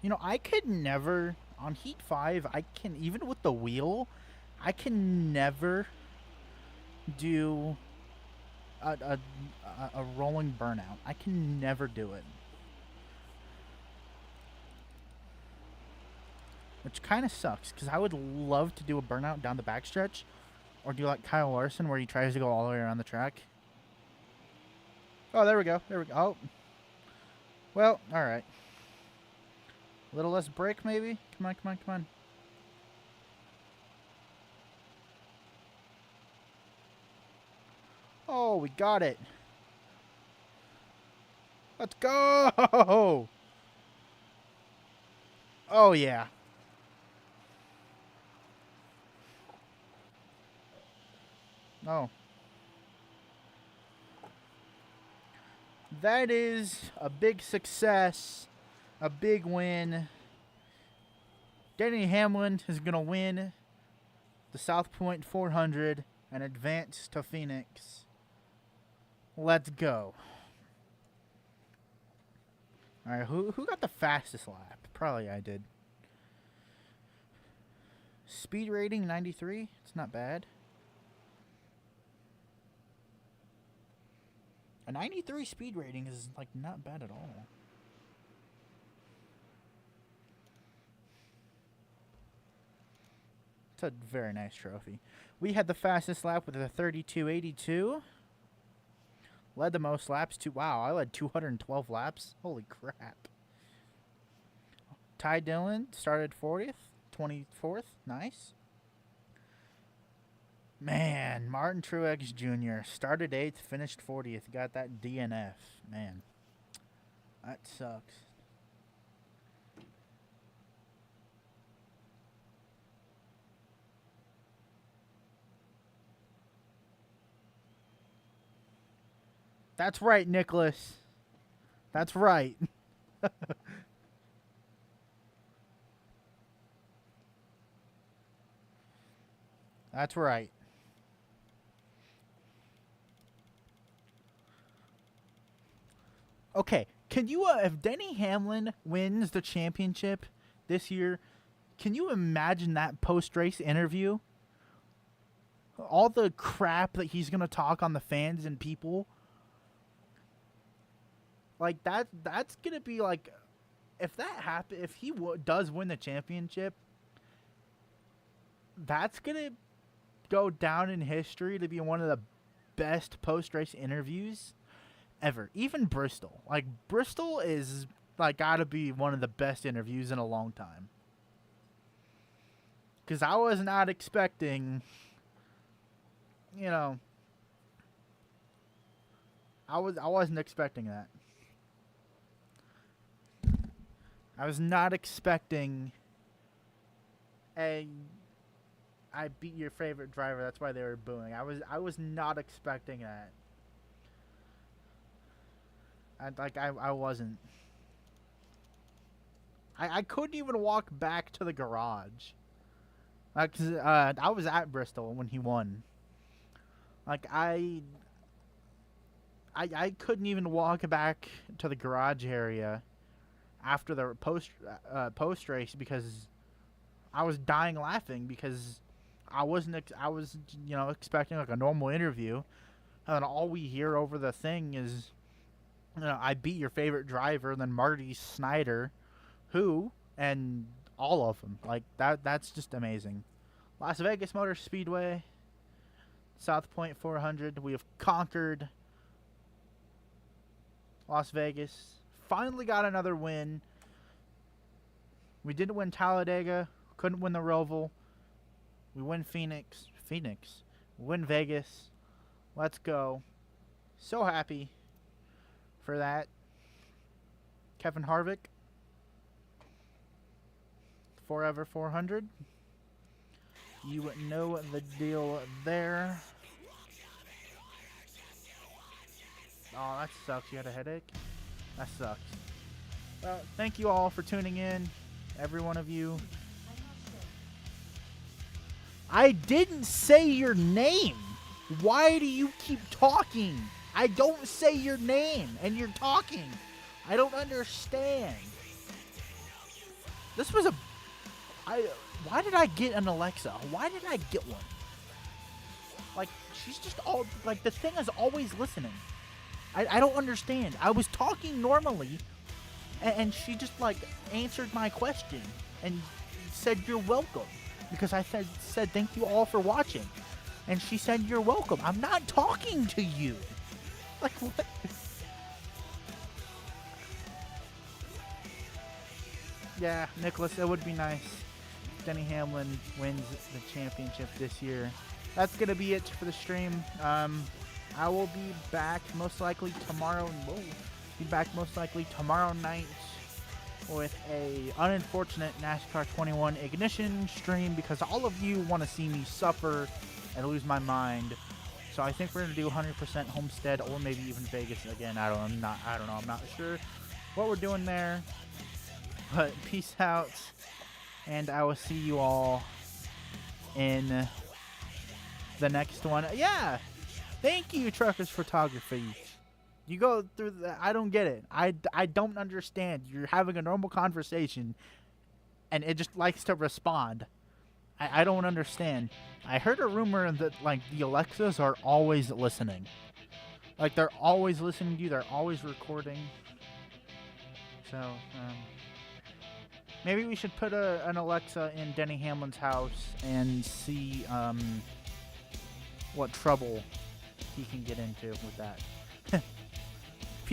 S1: You know, I could never, on Heat 5, I can, even with the wheel, I can never do a rolling burnout. I can never do it. Which kind of sucks, because I would love to do a burnout down the backstretch, or do like Kyle Larson, where he tries to go all the way around the track. Oh, there we go. There we go. Oh. Well, alright. A little less brake, maybe? Come on, come on, come on. Oh, we got it. Let's go! Oh, yeah. Oh. That is a big success. A big win. Denny Hamlin is going to win the South Point 400 and advance to Phoenix. Let's go. All right, who got the fastest lap? Probably I did. Speed rating 93. It's not bad. A 93 speed rating is like not bad at all. It's a very nice trophy. We had the fastest lap with a 32.82. Led the most laps to, wow, I led 212 laps. Holy crap. Ty Dillon started 40th, 24th. Nice. Man, Martin Truex Jr. started 8th, finished 40th. Got that DNF. Man, that sucks. That's right, Nicholas. That's right. That's right. Okay, can you, if Denny Hamlin wins the championship this year, can you imagine that post-race interview? All the crap that he's going to talk on the fans and people. Like, that's going to be like, if that happens, if he does win the championship, that's going to go down in history to be one of the best post-race interviews ever. Even Bristol. Like, Bristol is, like, gotta be one of the best interviews in a long time. Because I was not expecting, you know, I wasn't expecting that. I was not expecting I beat your favorite driver. That's why they were booing. I was not expecting that. I wasn't. I couldn't even walk back to the garage. Like, 'cause, I was at Bristol when he won. Like, I couldn't even walk back to the garage area after the post race because I was dying laughing because I was expecting like a normal interview, and then all we hear over the thing is, I beat your favorite driver, and then Marty Snyder, and all of them. Like, that's just amazing. Las Vegas Motor Speedway, South Point 400. We have conquered Las Vegas. Finally got another win. We didn't win Talladega. Couldn't win the Roval. We win Phoenix. We win Vegas. Let's go. So happy for that. Kevin Harvick. Forever 400. You know the deal there. Oh, that sucks. You had a headache? That sucks. Well, thank you all for tuning in. Every one of you. I didn't say your name. Why do you keep talking? I don't say your name, and you're talking. I don't understand. This was why did I get an Alexa? Why did I get one? Like, she's just like, the thing is always listening. I don't understand. I was talking normally, and she just, like, answered my question and said, "You're welcome." Because I said thank you all for watching. And she said, "You're welcome." I'm not talking to you. Like, what? Yeah, Nicholas, it would be nice if Denny Hamlin wins the championship this year. That's going to be it for the stream. I will be back most likely tomorrow. Tomorrow night with a unfortunate NASCAR 21 ignition stream because all of you want to see me suffer and lose my mind. So I think we're going to do 100% Homestead or maybe even Vegas again. I don't know. I'm not sure what we're doing there. But peace out, and I will see you all in the next one. Yeah, thank you, Truckers Photography. You go through I don't get it. I don't understand. You're having a normal conversation, and it just likes to respond. I don't understand. I heard a rumor that like the Alexas are always listening. Like they're always listening to you. They're always recording. So maybe we should put an Alexa in Denny Hamlin's house and see what trouble he can get into with that.